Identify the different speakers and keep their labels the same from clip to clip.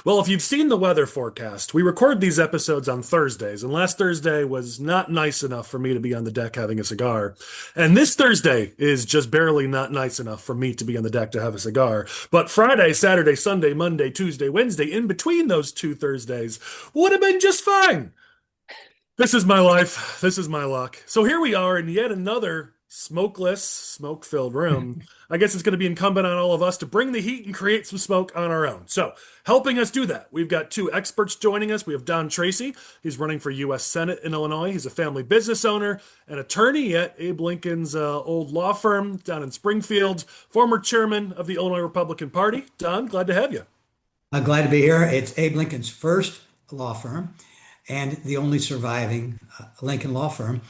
Speaker 1: Well, if you've seen the weather forecast, we record these episodes on Thursdays, and last Thursday was not nice enough for me to be on the deck having a cigar. And this Thursday is just barely not nice enough for me to be on the deck to have a cigar. But Friday, Saturday, Sunday, Monday, Tuesday, Wednesday, in between those two Thursdays, would have been just fine. This is my life. This is my luck. So here we are in yet another smokeless, smoke-filled room. I guess it's going to be incumbent on all of us to bring the heat and create some smoke on our own. So, helping us do that, we've got two experts joining us. We have Don Tracy. He's running for U.S. Senate in Illinois. He's a family business owner, an attorney at Abe Lincoln's old law firm down in Springfield, former chairman of the Illinois Republican Party. Don, glad to have you.
Speaker 2: I'm glad to be here. It's Abe Lincoln's first law firm and the only surviving Lincoln law firm.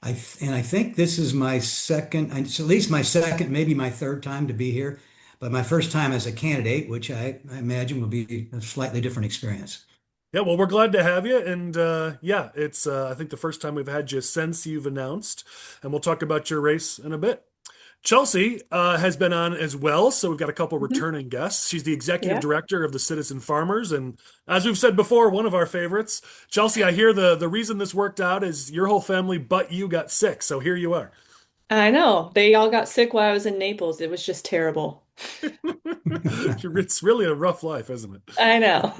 Speaker 2: I think this is my second, it's at least my second, maybe my third time to be here, but my first time as a candidate, which I imagine will be a slightly different experience.
Speaker 1: Yeah, well, we're glad to have you. And yeah, it's, I think, the first time we've had you since you've announced. And we'll talk about your race in a bit. Chelsie has been on as well, so we've got a couple
Speaker 3: Mhm.
Speaker 1: returning guests. She's the executive
Speaker 3: Yeah.
Speaker 1: director of the Citizen Farmers, and as we've said before, one of our favorites. Chelsie, I hear the reason this worked out is your whole family, but you got sick, so here you are.
Speaker 3: I know. They all got sick while I was in Naples. It was just terrible.
Speaker 1: It's really a rough life, isn't it?
Speaker 3: I know.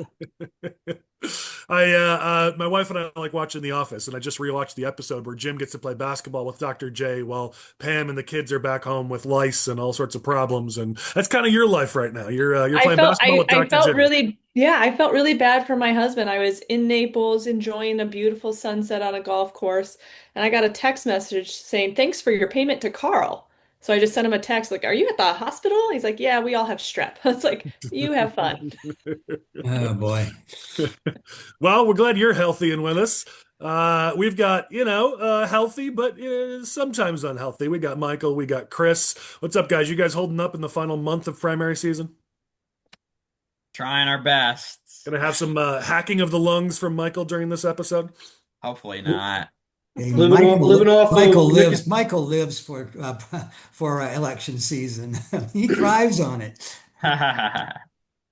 Speaker 1: My wife and I like watching The Office, and I just rewatched the episode where Jim gets to play basketball with Dr. J while Pam and the kids are back home with lice and all sorts of problems. And that's kind of your life right now. You're
Speaker 3: I
Speaker 1: playing
Speaker 3: felt
Speaker 1: basketball
Speaker 3: I,
Speaker 1: with
Speaker 3: I
Speaker 1: Dr.
Speaker 3: felt
Speaker 1: Jimmy.
Speaker 3: really yeah, I felt really bad for my husband. I was in Naples enjoying a beautiful sunset on a golf course, and I got a text message saying, "Thanks for your payment to Carl." So I just sent him a text like, "Are you at the hospital?" He's like, "Yeah, we all have strep." It's like, "You have fun."
Speaker 2: Oh boy.
Speaker 1: Well, we're glad you're healthy and with us. We've got, healthy, but sometimes unhealthy. We got Michael, we got Chris. What's up, guys? You guys holding up in the final month of primary season?
Speaker 4: Trying our best.
Speaker 1: Gonna have some hacking of the lungs from Michael during this episode.
Speaker 4: Hopefully not.
Speaker 2: Hey,
Speaker 5: Living off
Speaker 2: Michael
Speaker 5: of
Speaker 2: lives.
Speaker 5: nicotine.
Speaker 2: Michael lives for election season. He thrives on it.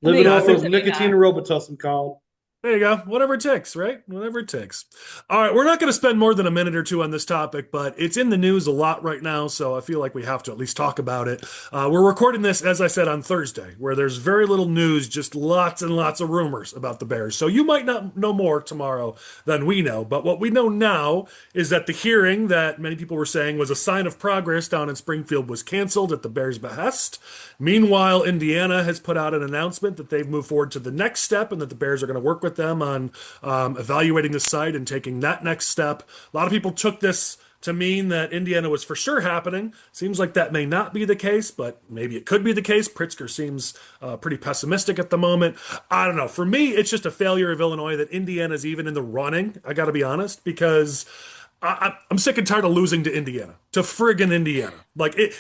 Speaker 5: Living
Speaker 3: The
Speaker 5: off
Speaker 3: hours
Speaker 5: of
Speaker 3: that we
Speaker 5: nicotine
Speaker 3: have.
Speaker 5: and Robitussin, Colin.
Speaker 1: There you go. Whatever it takes, right? Whatever it takes. All right, we're not going to spend more than a minute or two on this topic, but it's in the news a lot right now, so I feel like we have to at least talk about it. We're recording this, as I said, on Thursday, where there's very little news, just lots and lots of rumors about the Bears. So you might not know more tomorrow than we know, but what we know now is that the hearing that many people were saying was a sign of progress down in Springfield was canceled at the Bears' behest. Meanwhile, Indiana has put out an announcement that they've moved forward to the next step and that the Bears are going to work with them on evaluating the site and taking that next step. A lot of people took this to mean that Indiana was for sure happening. Seems like that may not be the case, but maybe it could be the case. Pritzker seems pretty pessimistic at the moment. I don't know. For me, it's just a failure of Illinois that Indiana's even in the running. I got to be honest, because I'm sick and tired of losing to Indiana, to friggin' Indiana.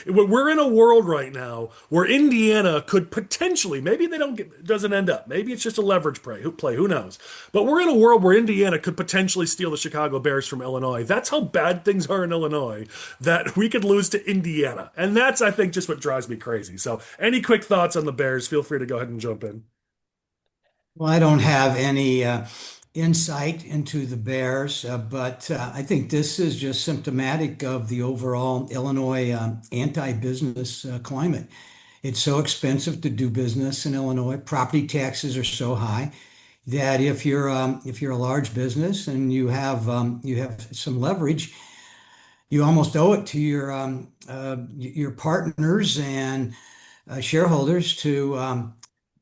Speaker 1: We're in a world right now where Indiana could potentially, maybe they don't get, doesn't end up. Maybe it's just a leverage play, who knows? But we're in a world where Indiana could potentially steal the Chicago Bears from Illinois. That's how bad things are in Illinois, that we could lose to Indiana. And that's, I think, just what drives me crazy. So, any quick thoughts on the Bears? Feel free to go ahead and jump in.
Speaker 2: Well, I don't have any insight into the Bears, but I think this is just symptomatic of the overall Illinois anti-business climate. It's so expensive to do business in Illinois. Property taxes are so high that if you're a large business and you have some leverage, you almost owe it to your partners and shareholders to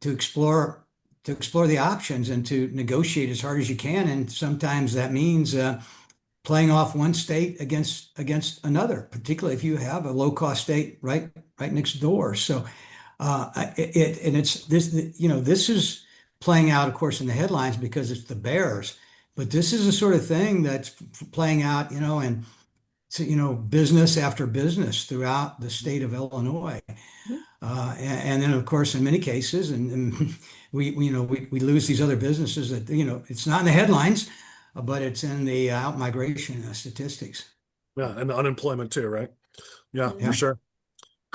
Speaker 2: explore the options and to negotiate as hard as you can. And sometimes that means playing off one state against another, particularly if you have a low cost state right next door. So it's this is playing out, of course, in the headlines because it's the Bears, but this is the sort of thing that's playing out, and so, business after business throughout the state of Illinois. And then, of course, in many cases, and we lose these other businesses that, it's not in the headlines, but it's in the out migration statistics.
Speaker 1: Yeah, and the unemployment too, right? Yeah, for
Speaker 3: Mhm.
Speaker 2: Yeah.
Speaker 1: sure.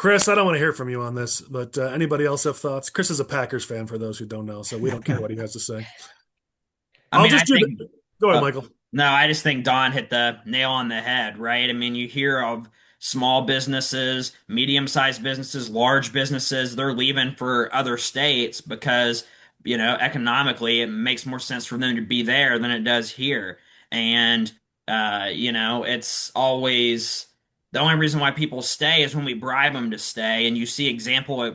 Speaker 1: Chris, I don't want to hear from you on this, but anybody else have thoughts? Chris is a Packers fan, for those who don't know, so we don't care what he has to say.
Speaker 4: I
Speaker 1: I'll
Speaker 4: mean,
Speaker 1: just
Speaker 4: I
Speaker 1: do
Speaker 4: think
Speaker 1: the. Go ahead,
Speaker 4: uh,
Speaker 1: Michael.
Speaker 4: no, I just think Don hit the nail on the head, right? I mean, you hear of small businesses, medium-sized businesses, large businesses, they're leaving for other states because, economically it makes more sense for them to be there than it does here. And it's always the only reason why people stay is when we bribe them to stay. And you see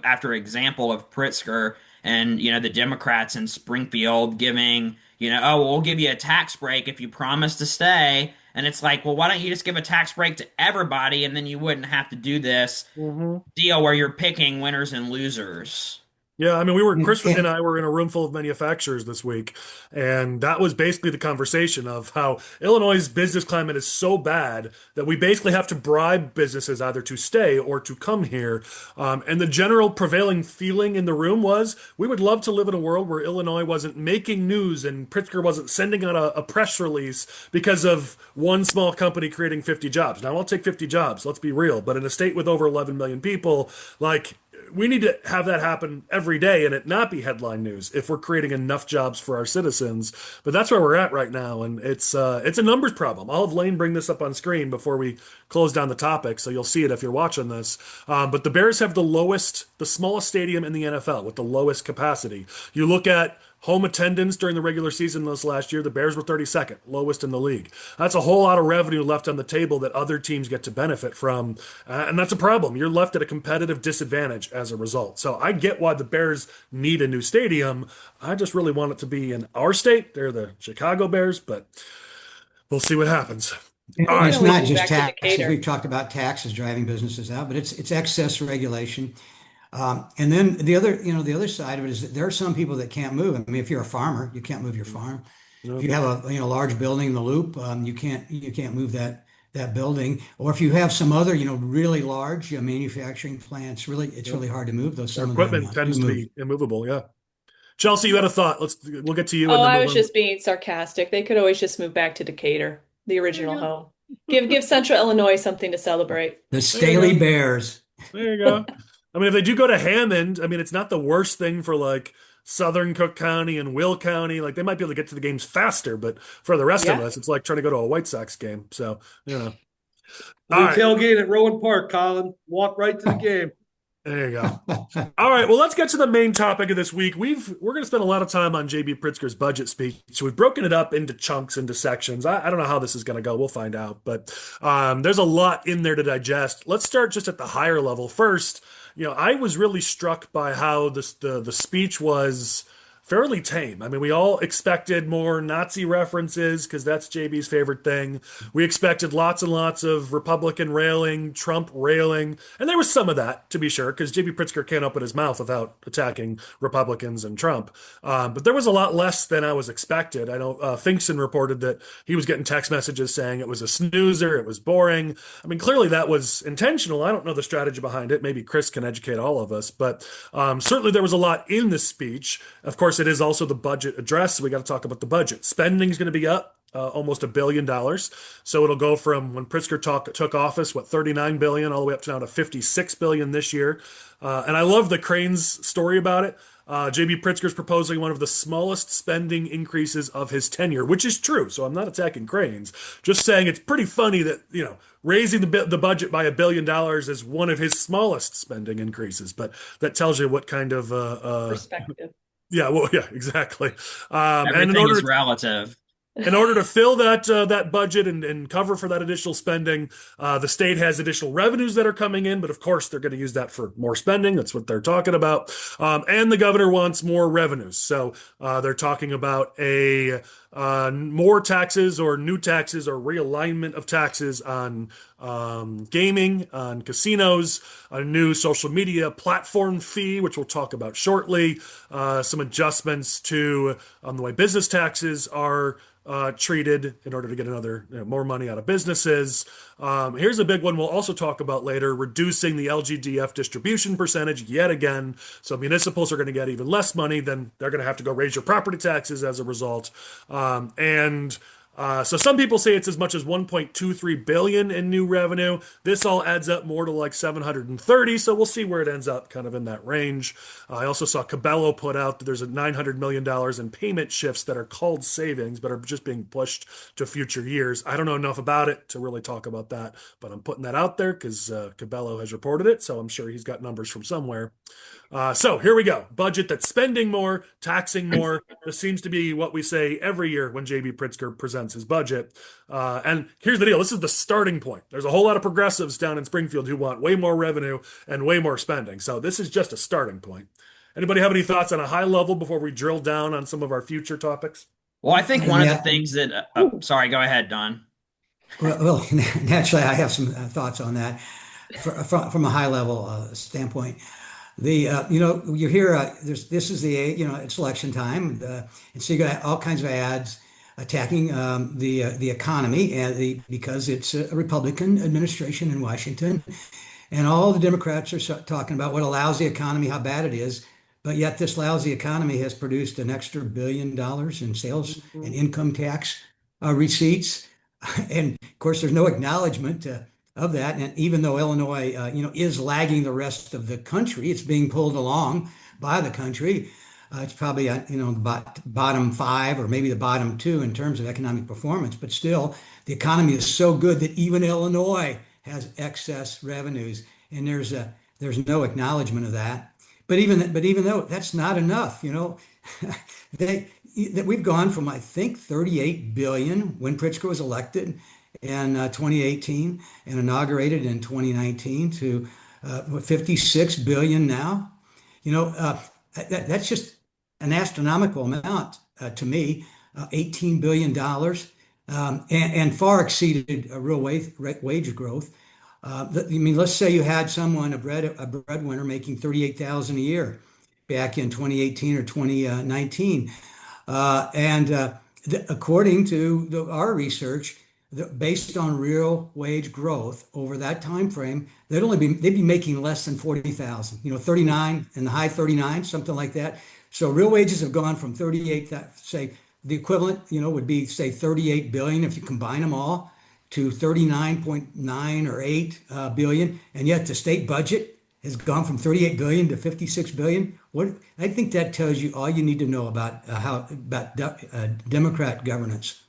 Speaker 4: after example of Pritzker and the Democrats in Springfield giving, oh, we'll give you a tax break if you promise to stay. And it's like, well, why don't you just give a tax break to everybody and then you wouldn't have to do this
Speaker 1: Mhm.
Speaker 4: deal where you're picking winners and losers.
Speaker 1: Yeah, I mean,
Speaker 2: And,
Speaker 1: Chris and
Speaker 2: and
Speaker 1: I were in a room full of manufacturers this week, and that was basically the conversation of how Illinois' business climate is so bad that we basically have to bribe businesses either to stay or to come here. And the general prevailing feeling in the room was we would love to live in a world where Illinois wasn't making news and Pritzker wasn't sending out a press release because of one small company creating 50 jobs. Now, I'll take 50 jobs, let's be real, but in a state with over 11 million people, like, we need to have that happen every day and it not be headline news if we're creating enough jobs for our citizens. But that's where we're at right now, and it's a numbers problem. I'll have Lane bring this up on screen before we close down the topic, so you'll see it if you're watching this. But the Bears have the smallest stadium in the NFL with the lowest capacity. You look at home attendance during the regular season this last year, the Bears were 32nd, lowest in the league. That's a whole lot of revenue left on the table that other teams get to benefit from. And that's a problem. You're left at a competitive disadvantage as a result. So I get why the Bears need a new stadium. I just really want it to be in our state. They're the Chicago Bears, but we'll see what happens. All right.
Speaker 2: it's
Speaker 3: Always
Speaker 2: not
Speaker 3: move
Speaker 2: just
Speaker 3: back to
Speaker 2: taxes.
Speaker 3: Decatur.
Speaker 2: We've talked about taxes driving businesses out, but it's excess regulation. And then the other side of it is that there are some people that can't move. I mean, if you're a farmer, you can't move your farm. If
Speaker 1: No.
Speaker 2: you have a large building in the loop, you can't move that building. Or if you have some other really large manufacturing plants, it's
Speaker 1: Yep.
Speaker 2: really hard to move those.
Speaker 1: Their
Speaker 2: Some of them
Speaker 1: equipment
Speaker 2: do
Speaker 1: tends to
Speaker 2: move.
Speaker 1: be immovable. Yeah. Chelsea, you had a thought. We'll get to you
Speaker 3: Oh,
Speaker 1: and then
Speaker 3: I
Speaker 1: move
Speaker 3: was
Speaker 1: on.
Speaker 3: just being sarcastic. They could always just move back to Decatur, the
Speaker 1: There you
Speaker 3: original
Speaker 1: go.
Speaker 3: home. Give Central Illinois something to celebrate.
Speaker 2: The
Speaker 1: There you
Speaker 2: Staley
Speaker 1: go.
Speaker 2: Bears.
Speaker 1: There you go. I mean, if they do go to Hammond, I mean, it's not the worst thing for like Southern Cook County and Will County. Like they might be able to get to the games faster, but for the rest of
Speaker 3: Yeah.
Speaker 1: us, it's like trying to go to a White Sox game. So, you know. All
Speaker 5: We
Speaker 1: right.
Speaker 5: tailgate at Rowan Park, Collin. Walk right to the game.
Speaker 1: There you go. All right, well, let's get to the main topic of this week. We're going to spend a lot of time on JB Pritzker's budget speech. So we've broken it up into chunks, into sections. I don't know how this is going to go. We'll find out, but there's a lot in there to digest. Let's start just at the higher level first. I was really struck by how the speech was fairly tame. I mean, we all expected more Nazi references because that's JB's favorite thing. We expected lots and lots of Republican railing, Trump railing, and there was some of that, to be sure, because JB Pritzker can't open his mouth without attacking Republicans and Trump. But there was a lot less than I was expected. I know Finkson reported that he was getting text messages saying it was a snoozer, it was boring. I mean, clearly that was intentional. I don't know the strategy behind it. Maybe Chris can educate all of us, but certainly there was a lot in the speech. Of course, it is also the budget address, so we got to talk about the budget. Spending is going to be up almost $1 billion. So it'll go from when Pritzker took office, 39 billion, all the way up to now to 56 billion this year. And I love the Cranes story about it. JB Pritzker's proposing one of the smallest spending increases of his tenure, which is true. So I'm not attacking Cranes, just saying it's pretty funny that raising the budget by $1 billion is one of his smallest spending increases. But that tells you what kind of
Speaker 3: Perspective.
Speaker 1: yeah, well, yeah, exactly. And
Speaker 4: Everything is relative.
Speaker 1: in order to fill that budget and cover for that additional spending, the state has additional revenues that are coming in, but of course they're going to use that for more spending. That's what they're talking about. And the governor wants more revenues, so they're talking about a more taxes or new taxes or realignment of taxes on gaming, on casinos, a new social media platform fee, which we'll talk about shortly, some adjustments to the way business taxes are treated in order to get more money out of businesses. Here's a big one we'll also talk about later, reducing the LGDF distribution percentage yet again. So municipals are going to get even less money, then they're going to have to go raise your property taxes as a result. And So some people say it's as much as 1.23 billion in new revenue. This all adds up more to like 730. So we'll see where it ends up, kind of in that range. I also saw Cabello put out that there's a $900 million in payment shifts that are called savings, but are just being pushed to future years. I don't know enough about it to really talk about that, but I'm putting that out there because Cabello has reported it. So I'm sure he's got numbers from somewhere. So here we go. Budget that's spending more, taxing more. This seems to be what we say every year when JB Pritzker presents his budget. And here's the deal. This is the starting point. There's a whole lot of progressives down in Springfield who want way more revenue and way more spending. So this is just a starting point. Anybody have any thoughts on a high level before we drill down on some of our future topics?
Speaker 4: Well, I think one of the
Speaker 2: Yeah,
Speaker 4: things that,
Speaker 3: Ooh.
Speaker 4: sorry, go ahead, Don.
Speaker 2: well, naturally, I have some thoughts on that from a high level standpoint. You hear this is it's election time, and so you got all kinds of ads attacking the economy because it's a Republican administration in Washington, and all the Democrats are talking about what a lousy economy, how bad it is. But yet, this lousy economy has produced an extra $1 billion in sales and income tax receipts. And of course, there's no acknowledgement of that. And even though Illinois, is lagging the rest of the country, it's being pulled along by the country. It's probably, the bottom five or maybe the bottom two in terms of economic performance. But still, the economy is so good that even Illinois has excess revenues, and there's no acknowledgement of that. But even though that's not enough, they that we've gone from I think 38 billion when Pritzker was elected in 2018 and inaugurated in 2019 to 56 billion now. That's just an astronomical amount to me, $18 billion, and far exceeded a real wage growth. Let's say you had someone, a breadwinner, making 38,000 a year back in 2018 or 2019, and according to our research, based on real wage growth over that time frame, they'd be making less than 40,000. 39 in the high 39, something like that. So real wages have gone from 38, say the equivalent, would be say 38 billion if you combine them all, to 39.9 or 8 billion, and yet the state budget has gone from 38 billion to 56 billion. What I think that tells you all you need to know about Democrat governance.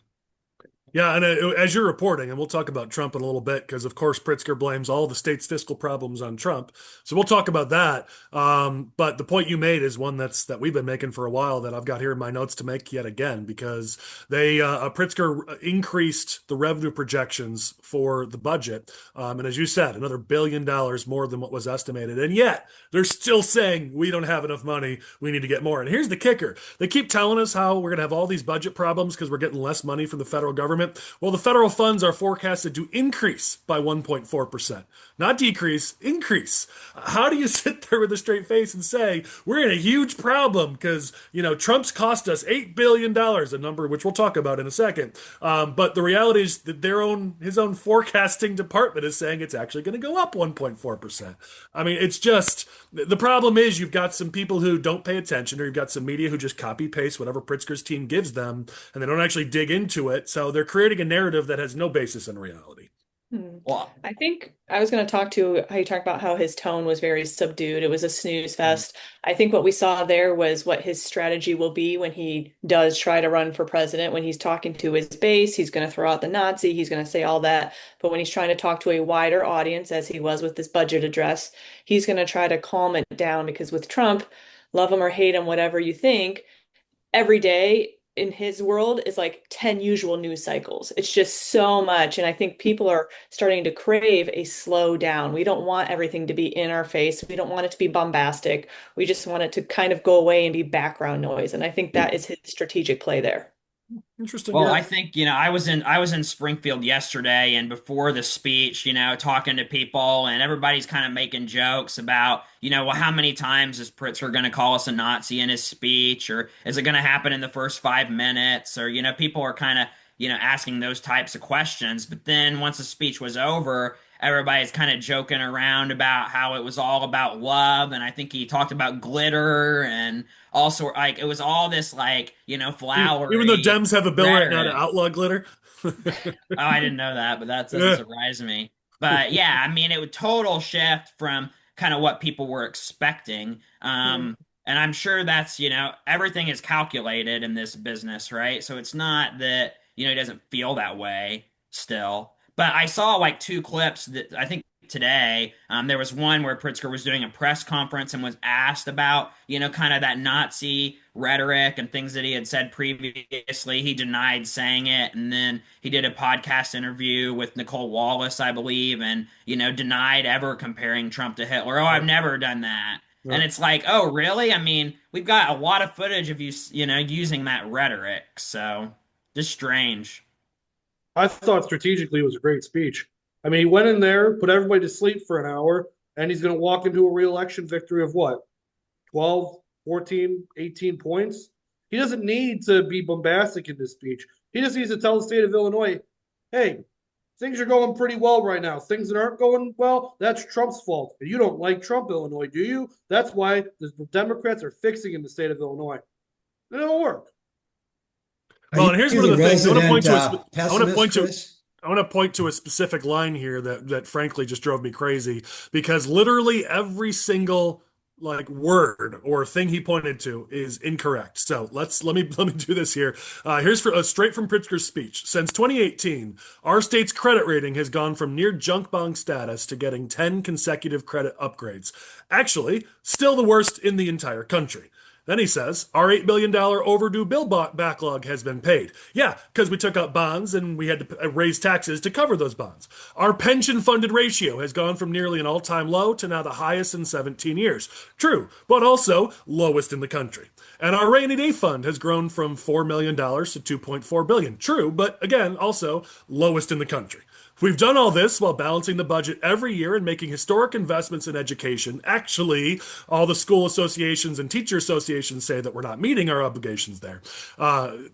Speaker 1: Yeah, and as you're reporting, and we'll talk about Trump in a little bit, because of course Pritzker blames all the state's fiscal problems on Trump. So we'll talk about that. But the point you made is one that we've been making for a while that I've got here in my notes to make yet again, because Pritzker increased the revenue projections for the budget, and as you said, another $1 billion more than what was estimated, and yet they're still saying we don't have enough money. We need to get more. And here's the kicker: they keep telling us how we're going to have all these budget problems because we're getting less money from the federal government. Well, the federal funds are forecasted to increase by 1.4%, not decrease, increase. How do you sit there with a straight face and say we're in a huge problem because, Trump's cost us $8 billion, a number which we'll talk about in a second. But the reality is that his own forecasting department is saying it's actually going to go up 1.4%. I mean, it's just the problem is you've got some people who don't pay attention, or you've got some media who just copy paste whatever Pritzker's team gives them, and they don't actually dig into it. So they're creating a narrative that has no basis in reality.
Speaker 4: Well,
Speaker 3: I think I was going to talk to how you talked about how his tone was very subdued. It was a snooze fest. I think what we saw there was what his strategy will be when he does try to run for president. When he's talking to his base, he's going to throw out the Nazi, he's going to say all that. But when he's trying to talk to a wider audience, as he was with this budget address, he's going to try to calm it down, because with Trump, love him or hate him, whatever you think, every day in his world is like 10 usual news cycles. It's just so much. And I think people are starting to crave a slow down. We don't want everything to be in our face. We don't want it to be bombastic. We just want it to kind of go away and be background noise. And I think that is his strategic play there.
Speaker 1: Interesting.
Speaker 4: Well,
Speaker 1: Yeah.
Speaker 4: I think, I was in Springfield yesterday, and before the speech, talking to people, and everybody's kind of making jokes about, well, how many times is Pritzker going to call us a Nazi in his speech, or is it going to happen in the first 5 minutes? Or, people are kind of, asking those types of questions. But then once the speech was over, everybody's kind of joking around about how it was all about love, and I think he talked about glitter and also like it was all this like,
Speaker 1: Even though
Speaker 4: flowery
Speaker 1: Dems have a bill right now to
Speaker 4: rhetoric.
Speaker 1: outlaw glitter.
Speaker 4: Oh, I didn't know that, but that doesn't
Speaker 1: Yeah.
Speaker 4: surprise me. But yeah, I mean, it would total shift from kind of what people were expecting. And I'm sure that's, everything is calculated in this business, right? So it's not that, he doesn't feel that way still. But I saw like two clips that I think today, there was one where Pritzker was doing a press conference and was asked about, kind of that Nazi rhetoric and things that he had said previously. He denied saying it. And then he did a podcast interview with Nicole Wallace, I believe, and, denied ever comparing Trump to Hitler. Oh, I've never done that.
Speaker 1: Yeah.
Speaker 4: And it's like, oh, really? I mean, we've got a lot of footage of you, using that rhetoric. So just strange.
Speaker 5: I thought strategically it was a great speech. I mean, he went in there, put everybody to sleep for an hour, and he's going to walk into a re-election victory of what? 12, 14, 18 points? He doesn't need to be bombastic in this speech. He just needs to tell the state of Illinois, hey, things are going pretty well right now. Things that aren't going well, that's Trump's fault. And you don't like Trump, Illinois, do you? That's why the Democrats are fixing in the state of Illinois. And it'll work.
Speaker 2: Are
Speaker 1: Well,
Speaker 2: you
Speaker 1: and here's one of
Speaker 2: the
Speaker 1: the things I want to point
Speaker 2: resident
Speaker 1: to. I want to
Speaker 2: pessimist,
Speaker 1: point to.
Speaker 2: Chris?
Speaker 1: I want to point to a specific line here that frankly just drove me crazy because literally every single like word or thing he pointed to is incorrect. So let me do this here. Here's straight from Pritzker's speech. Since 2018, our state's credit rating has gone from near junk bond status to getting 10 consecutive credit upgrades. Actually, still the worst in the entire country. Then he says, our $8 billion overdue bill backlog has been paid. Yeah, because we took out bonds and we had to raise taxes to cover those bonds. Our pension funded ratio has gone from nearly an all time low to now the highest in 17 years. True, but also lowest in the country. And our rainy day fund has grown from $4 million to $2.4 billion. True, but again, also lowest in the country. We've done all this while balancing the budget every year and making historic investments in education. Actually, all the school associations and teacher associations say that we're not meeting our obligations there.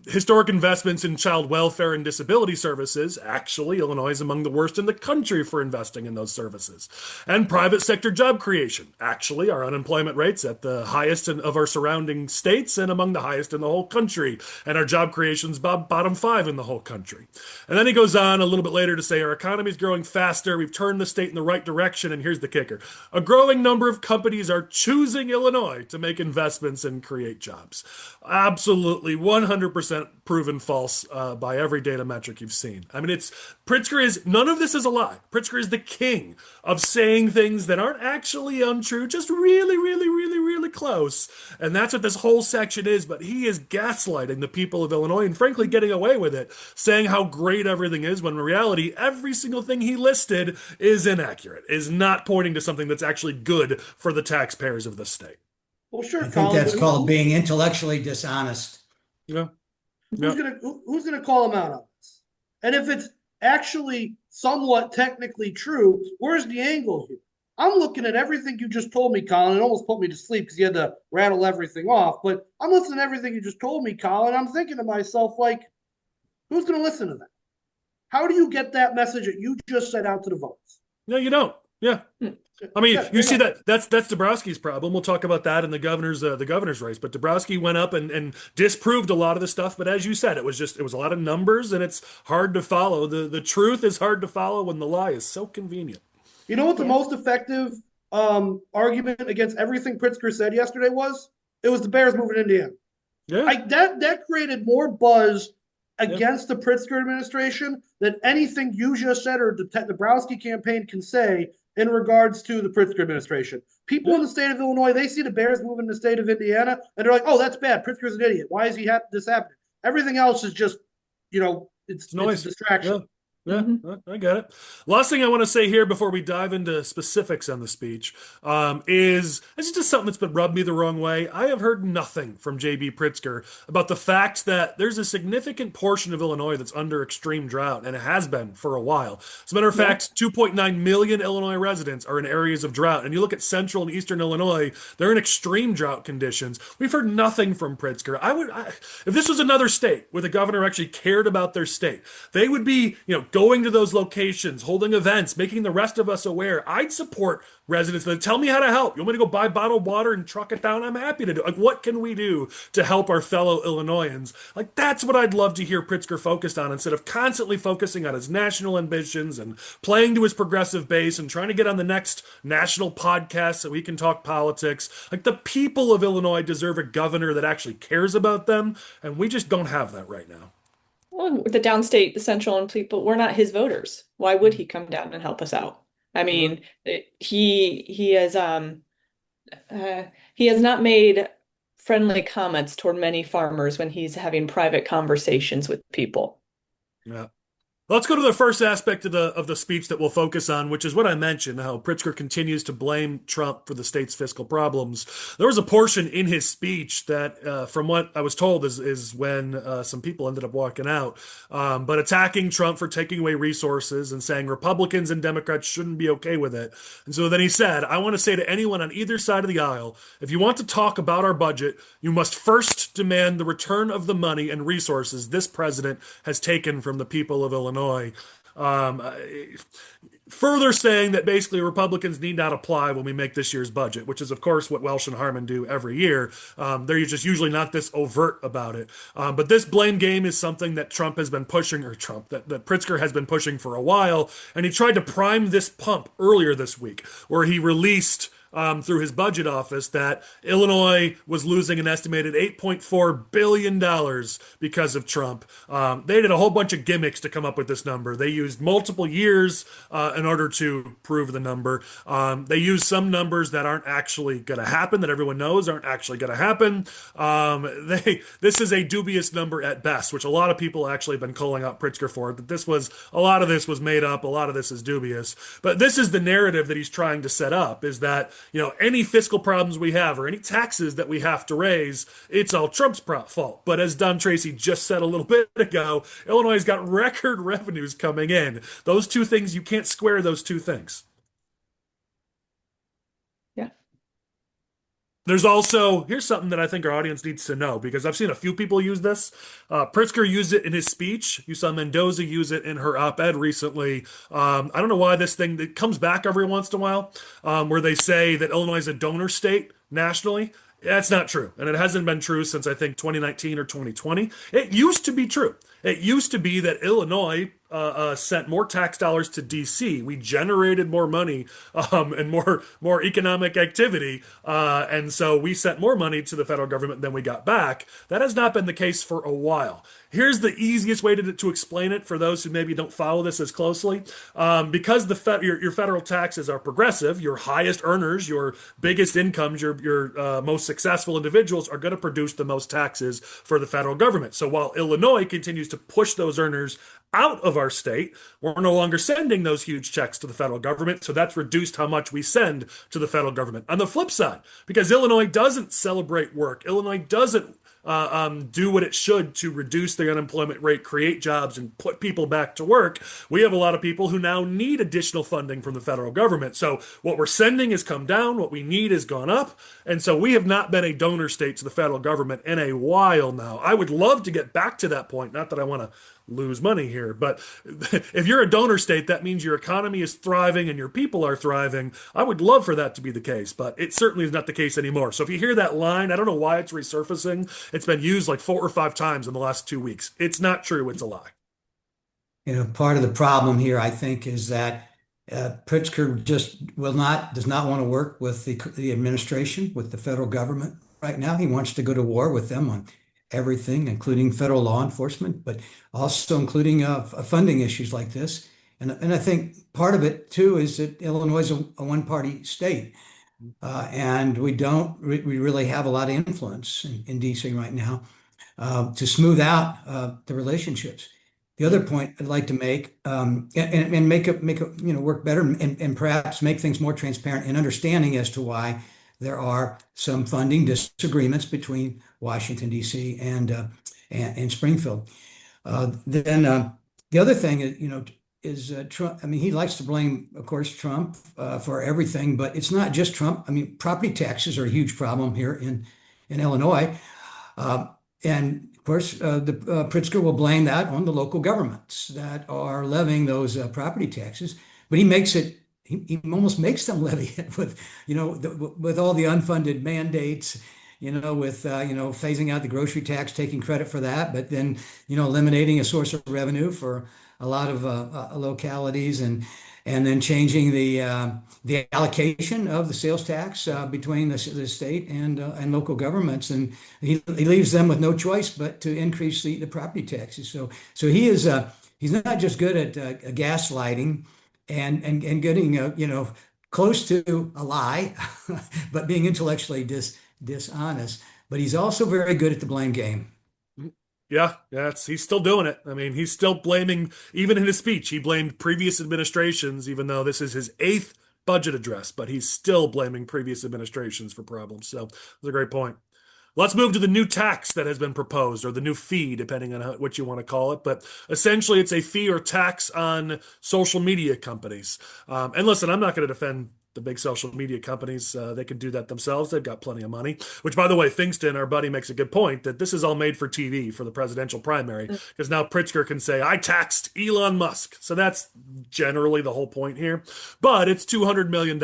Speaker 1: Historic investments in child welfare and disability services. Actually, Illinois is among the worst in the country for investing in those services. And private sector job creation. Actually, our unemployment rate's at the highest of our surrounding states and among the highest in the whole country. And our job creation's bottom 5 in the whole country. And then he goes on a little bit later to say our economy is growing faster. We've turned the state in the right direction. And here's the kicker. A growing number of companies are choosing Illinois to make investments and create jobs. Absolutely 100% proven false by every data metric you've seen. I mean, none of this is a lie. Pritzker is the king of saying things that aren't actually untrue, just really, really, really, really close. And that's what this whole section is. But he is gaslighting the people of Illinois and frankly getting away with it, saying how great everything is when in reality, every single thing he listed is inaccurate, is not pointing to something that's actually good for the taxpayers of the state.
Speaker 5: Well, sure,
Speaker 2: I think
Speaker 5: Colin,
Speaker 2: that's
Speaker 5: but
Speaker 2: called being intellectually dishonest.
Speaker 1: Yeah.
Speaker 5: who's
Speaker 1: Yeah.
Speaker 5: gonna call him out on this? And if it's actually somewhat technically true, where's the angle here? I'm looking at everything you just told me, Colin. It almost put me to sleep because you had to rattle everything off. But I'm listening to everything you just told me, Colin. I'm thinking to myself, like, who's going to listen to that? How do you get that message that you just set out to the votes?
Speaker 1: No, you don't. Yeah. I mean,
Speaker 5: Yeah,
Speaker 1: you see that's Dabrowski's problem. We'll talk about that in the governor's race. But Dabrowski went up and disproved a lot of the stuff. But as you said, it was a lot of numbers, and it's hard to follow. The truth is hard to follow when the lie is so convenient.
Speaker 5: You know what the most effective argument against everything Pritzker said yesterday was? It was the Bears moving to Indiana.
Speaker 1: Yeah.
Speaker 5: That created more buzz against the Pritzker administration than anything you just said or the Dabrowski campaign can say in regards to the Pritzker administration. People in the state of Illinois, they see the Bears moving to the state of Indiana, and they're like, oh, that's bad. Pritzker's an idiot. Why is this happening? Everything else is just, it's
Speaker 1: noise.
Speaker 5: a distraction.
Speaker 1: Yeah. Yeah, I get it. Last thing I want to say here before we dive into specifics on the speech is it's just something that's been rubbed me the wrong way. I have heard nothing from J.B. Pritzker about the fact that there's a significant portion of Illinois that's under extreme drought, and it has been for a while. As a matter of fact, 2.9 million Illinois residents are in areas of drought, and you look at central and eastern Illinois, they're in extreme drought conditions. We've heard nothing from Pritzker. If this was another state where the governor actually cared about their state, they would be, going to those locations, holding events, making the rest of us aware. I'd support residents that tell me how to help. You want me to go buy bottled water and truck it down? I'm happy to do. Like, what can we do to help our fellow Illinoisans? Like, that's what I'd love to hear Pritzker focused on instead of constantly focusing on his national ambitions and playing to his progressive base and trying to get on the next national podcast so we can talk politics. Like, the people of Illinois deserve a governor that actually cares about them, and we just don't have that right now.
Speaker 3: Well, the downstate, the central and people, we're not his voters. Why would he come down and help us out? I mean, he has uh, he has not made friendly comments toward many farmers when he's having private conversations with people.
Speaker 1: Yeah. Let's go to the first aspect of the speech that we'll focus on, which is what I mentioned, how Pritzker continues to blame Trump for the state's fiscal problems. There was a portion in his speech that, from what I was told, is when some people ended up walking out, but attacking Trump for taking away resources and saying Republicans and Democrats shouldn't be okay with it. And so then he said, I want to say to anyone on either side of the aisle, if you want to talk about our budget, you must first demand the return of the money and resources this president has taken from the people of Illinois. Um, Further saying that basically Republicans need not apply when we make this year's budget, which is, of course, what Welsh and Harmon do every year. They're just usually not this overt about it. But this blame game is something that Trump has been pushing, or that Pritzker has been pushing for a while. And he tried to prime this pump earlier this week, where he released through his budget office that Illinois was losing an estimated $8.4 billion because of Trump. They did a whole bunch of gimmicks to come up with this number. They used multiple years in order to prove the number. They used some numbers that aren't actually going to happen, that everyone knows aren't actually going to happen. This is a dubious number at best, which a lot of people actually have been calling out Pritzker for. That a lot of this was made up, a lot of this is dubious. But this is the narrative that he's trying to set up, is that any fiscal problems we have or any taxes that we have to raise, it's all Trump's fault. But as Don Tracy just said a little bit ago, Illinois has got record revenues coming in. Those two things, you can't square those two things.
Speaker 3: Yeah.
Speaker 1: There's also, here's something that I think our audience needs to know, because I've seen a few people use this. Pritzker used it in his speech. You saw Mendoza use it in her op-ed recently. I don't know why this thing that comes back every once in a while, where they say that Illinois is a donor state nationally. That's not true. And it hasn't been true since, I think, 2019 or 2020. It used to be true. It used to be that Illinois sent more tax dollars to D.C. We generated more money and more economic activity, and so we sent more money to the federal government than we got back. That has not been the case for a while. Here's the easiest way to explain it for those who maybe don't follow this as closely. Because your federal taxes are progressive, your highest earners, your biggest incomes, your most successful individuals are going to produce the most taxes for the federal government. So while Illinois continues to push those earners out of our state, we're no longer sending those huge checks to the federal government, so that's reduced how much we send to the federal government. On the flip side, because Illinois doesn't celebrate work, Illinois doesn't do what it should to reduce the unemployment rate, create jobs, and put people back to work, we have a lot of people who now need additional funding from the federal government. So what we're sending has come down, what we need has gone up, and so we have not been a donor state to the federal government in a while now. I would love to get back to that point, not that I want to lose money here, but if you're a donor state, that means your economy is thriving and your people are thriving. I would love for that to be the case, but it certainly is not the case anymore. So if you hear that line, I don't know why it's resurfacing. It's been used like 4 or 5 times in the last 2 weeks. It's not true. It's a lie.
Speaker 2: Part of the problem here, I think, is that Pritzker just does not want to work with the administration, with the federal government right now. He wants to go to war with them on everything, including federal law enforcement, but also including funding issues like this. And I think part of it too is that Illinois is a one-party state, and we really have a lot of influence in DC right now to smooth out the relationships. The other point I'd like to make, and make it work better, and perhaps make things more transparent and understanding as to why there are some funding disagreements between Washington, D.C. and Springfield. Then the other thing is Trump. I mean, he likes to blame, of course, Trump for everything, but it's not just Trump. I mean, property taxes are a huge problem here in Illinois, and course, Pritzker will blame that on the local governments that are levying those property taxes, but he makes it. He almost makes them levy it with, with all the unfunded mandates, with phasing out the grocery tax, taking credit for that, but then eliminating a source of revenue for a lot of localities, and then changing the allocation of the sales tax between the state and local governments, and he leaves them with no choice but to increase the property taxes. So he's not just good at gaslighting and getting close to a lie, but being intellectually dishonest. But he's also very good at the blame game.
Speaker 1: Yeah, he's still doing it. I mean, he's still blaming, even in his speech, he blamed previous administrations, even though this is his eighth budget address, but he's still blaming previous administrations for problems. So that's a great point. Let's move to the new tax that has been proposed, or the new fee, depending on what you want to call it. But essentially, it's a fee or tax on social media companies. And listen, I'm not going to defend the big social media companies. They can do that themselves. They've got plenty of money. Which, by the way, Fingston, our buddy, makes a good point that this is all made for TV for the presidential primary, because now Pritzker can say, I taxed Elon Musk. So that's generally the whole point here. But it's $200 million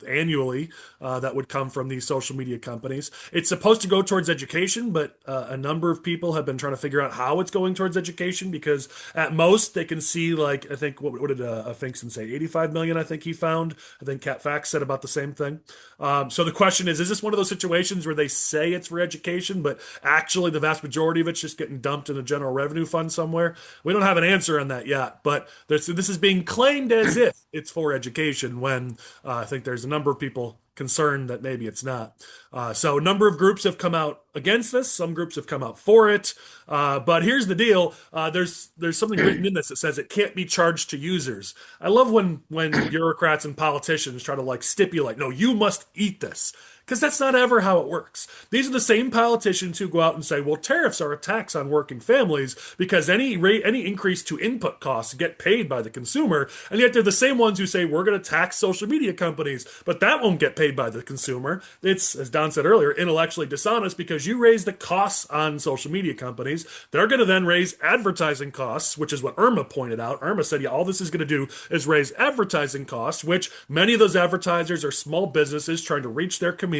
Speaker 1: annually that would come from these social media companies. It's supposed to go towards education, but a number of people have been trying to figure out how it's going towards education, because at most they can see, like, I think, what did Fingston say? 85 million, I think he found. I think Cat Fax said about the same thing. So the question is this one of those situations where they say it's for education, but actually the vast majority of it's just getting dumped in a general revenue fund somewhere? We don't have an answer on that yet, but this is being claimed as if it's for education, when I think there's a number of people concerned that maybe it's not. So a number of groups have come out against this. Some groups have come out for it. But here's the deal. There's something written in this that says it can't be charged to users. I love when bureaucrats and politicians try to, like, stipulate, no, you must eat this. Because that's not ever how it works. These are the same politicians who go out and say, well, tariffs are a tax on working families because any increase to input costs get paid by the consumer. And yet they're the same ones who say, we're going to tax social media companies, but that won't get paid by the consumer. It's, as Don said earlier, intellectually dishonest, because you raise the costs on social media companies. They're going to then raise advertising costs, which is what Irma pointed out. Irma said, yeah, all this is going to do is raise advertising costs, which many of those advertisers are small businesses trying to reach their community.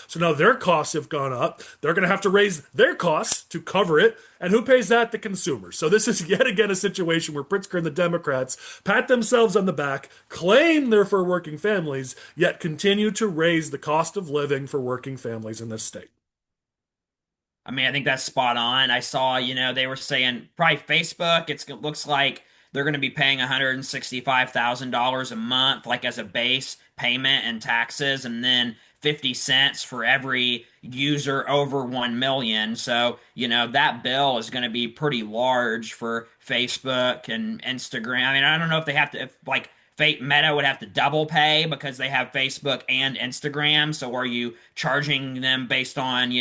Speaker 1: So now their costs have gone up. They're going to have to raise their costs to cover it. And who pays that? The consumer. So this is yet again a situation where Pritzker and the Democrats pat themselves on the back, claim they're for working families, yet continue to raise the cost of living for working families in this state.
Speaker 4: I mean, I think that's spot on. I saw, they were saying probably Facebook, it looks like they're going to be paying $165,000 a month, like as a base payment and taxes, and then 50 cents for every user over 1 million. So, that bill is going to be pretty large for Facebook and Instagram. I mean, I don't know if they have to, if like Meta would have to double pay because they have Facebook and Instagram. So are you charging them based on,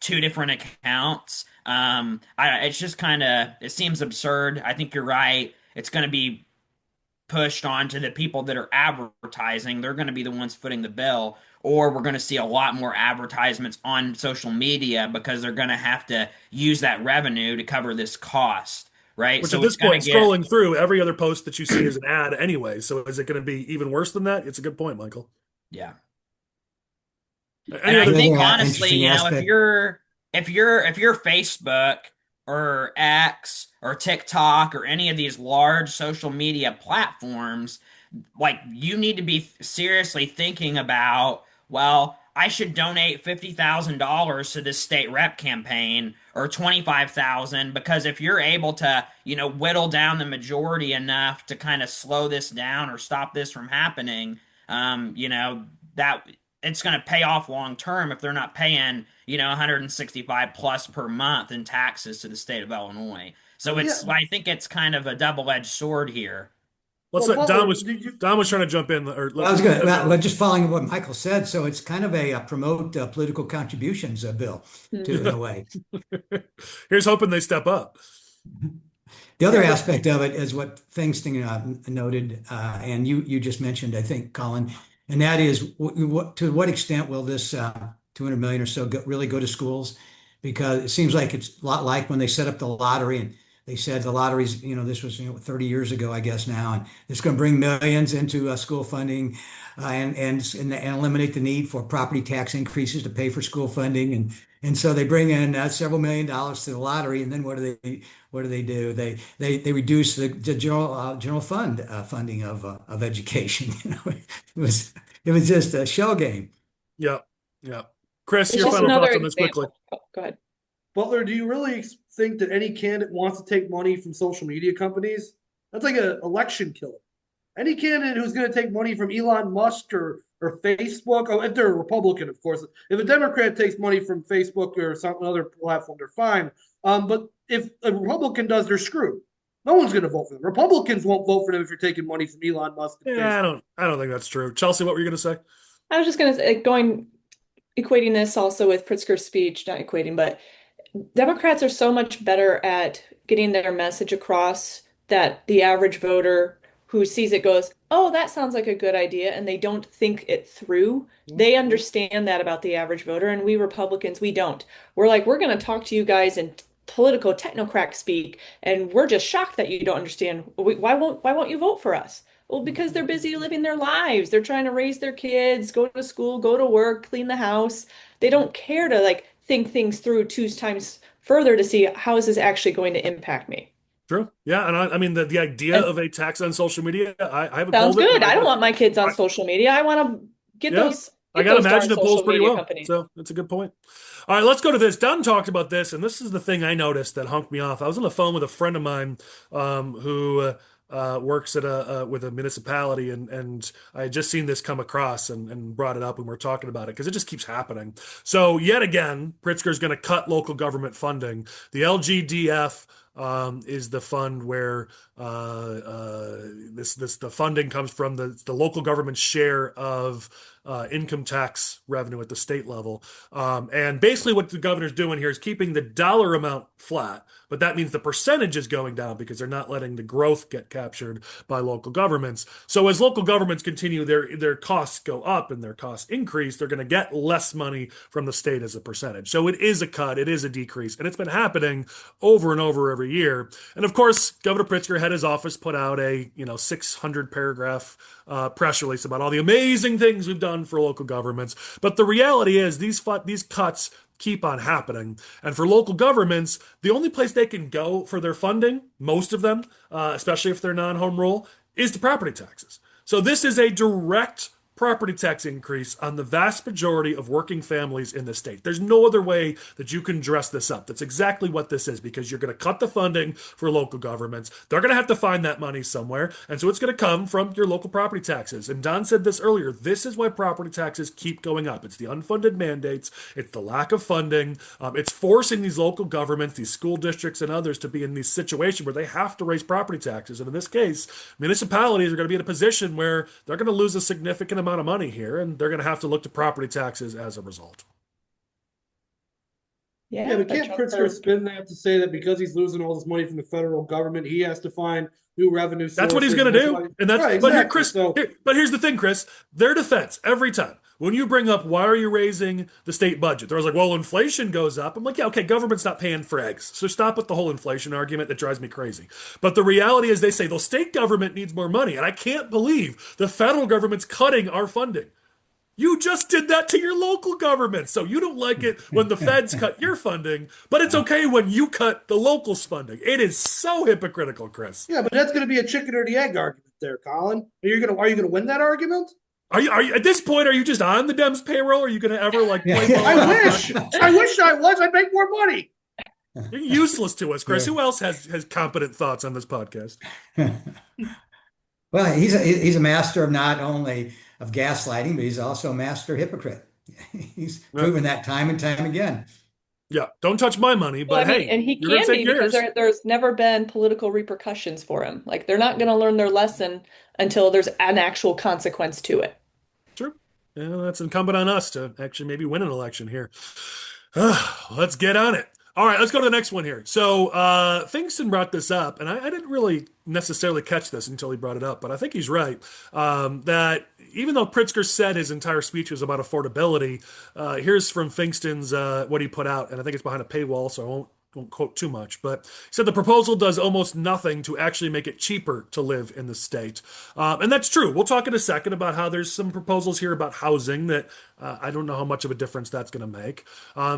Speaker 4: two different accounts? It's just it seems absurd. I think you're right. It's going to be pushed on to the people that are advertising. They're going to be the ones footing the bill, or we're going to see a lot more advertisements on social media because they're going to have to use that revenue to cover this cost, right?
Speaker 1: Which
Speaker 4: So
Speaker 1: at this
Speaker 4: it's going
Speaker 1: point,
Speaker 4: to get,
Speaker 1: scrolling through, every other post that you see is an ad anyway. So is it going to be even worse than that? It's a good point, Michael.
Speaker 4: yeah.
Speaker 1: Any
Speaker 4: And I
Speaker 1: other
Speaker 4: think
Speaker 2: Another
Speaker 4: honestly,
Speaker 2: interesting
Speaker 4: if
Speaker 2: aspect.
Speaker 4: you're Facebook or X or TikTok or any of these large social media platforms, like, you need to be seriously thinking about, well, I should donate $50,000 to this state rep campaign, or 25,000, because if you're able to, whittle down the majority enough to kind of slow this down or stop this from happening, that it's going to pay off long term if they're not paying, 165 plus per month in taxes to the state of Illinois. So
Speaker 5: Yeah.
Speaker 4: I think it's kind of a double-edged sword here.
Speaker 1: Let's
Speaker 5: Well,
Speaker 1: let Don
Speaker 5: Butler,
Speaker 1: was
Speaker 5: did you?
Speaker 1: Don was trying to jump in, or
Speaker 2: Well, I was going to, just following what Michael said. So it's kind of a promote political contributions bill, in a way.
Speaker 1: Here's hoping they step up.
Speaker 2: The other aspect of it is what Fingston noted, and you just mentioned, I think, Collin, and that is to what extent will this 200 million or so really go to schools? because it seems like it's a lot like when they set up the lottery and they said the lotteries, this was 30 years ago, I guess now, and it's going to bring millions into school funding and eliminate the need for property tax increases to pay for school funding, and so they bring in several $1 million to the lottery, and then what do? They reduce the general fund funding of education. It was just a shell game.
Speaker 1: Yeah, yeah. Chris,
Speaker 3: It's
Speaker 1: your
Speaker 3: just
Speaker 1: final
Speaker 3: another
Speaker 1: thoughts on this quickly.
Speaker 3: example. Oh, go ahead.
Speaker 5: Butler, do you really think that any candidate wants to take money from social media companies? That's like an election killer. Any candidate who's going to take money from Elon Musk or Facebook, oh, if they're a Republican, of course. If a Democrat takes money from Facebook or some other platform, they're fine. But if a Republican does, they're screwed. No one's going to vote for them. Republicans won't vote for them if you're taking money from Elon Musk. And
Speaker 1: Yeah,
Speaker 5: Facebook.
Speaker 1: I don't think that's true. Chelsea, what were you going to say?
Speaker 3: I was just going to say, equating this also with Pritzker's speech, not equating, but Democrats are so much better at getting their message across that the average voter who sees it goes, "Oh, that sounds like a good idea," and they don't think it through. They understand that about the average voter, and we Republicans, we don't. We're like, we're going to talk to you guys in political technocrat speak, and we're just shocked that you don't understand. Why won't you vote for us? Well, because they're busy living their lives. They're trying to raise their kids, go to school, go to work, clean the house. They don't care to like think things through two times further to see how is this actually going to impact me.
Speaker 1: True. Yeah, and I mean the idea
Speaker 3: And
Speaker 1: of a tax on social media, I haven't
Speaker 3: sounds
Speaker 1: pulled it,
Speaker 3: good.
Speaker 1: but
Speaker 3: I don't want my kids on
Speaker 1: I,
Speaker 3: social media. I want to get
Speaker 1: yeah,
Speaker 3: those
Speaker 1: I
Speaker 3: get
Speaker 1: gotta
Speaker 3: those
Speaker 1: imagine
Speaker 3: darn
Speaker 1: it polls
Speaker 3: social
Speaker 1: pretty
Speaker 3: media
Speaker 1: well.
Speaker 3: companies.
Speaker 1: So that's a good point. All right, let's go to this. Don talked about this, and this is the thing I noticed that honked me off. I was on the phone with a friend of mine who works at a with a municipality, and I had just seen this come across and brought it up when we are talking about it because it just keeps happening. So yet again, Pritzker's going to cut local government funding. The LGDF is the fund where the funding comes from the local government's share of income tax revenue at the state level. And basically, what the governor's doing here is keeping the dollar amount flat, but that means the percentage is going down because they're not letting the growth get captured by local governments. So as local governments continue their costs go up and their costs increase, they're going to get less money from the state as a percentage. So it is a cut, it is a decrease, and it's been happening over and over every year. And of course, Governor Pritzker had his office put out a 600 paragraph press release about all the amazing things we've done for local governments. But the reality is these cuts keep on happening. And for local governments, the only place they can go for their funding, most of them, especially if they're non-home rule, is the property taxes. So this is a direct property tax increase on the vast majority of working families in the state. There's no other way that you can dress this up. That's exactly what this is because you're going to cut the funding for local governments. They're going to have to find that money somewhere. And so it's going to come from your local property taxes. And Don said this earlier. This is why property taxes keep going up. It's the unfunded mandates. It's the lack of funding. It's forcing these local governments, these school districts and others to be in these situations where they have to raise property taxes. And in this case, municipalities are going to be in a position where they're going to lose a significant amount of money here, and they're going to have to look to property taxes as a result.
Speaker 5: Yeah, but can't Pritzker spin that to say that because he's losing all this money from the federal government, he has to find new revenue sources?
Speaker 1: That's what he's going to do, and that's
Speaker 5: right, exactly.
Speaker 1: But here, Chris. But here's the thing, Chris. Their defense every time when you bring up why are you raising the state budget, they're like, well, inflation goes up. I'm like, yeah, okay, government's not paying for eggs, so stop with the whole inflation argument. That drives me crazy. But the reality is, they say the state government needs more money, and I can't believe the federal government's cutting our funding. You just did that to your local government. So you don't like it when the feds cut your funding, but it's okay when you cut the locals' funding. It is so hypocritical, Chris.
Speaker 5: Yeah, but that's going to be a chicken or the egg argument there, Collin. Are you going to win that argument?
Speaker 1: Are you at this point? Are you just on the Dems payroll? Are you going to ever play ball?
Speaker 5: I wish I was. I'd make more money.
Speaker 1: You're useless to us, Chris. Yeah. Who else has competent thoughts on this podcast?
Speaker 2: Well, he's a master of not only of gaslighting, but he's also a master hypocrite. He's proven that time and time again.
Speaker 1: Yeah, don't touch my money, but hey,
Speaker 3: and he can be because there's never been political repercussions for him. Like they're not going to learn their lesson until there's an actual consequence to it.
Speaker 1: True. Yeah, that's incumbent on us to actually maybe win an election here. Let's get on it. All right, let's go to the next one here. So, Fingston brought this up, and I didn't really necessarily catch this until he brought it up, but I think he's right. That even though Pritzker said his entire speech was about affordability, here's from Fingston's what he put out, and I think it's behind a paywall, so I won't quote too much, but he said the proposal does almost nothing to actually make it cheaper to live in the state. And that's true. We'll talk in a second about how there's some proposals here about housing that I don't know how much of a difference that's going to make.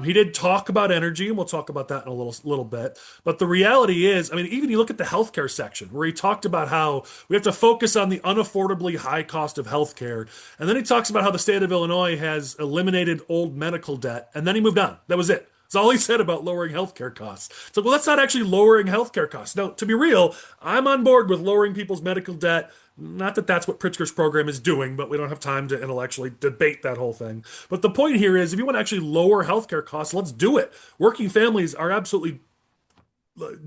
Speaker 1: He did talk about energy, and we'll talk about that in a little bit. But the reality is, I mean, even you look at the healthcare section where he talked about how we have to focus on the unaffordably high cost of healthcare, and then he talks about how the state of Illinois has eliminated old medical debt, and then he moved on. That was it. That's all he said about lowering healthcare costs. So, well, that's not actually lowering healthcare costs. No, to be real, I'm on board with lowering people's medical debt. Not that that's what Pritzker's program is doing, but we don't have time to intellectually debate that whole thing. But the point here is if you want to actually lower healthcare costs, let's do it. Working families are absolutely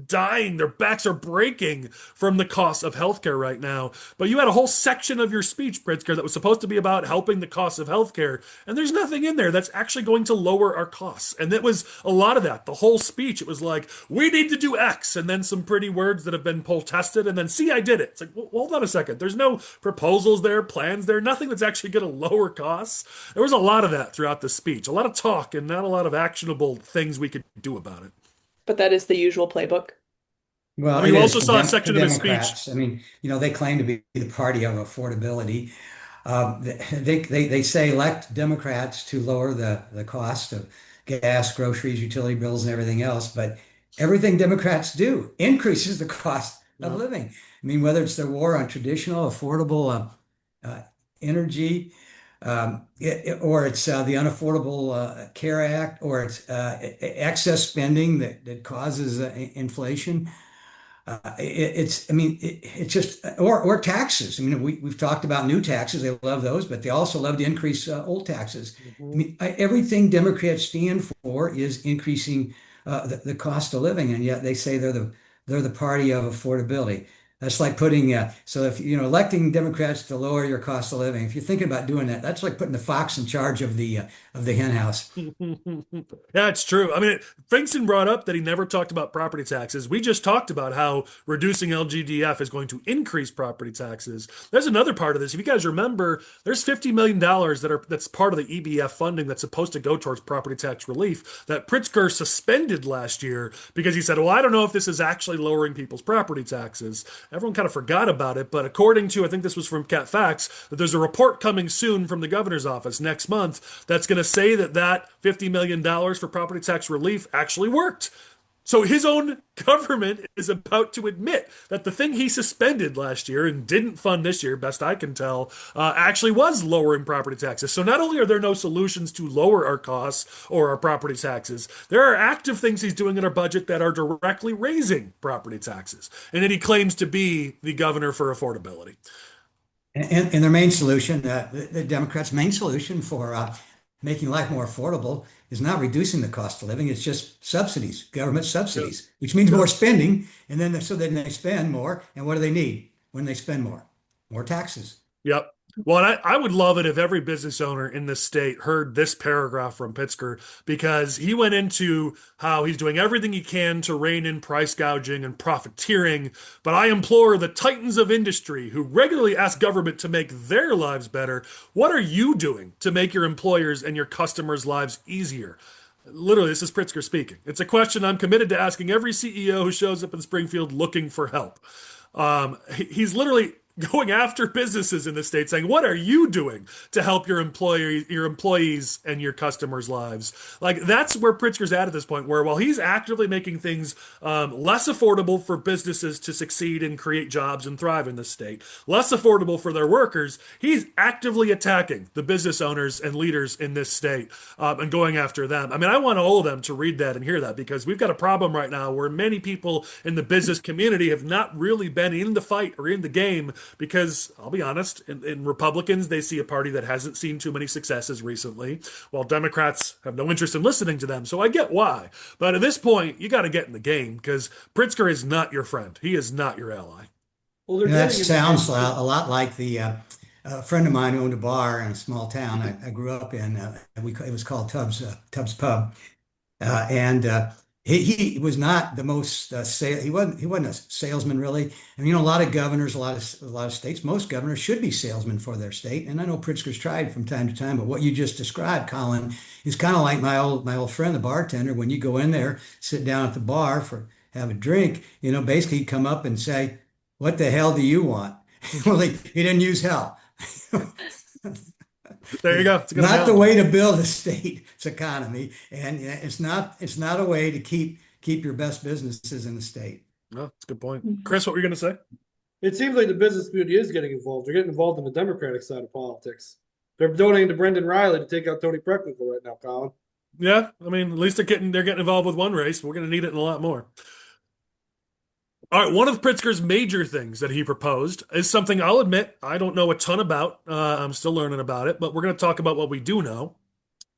Speaker 1: dying. Their backs are breaking from the cost of healthcare right now. But you had a whole section of your speech, Pritzker, that was supposed to be about helping the cost of healthcare. And there's nothing in there that's actually going to lower our costs. And it was a lot of that. The whole speech, it was like, we need to do X, and then some pretty words that have been poll tested, and then see, I did it. It's like, well, hold on a second. There's no proposals there, plans there, nothing that's actually going to lower costs. There was a lot of that throughout the speech, a lot of talk, and not a lot of actionable things we could do about it.
Speaker 3: But that is the usual playbook.
Speaker 1: I
Speaker 2: Well,
Speaker 1: mean,
Speaker 2: it
Speaker 1: you
Speaker 2: is
Speaker 1: also saw a
Speaker 2: for
Speaker 1: section of his speech.
Speaker 2: Democrats. I mean, they claim to be the party of affordability. They say elect Democrats to lower the cost of gas, groceries, utility bills, and everything else. But everything Democrats do increases the cost of
Speaker 1: Yeah.
Speaker 2: living. I mean, whether it's their war on traditional, affordable energy, or it's the Unaffordable Care Act, or it's excess spending that causes inflation. I mean, it's just, or taxes. I mean, we've talked about new taxes. They love those, but they also love to increase old taxes. I
Speaker 1: Mhm.
Speaker 2: mean, everything Democrats stand for is increasing the cost of living, and yet they say they're the party of affordability. That's like putting, so if, electing Democrats to lower your cost of living, if you're thinking about doing that, that's like putting the fox in charge of the hen house.
Speaker 1: Yeah, it's true. I mean, Frankston brought up that he never talked about property taxes. We just talked about how reducing LGDF is going to increase property taxes. There's another part of this. If you guys remember, there's $50 million that's part of the EBF funding that's supposed to go towards property tax relief that Pritzker suspended last year because he said, well, I don't know if this is actually lowering people's property taxes. Everyone kind of forgot about it, but according to, I think this was from Cat Facts, that there's a report coming soon from the governor's office next month that's going to say that $50 million for property tax relief actually worked. So his own government is about to admit that the thing he suspended last year and didn't fund this year, best I can tell, actually was lowering property taxes. So not only are there no solutions to lower our costs or our property taxes, there are active things he's doing in our budget that are directly raising property taxes. And then he claims to be the governor for affordability.
Speaker 2: And their main solution, the Democrats' main solution for making life more affordable is not reducing the cost of living. It's just subsidies, government
Speaker 1: Yep.
Speaker 2: subsidies, which means
Speaker 1: Yep.
Speaker 2: more spending. And then they spend more. And what do they need when they spend more? More taxes.
Speaker 1: Yep. Well, and I would love it if every business owner in this state heard this paragraph from Pritzker because he went into how he's doing everything he can to rein in price gouging and profiteering. But I implore the titans of industry who regularly ask government to make their lives better, what are you doing to make your employers and your customers' lives easier? Literally, this is Pritzker speaking. It's a question I'm committed to asking every CEO who shows up in Springfield looking for help. He's literally going after businesses in the state saying, what are you doing to help your employees and your customers' lives? Like that's where Pritzker's at this point, where while he's actively making things less affordable for businesses to succeed and create jobs and thrive in the state, less affordable for their workers, he's actively attacking the business owners and leaders in this state and going after them. I mean, I want all of them to read that and hear that because we've got a problem right now where many people in the business community have not really been in the fight or in the game because I'll be honest, in Republicans, they see a party that hasn't seen too many successes recently, while Democrats have no interest in listening to them. So I get why. But at this point, you got to get in the game because Pritzker is not your friend. He is not your ally.
Speaker 5: Well, they're
Speaker 2: That
Speaker 5: getting in the
Speaker 2: sounds
Speaker 5: game.
Speaker 2: a lot like a friend of mine owned a bar in a small town I grew up in. It was called Tubbs Pub. And he was not the most he wasn't a salesman really. I mean, a lot of governors, a lot of states, most governors should be salesmen for their state. And I know Pritzker's tried from time to time, but what you just described, Colin, is kind of like my old friend, the bartender. When you go in there, sit down at the bar for have a drink, basically he'd come up and say, "What the hell do you want?" Well, he didn't use hell.
Speaker 1: There you go. It's a good
Speaker 2: Not the
Speaker 1: analogy.
Speaker 2: way to build a state's economy, and it's not a way to keep your best businesses in the state.
Speaker 1: No, it's a good point. Chris, what were you going to say?
Speaker 5: It seems like the business community is getting involved. They're getting involved in the Democratic side of politics. They're donating to Brendan Riley to take out Tony Preckwinkle right now, Colin.
Speaker 1: Yeah, I mean, at least they're getting involved with one race. We're going to need it in a lot more. All right, one of Pritzker's major things that he proposed is something I'll admit I don't know a ton about. I'm still learning about it, but we're going to talk about what we do know,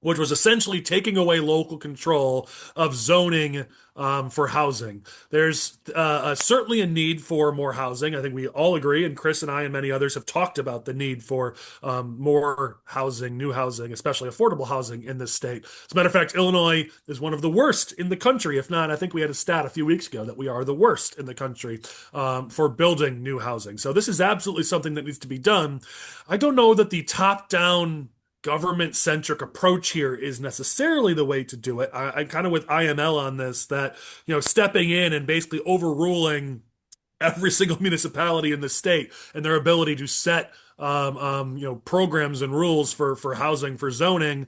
Speaker 1: which was essentially taking away local control of zoning for housing. There's certainly a need for more housing. I think we all agree, and Chris and I and many others have talked about the need for more housing, new housing, especially affordable housing in this state. As a matter of fact, Illinois is one of the worst in the country. If not, I think we had a stat a few weeks ago that we are the worst in the country for building new housing. So this is absolutely something that needs to be done. I don't know that the top-down government centric approach here is necessarily the way to do it. I'm kind of with IML on this that, stepping in and basically overruling every single municipality in the state and their ability to set, programs and rules for housing, for zoning,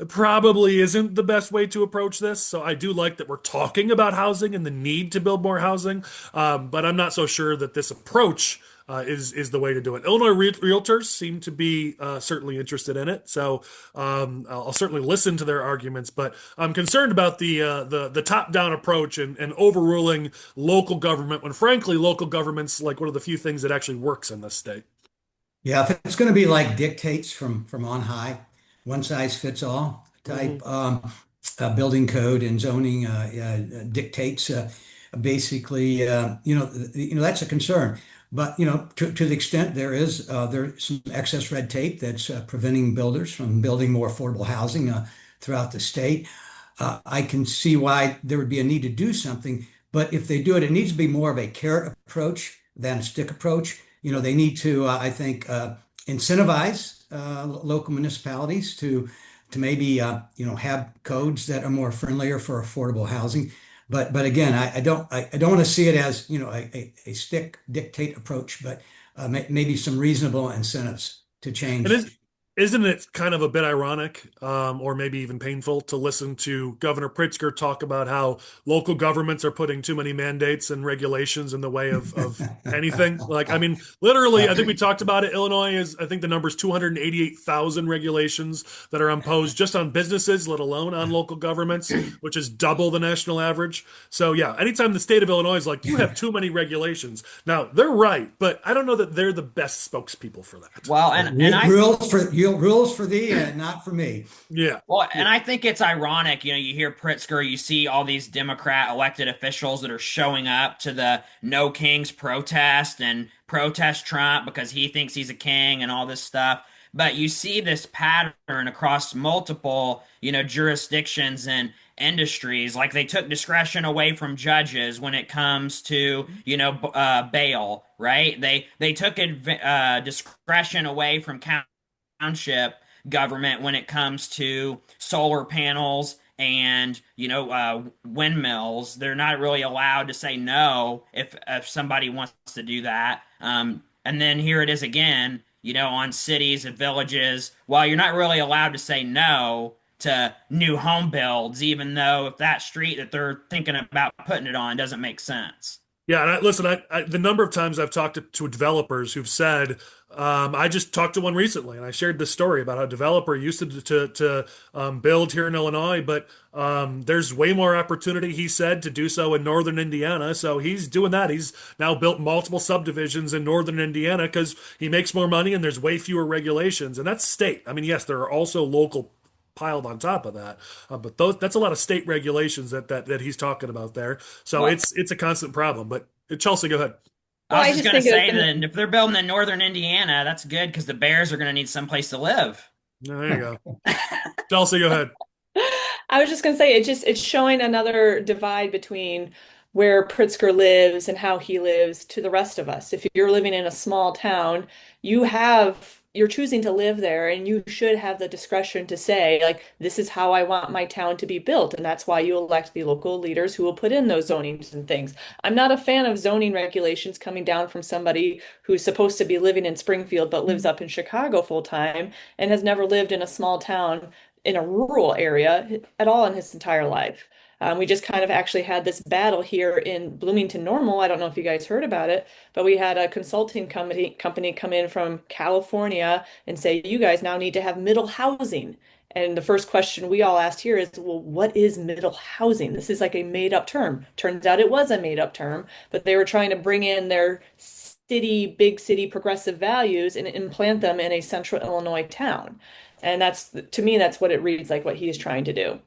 Speaker 1: probably isn't the best way to approach this. So I do like that we're talking about housing and the need to build more housing, but I'm not so sure that this approach is the way to do it. Illinois realtors seem to be certainly interested in it, so I'll certainly listen to their arguments. But I'm concerned about the top down approach and overruling local government when, frankly, local government's like one of the few things that actually works in this state.
Speaker 2: Yeah, if it's going to be like dictates from on high, one size fits all type
Speaker 1: Mhm.
Speaker 2: building code and zoning dictates, basically, that's a concern. But to the extent there's some excess red tape that's preventing builders from building more affordable housing throughout the state. I can see why there would be a need to do something. But if they do it, it needs to be more of a carrot approach than a stick approach. They need to, I think, incentivize local municipalities to maybe have codes that are more friendlier for affordable housing. But again, I don't want to see it as a stick dictate approach, but maybe some reasonable incentives to
Speaker 1: And
Speaker 2: change.
Speaker 1: isn't it kind of a bit ironic, or maybe even painful, to listen to Governor Pritzker talk about how local governments are putting too many mandates and regulations in the way of anything? Like, I mean, literally, I think we talked about it. Illinois is, I think the number is 288,000 regulations that are imposed just on businesses, let alone on local governments, which is double the national average. So, yeah, anytime the state of Illinois is like, you have too many regulations. Now, they're right, but I don't know that they're the best spokespeople for that.
Speaker 4: Well, and I
Speaker 2: Rules for thee and not for me.
Speaker 1: Yeah.
Speaker 4: Well, and I think it's ironic, you hear Pritzker, you see all these Democrat elected officials that are showing up to the No Kings protest and protest Trump because he thinks he's a king and all this stuff. But you see this pattern across multiple, jurisdictions and industries. Like they took discretion away from judges when it comes to, bail, right? They took discretion away from township government when it comes to solar panels and windmills. They're not really allowed to say no if somebody wants to do that. And then here it is again, on cities and villages. Well, you're not really allowed to say no to new home builds, even though if that street that they're thinking about putting it on doesn't make sense.
Speaker 1: Yeah, and listen, the number of times I've talked to developers who've said, I just talked to one recently, and I shared this story about how a developer used to build here in Illinois, but there's way more opportunity, he said, to do so in northern Indiana. So he's doing that. He's now built multiple subdivisions in northern Indiana because he makes more money and there's way fewer regulations, and that's state. I mean, yes, there are also local piled on top of that. But that's a lot of state regulations that he's talking about there. So
Speaker 4: Well,
Speaker 1: it's a constant problem. But Chelsea, go ahead.
Speaker 4: I
Speaker 3: Well,
Speaker 4: was
Speaker 3: I
Speaker 4: just
Speaker 3: just
Speaker 4: going to
Speaker 3: think
Speaker 4: say
Speaker 3: it's
Speaker 4: that if they're building in northern Indiana, that's good because the Bears are going to need someplace to live.
Speaker 1: There you go. Chelsea, go ahead.
Speaker 3: I was just gonna say it's showing another divide between where Pritzker lives and how he lives to the rest of us. If you're living in a small town, you're choosing to live there and you should have the discretion to say, like, this is how I want my town to be built. And that's why you elect the local leaders who will put in those zonings and things. I'm not a fan of zoning regulations coming down from somebody who's supposed to be living in Springfield but lives up in Chicago full time and has never lived in a small town in a rural area at all in his entire life. We just kind of actually had this battle here in Bloomington Normal. I don't know if you guys heard about it, but we had a consulting company come in from California and say, you guys now need to have middle housing. And the first question we all asked here is, well, what is middle housing? This is like a made up term. Turns out it was a made up term, but they were trying to bring in their big city progressive values and implant them in a central Illinois town. And to me, that's what it reads like what he's trying to do.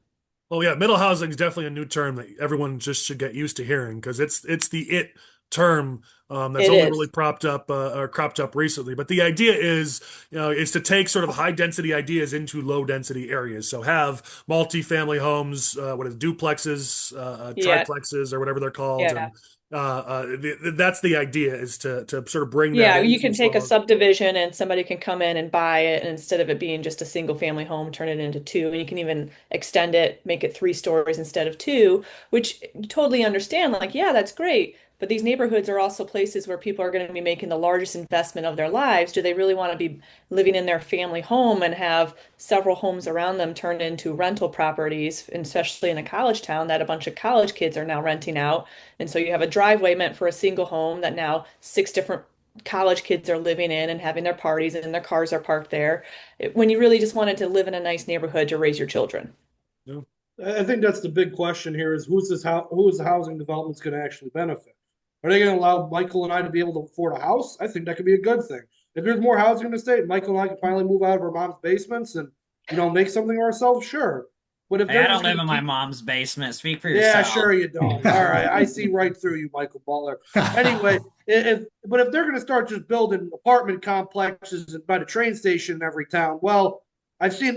Speaker 1: Well, yeah, middle housing is definitely a new term that everyone just should get used to hearing because it's the it term that's
Speaker 3: It
Speaker 1: only really
Speaker 3: is.
Speaker 1: propped up or cropped up recently. But the idea is, is to take sort of high density ideas into low density areas. So have multifamily homes, what is duplexes,
Speaker 3: Yeah.
Speaker 1: triplexes, or whatever they're called,
Speaker 3: Yeah.
Speaker 1: and that's the idea is to sort of bring that
Speaker 3: Yeah, you
Speaker 1: into
Speaker 3: can take a
Speaker 1: small.
Speaker 3: subdivision and somebody can come in and buy it, and instead of it being just a single family home, turn it into two. And you can even extend it, make it 3 stories instead of two, which you totally understand. Like, yeah, that's great. But these neighborhoods are also places where people are going to be making the largest investment of their lives. Do they really want to be living in their family home and have several homes around them turned into rental properties, and especially in a college town that a bunch of college kids are now renting out? And so you have a driveway meant for a single home that now 6 different college kids are living in and having their parties and their cars are parked there when you really just wanted to live in a nice neighborhood to raise your children.
Speaker 5: I think that's the big question here: is who is the housing development's going to actually benefit? Are they going to allow Michael and I to be able to afford a house? I think that could be a good thing. If there's more housing in the state, Michael and I can finally move out of our mom's basements and make something of ourselves. Sure, but if
Speaker 4: Hey, I
Speaker 5: they're
Speaker 4: don't
Speaker 5: just
Speaker 4: live
Speaker 5: going to
Speaker 4: in my
Speaker 5: keep,
Speaker 4: mom's basement. Speak for
Speaker 5: yeah,
Speaker 4: yourself.
Speaker 5: sure you don't. All right, I see right through you, Michael Butler. Anyway, if they're going to start just building apartment complexes by the train station in every town, well,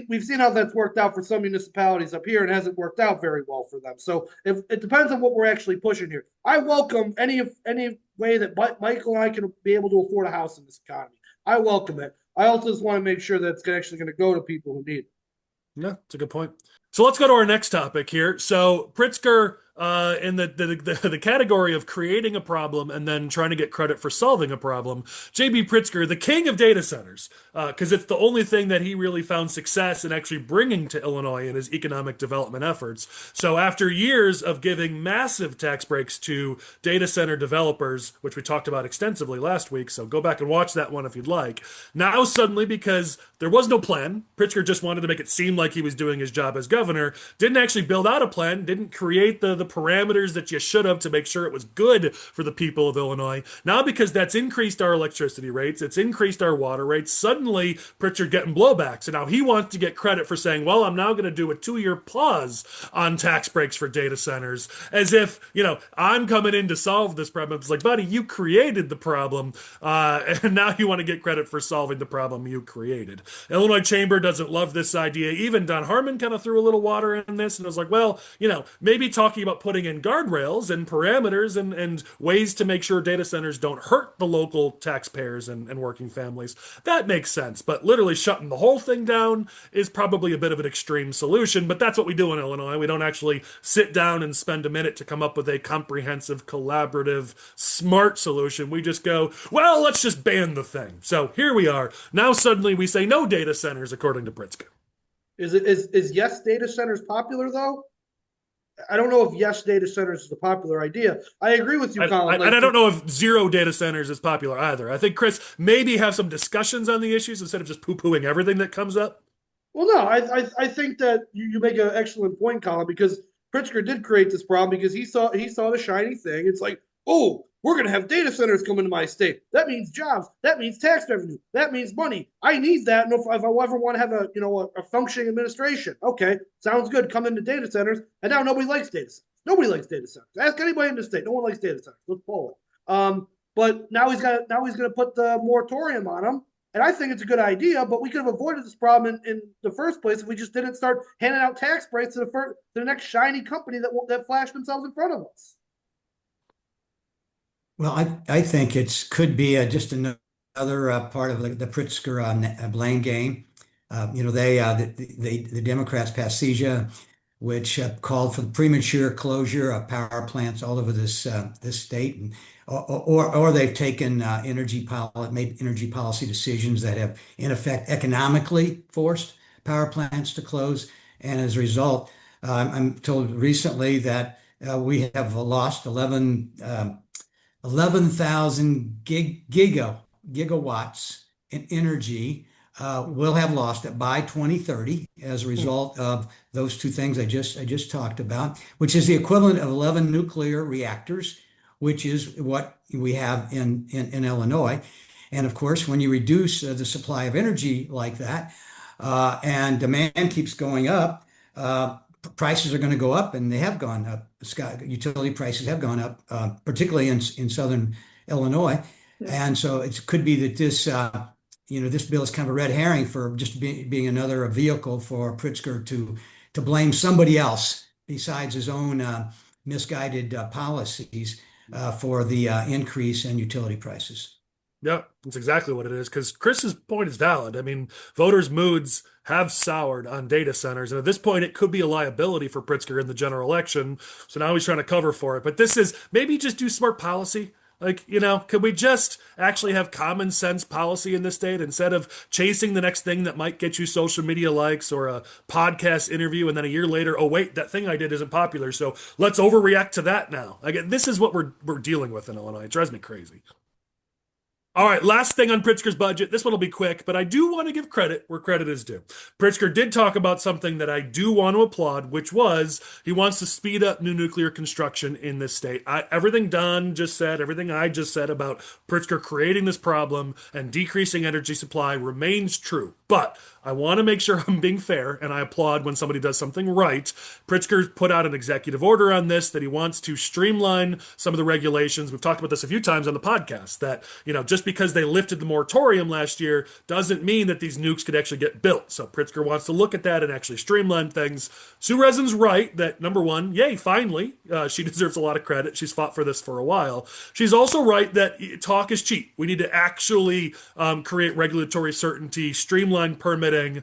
Speaker 5: we've seen how that's worked out for some municipalities up here, and it hasn't worked out very well for them. So if it depends on what we're actually pushing here. I welcome any way that Michael and I can be able to afford a house in this economy. I welcome it. I also just want to make sure that it's actually going to go to people who need it.
Speaker 1: Yeah, that's a good point. So let's go to our next topic here. So Pritzker, in the category of creating a problem and then trying to get credit for solving a problem, JB Pritzker, the king of data centers, because it's the only thing that he really found success in actually bringing to Illinois in his economic development efforts. So after years of giving massive tax breaks to data center developers, which we talked about extensively last week, so go back and watch that one if you'd like. Now suddenly, because there was no plan, Pritzker just wanted to make it seem like he was doing his job as governor, didn't actually build out a plan, didn't create the parameters that you should have to make sure it was good for the people of Illinois. Now, because that's increased our electricity rates, it's increased our water rates, suddenly Pritzker getting blowback. So now he wants to get credit for saying, well, I'm now going to do a 2 year pause on tax breaks for data centers, as if, I'm coming in to solve this problem. It's like, buddy, you created the problem, and now you want to get credit for solving the problem you created. Illinois Chamber doesn't love this idea. Even Don Harmon kind of threw a little water in this and was like, well, maybe talking about putting in guardrails and parameters and ways to make sure data centers don't hurt the local taxpayers and working families, that makes sense. But literally shutting the whole thing down is probably a bit of an extreme solution. But that's what we do in Illinois. We don't actually sit down and spend a minute to come up with a comprehensive, collaborative, smart solution. We just go, well, let's just ban the thing. So here we are. Now suddenly we say no data centers, according to Pritzker.
Speaker 5: Is yes data centers popular though? I don't know if yes data centers is a popular idea. I agree with you, Collin.
Speaker 1: And I don't know if zero data centers is popular either. I think Chris maybe have some discussions on the issues instead of just poo-pooing everything that comes up.
Speaker 5: Well, no, I think that you make an excellent point, Colin, because Pritzker did create this problem because he saw the shiny thing. It's like, oh, we're going to have data centers come into my state. That means jobs. That means tax revenue. That means money. I need that. And if I ever want to have a functioning administration, okay, sounds good. Come into data centers, and now nobody likes data centers. Nobody likes data centers. Ask anybody in the state. No one likes data centers. Let's poll it. But now he's going to put the moratorium on them. And I think it's a good idea, but we could have avoided this problem in the first place if we just didn't start handing out tax breaks to the next shiny company that flashed themselves in front of us.
Speaker 2: Well, I think it could be just another part of the Pritzker blame game. The Democrats passed CEJA, which called for the premature closure of power plants all over this state, and or they've taken made energy policy decisions that have in effect economically forced power plants to close, and as a result, I'm told recently that we have lost 11,000 gigawatts in energy. We'll have lost it by 2030 as a result of those two things I just talked about, which is the equivalent of 11 nuclear reactors, which is what we have in Illinois. And of course, when you reduce the supply of energy like that, and demand keeps going up, prices are going to go up, and they have gone up. Utility prices have gone up, particularly in southern Illinois. And so it could be that this bill is kind of a red herring for just being another vehicle for Pritzker to blame somebody else besides his own misguided policies for the increase in utility prices.
Speaker 1: Yeah, that's exactly what it is. Because Chris's point is valid. I mean, voters' moods have soured on data centers. And at this point, it could be a liability for Pritzker in the general election. So now he's trying to cover for it. But this is maybe just do smart policy. Like, could we just actually have common sense policy in this state instead of chasing the next thing that might get you social media likes or a podcast interview, and then a year later, oh wait, that thing I did isn't popular, so let's overreact to that now. Like, this is what we're dealing with in Illinois. It drives me crazy. All right, last thing on Pritzker's budget. This one will be quick, but I do want to give credit where credit is due. Pritzker did talk about something that I do want to applaud, which was he wants to speed up new nuclear construction in this state. Everything Don just said, everything I just said about Pritzker creating this problem and decreasing energy supply remains true. But I want to make sure I'm being fair, and I applaud when somebody does something right. Pritzker put out an executive order on this that he wants to streamline some of the regulations. We've talked about this a few times on the podcast, that, just because they lifted the moratorium last year doesn't mean that these nukes could actually get built. So Pritzker wants to look at that and actually streamline things. Sue Resin's right that, number one, yay, finally, she deserves a lot of credit. She's fought for this for a while. She's also right that talk is cheap. We need to actually create regulatory certainty, streamline permitting,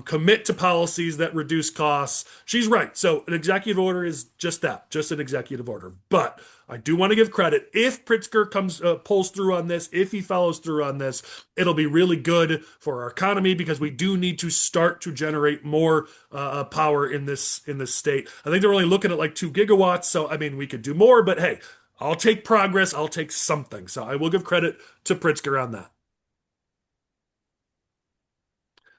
Speaker 1: commit to policies that reduce costs. She's right. So an executive order is just that, just an executive order. But I do want to give credit. If Pritzker pulls through on this, if he follows through on this, it'll be really good for our economy, because we do need to start to generate more power in this state. I think they're only looking at like 2 gigawatts. So, I mean, we could do more, but hey, I'll take progress. I'll take something. So I will give credit to Pritzker on that.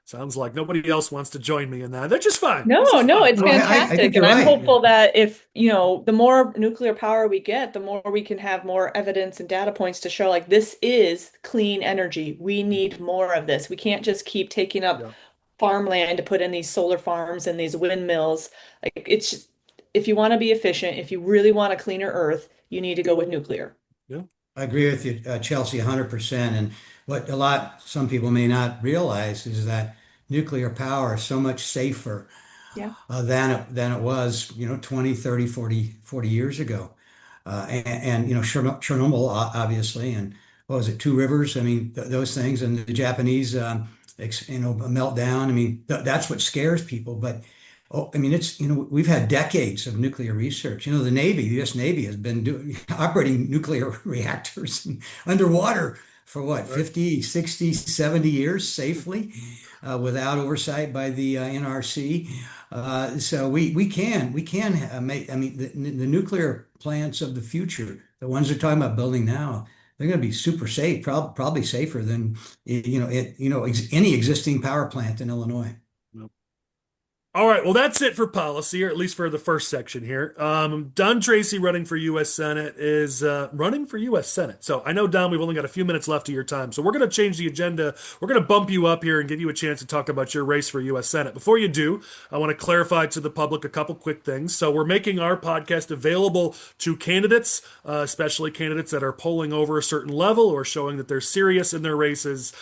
Speaker 1: Sounds like nobody else wants to join me in that. They're just fine.
Speaker 3: No,
Speaker 1: This is
Speaker 3: no,
Speaker 1: fine.
Speaker 3: it's
Speaker 2: No, I
Speaker 3: fantastic.
Speaker 2: think
Speaker 3: And
Speaker 2: you're
Speaker 3: I'm
Speaker 2: right.
Speaker 3: hopeful that if, the more nuclear power we get, the more we can have more evidence and data points to show like this is clean energy. We need more of this. We can't just keep taking up
Speaker 1: Yeah.
Speaker 3: farmland to put in these solar farms and these windmills. Like, it's just, if you want to be efficient, if you really want a cleaner earth, you need to go with nuclear.
Speaker 1: Yeah.
Speaker 2: I agree with you, Chelsea, 100%. And what some people may not realize is that nuclear power is so much safer
Speaker 3: Yeah.
Speaker 2: than it was, 20, 30, 40 years ago. Chernobyl, obviously, and what was it, Two Rivers? I mean, those things, and the Japanese, meltdown. I mean, that's what scares people. But I mean, we've had decades of nuclear research. The the U.S. Navy has been operating nuclear reactors underwater for what, 50, 60, 70 years safely, without oversight by the NRC. So we can make, I mean, the nuclear plants of the future, the ones they're talking about building now, they're going to be super safe, probably safer than any existing power plant in Illinois.
Speaker 1: All right, well, that's it for policy, or at least for the first section here. Don Tracy running for U.S. Senate is running for U.S. Senate. So I know, Don, we've only got a few minutes left of your time. So we're going to change the agenda. We're going to bump you up here and give you a chance to talk about your race for U.S. Senate. Before you do, I want to clarify to the public a couple quick things. So we're making our podcast available to candidates, especially candidates that are polling over a certain level or showing that they're serious in their races,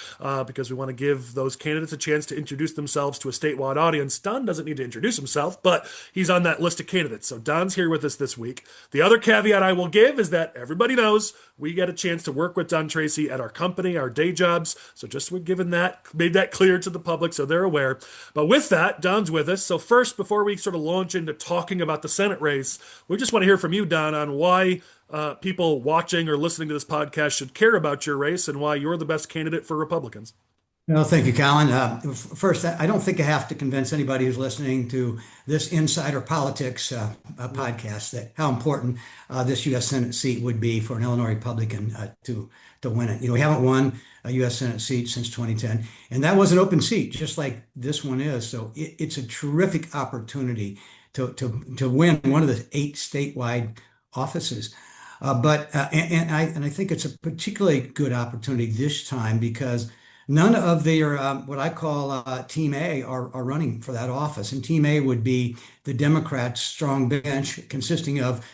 Speaker 1: because we want to give those candidates a chance to introduce themselves to a statewide audience. Don doesn't need to introduce himself, but he's on that list of candidates. So Don's here with us this week. The other caveat I will give is that everybody knows we get a chance to work with Don Tracy at our company, our day jobs. So just we've given that, made that clear to the public so they're aware. But with that, Don's with us. So first, before we sort of launch into talking about the Senate race, we just want to hear from you, Don, on why people watching or listening to this podcast should care about your race and why you're the best candidate for Republicans.
Speaker 2: No, thank you, Colin. First, I don't think I have to convince anybody who's listening to this Insider Politics podcast that how important this U.S. Senate seat would be for an Illinois Republican to win it. We haven't won a U.S. Senate seat since 2010, and that was an open seat, just like this one is. So it's a terrific opportunity to win one of the 8 statewide offices. And I think it's a particularly good opportunity this time because none of their what I call Team A are running for that office, and Team A would be the Democrats' strong bench, consisting of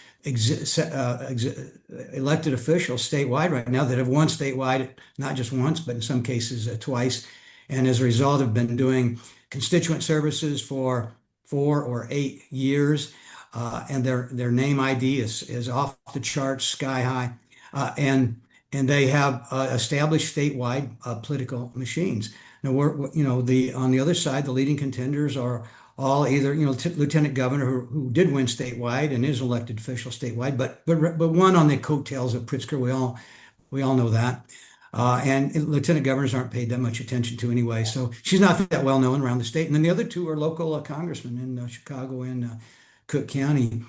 Speaker 2: elected officials statewide right now that have won statewide not just once, but in some cases twice, and as a result have been doing constituent services for 4 or 8 years, and their name ID is off the charts, sky high, and they have established statewide political machines. Now, on the other side, the leading contenders are all either Lieutenant Governor who did win statewide and is elected official statewide, but one on the coattails of Pritzker. We all know that, and Lieutenant Governors aren't paid that much attention to anyway, so she's not that well known around the state. And then the other two are local congressmen in Chicago and Cook County.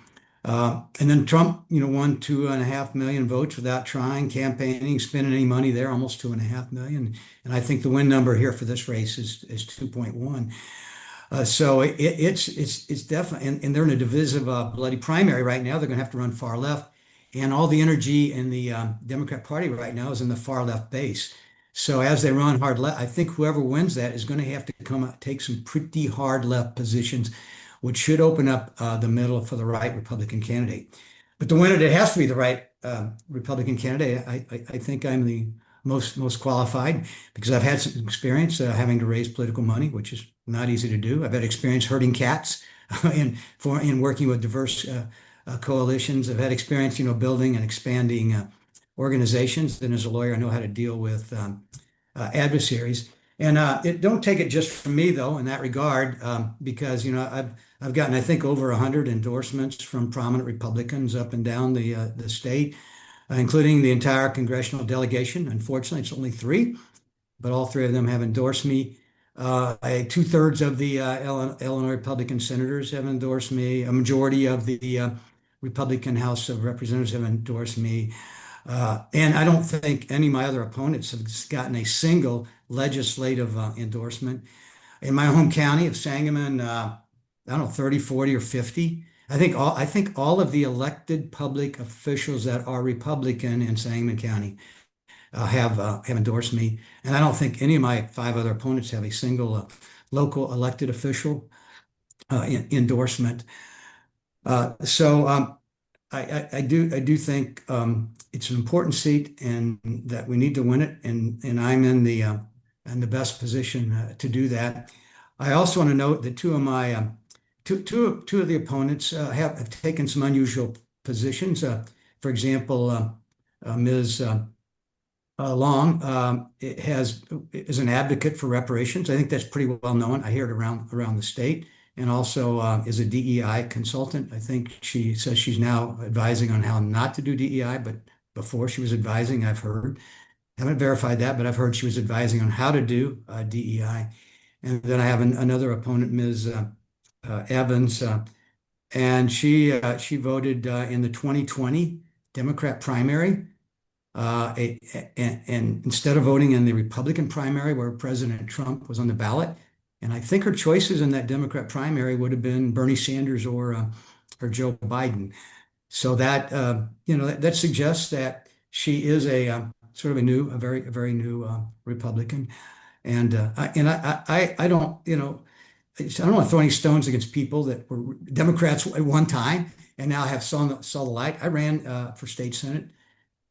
Speaker 2: And then Trump, won 2.5 million votes without trying, campaigning, spending any money there, almost 2.5 million. And I think the win number here for this race is 2.1. So it's definitely, and they're in a divisive, bloody primary right now. They're going to have to run far left, and all the energy in the Democrat Party right now is in the far left base. So as they run hard left, I think whoever wins that is going to have to take some pretty hard left positions, which should open up the middle for the right Republican candidate. But the winner, it has to be the right Republican candidate. I think I'm the most qualified because I've had some experience having to raise political money, which is not easy to do. I've had experience herding cats in working with diverse coalitions. I've had experience, building and expanding organizations. And as a lawyer, I know how to deal with adversaries. And don't take it just from me, though, in that regard, because I've gotten, I think, over 100 endorsements from prominent Republicans up and down the state, including the entire congressional delegation. Unfortunately, it's only 3, but all 3 of them have endorsed me. 2/3 of the Illinois Republican senators have endorsed me. A majority of the Republican House of Representatives have endorsed me. And I don't think any of my other opponents have gotten a single legislative endorsement. In my home county of Sangamon, I don't know, 30, 40, or 50. I think all of the elected public officials that are Republican in Sangamon County have endorsed me, and I don't think any of my 5 other opponents have a single local elected official endorsement. So I do think it's an important seat, and that we need to win it, and I'm in the best position to do that. I also want to note that two of the opponents have taken some unusual positions. For example, Ms. Long is an advocate for reparations. I think that's pretty well known. I hear it around the state, and also is a DEI consultant. I think she says she's now advising on how not to do DEI, but before she was advising, I've heard. Haven't verified that, but I've heard she was advising on how to do DEI. And then I have another opponent, Ms. Evans, and she voted in the 2020 Democrat primary, and instead of voting in the Republican primary where President Trump was on the ballot, And I think her choices in that Democrat primary would have been Bernie Sanders or Joe Biden. So that that suggests that she is a sort of a very new Republican. And I don't I don't want to throw any stones against people that were Democrats at one time and now have saw the light. I ran for state senate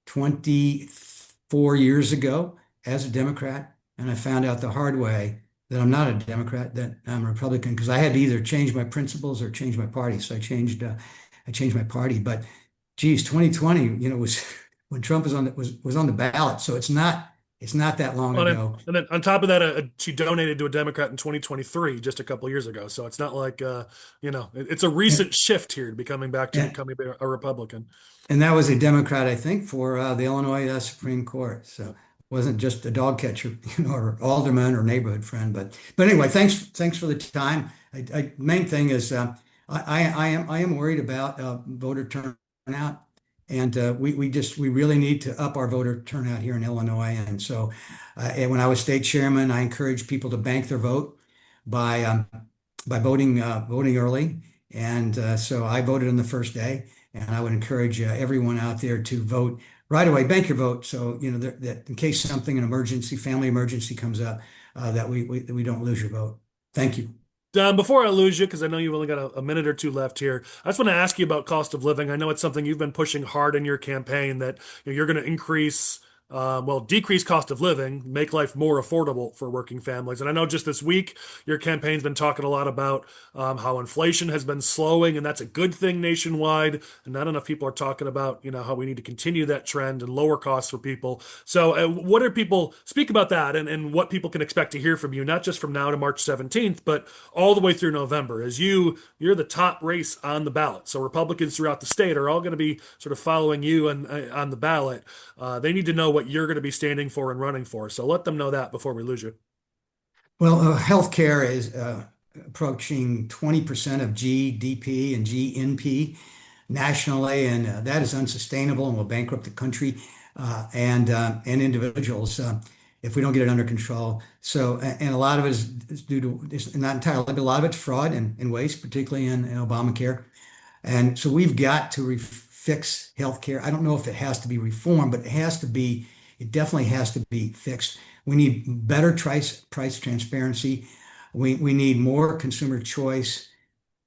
Speaker 2: 24 years ago as a Democrat, and I found out the hard way that I'm not a Democrat, that I'm a Republican, because I had to either change my principles or change my party. So I changed my party. But geez, 2020, was when Trump was on the ballot. So it's not that long ago.
Speaker 1: And then on top of that, she donated to a Democrat in 2023, just a couple of years ago. So it's not like, it's a recent shift here to becoming back to
Speaker 2: And,
Speaker 1: becoming a Republican.
Speaker 2: and that was a Democrat, I think, for the Illinois Supreme Court. So it wasn't just a dog catcher, or alderman or neighborhood friend. But anyway, thanks for the time. Main thing is I am worried about voter turnout, and we really need to up our voter turnout here in Illinois. And so, and when I was state chairman, I encouraged people to bank their vote by voting early. And so I voted on the first day, and I would encourage everyone out there to vote right away. Bank your vote, so that in case something, an family emergency comes up, that we don't lose your vote. Thank you.
Speaker 1: Don, before I lose you, because I know you've only got a minute or two left here, I just want to ask you about cost of living. I know it's something you've been pushing hard in your campaign, that you're going to decrease cost of living, make life more affordable for working families. And I know just this week, your campaign's been talking a lot about how inflation has been slowing, and that's a good thing nationwide. And not enough people are talking about, how we need to continue that trend and lower costs for people. So, what are people speak about that, and what people can expect to hear from you, not just from now to March 17th, but all the way through November, as you're the top race on the ballot. So Republicans throughout the state are all going to be sort of following you on the ballot. They need to know what you're going to be standing for and running for. So let them know that before we lose you.
Speaker 2: Well, healthcare is approaching 20% of GDP and GNP nationally, and that is unsustainable and will bankrupt the country and individuals if we don't get it under control. So, and a lot of it is due to, it's not entirely, but a lot of it's fraud and waste, particularly in Obamacare. And so we've got to fix healthcare. I don't know if it has to be reformed, but it definitely has to be fixed. We need better price transparency. We need more consumer choice.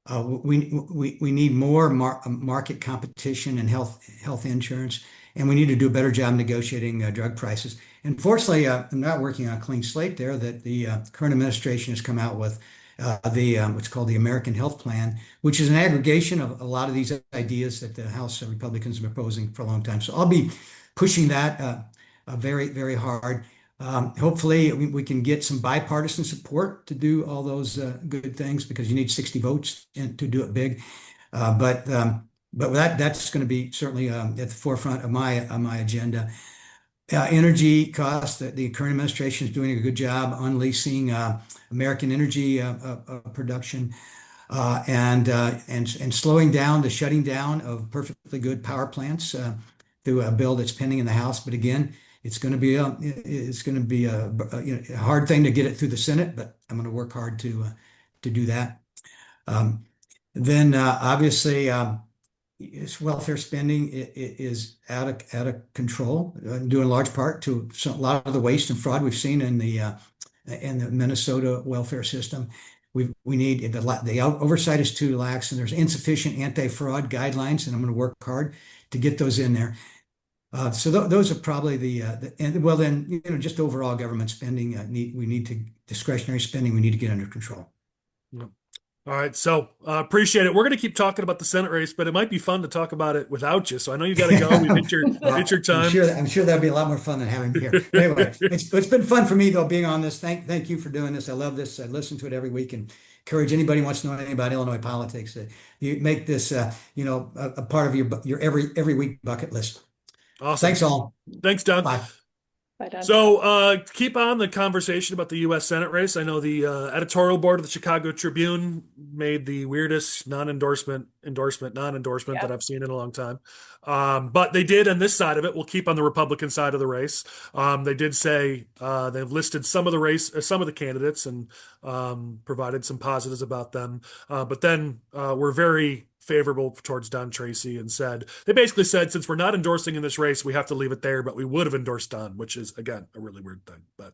Speaker 2: We need more market competition in health insurance, and we need to do a better job negotiating drug prices. And fortunately, I'm not working on a clean slate there. That the current administration has come out with the what's called the American Health Plan, which is an aggregation of a lot of these ideas that the House Republicans have been proposing for a long time. So I'll be pushing that very, very hard. Hopefully, we can get some bipartisan support to do all those good things, because you need 60 votes to do it big. But that's going to be certainly at the forefront of my agenda. Energy costs. The current administration is doing a good job unleashing American energy production and slowing down the shutting down of perfectly good power plants through a bill that's pending in the House. But again, it's going to be a hard thing to get it through the Senate, but I'm going to work hard to do that. Then obviously, welfare spending is out of control, due in large part to a lot of the waste and fraud we've seen in the Minnesota welfare system. We need the oversight is too lax, and there's insufficient anti-fraud guidelines, and I'm going to work hard to get those in there. So those are probably just overall government spending. Discretionary spending. We need to get under control.
Speaker 1: Yeah. All right, so appreciate it. We're going to keep talking about the Senate race, but it might be fun to talk about it without you. So I know you got to go. We've hit your time.
Speaker 2: I'm sure that'd be a lot more fun than having me here. Anyway, it's been fun for me though being on this. Thank you for doing this. I love this. I listen to it every week, and encourage anybody who wants to know anything about Illinois politics. You make this a part of your every week bucket list.
Speaker 1: Awesome.
Speaker 2: Thanks all.
Speaker 1: Thanks, Don.
Speaker 2: Bye.
Speaker 3: Bye, Don.
Speaker 1: So, keep on the conversation about the U.S. Senate race. I know the editorial board of the Chicago Tribune made the weirdest non-endorsement
Speaker 3: Yeah.
Speaker 1: that I've seen in a long time. But they did on this side of it. We'll keep on the Republican side of the race. They did say they've listed some of the some of the candidates and provided some positives about them. But then we're very favorable towards Don Tracy and said they basically said since we're not endorsing in this race, we have to leave it there. But we would have endorsed Don, which is again a really weird thing. But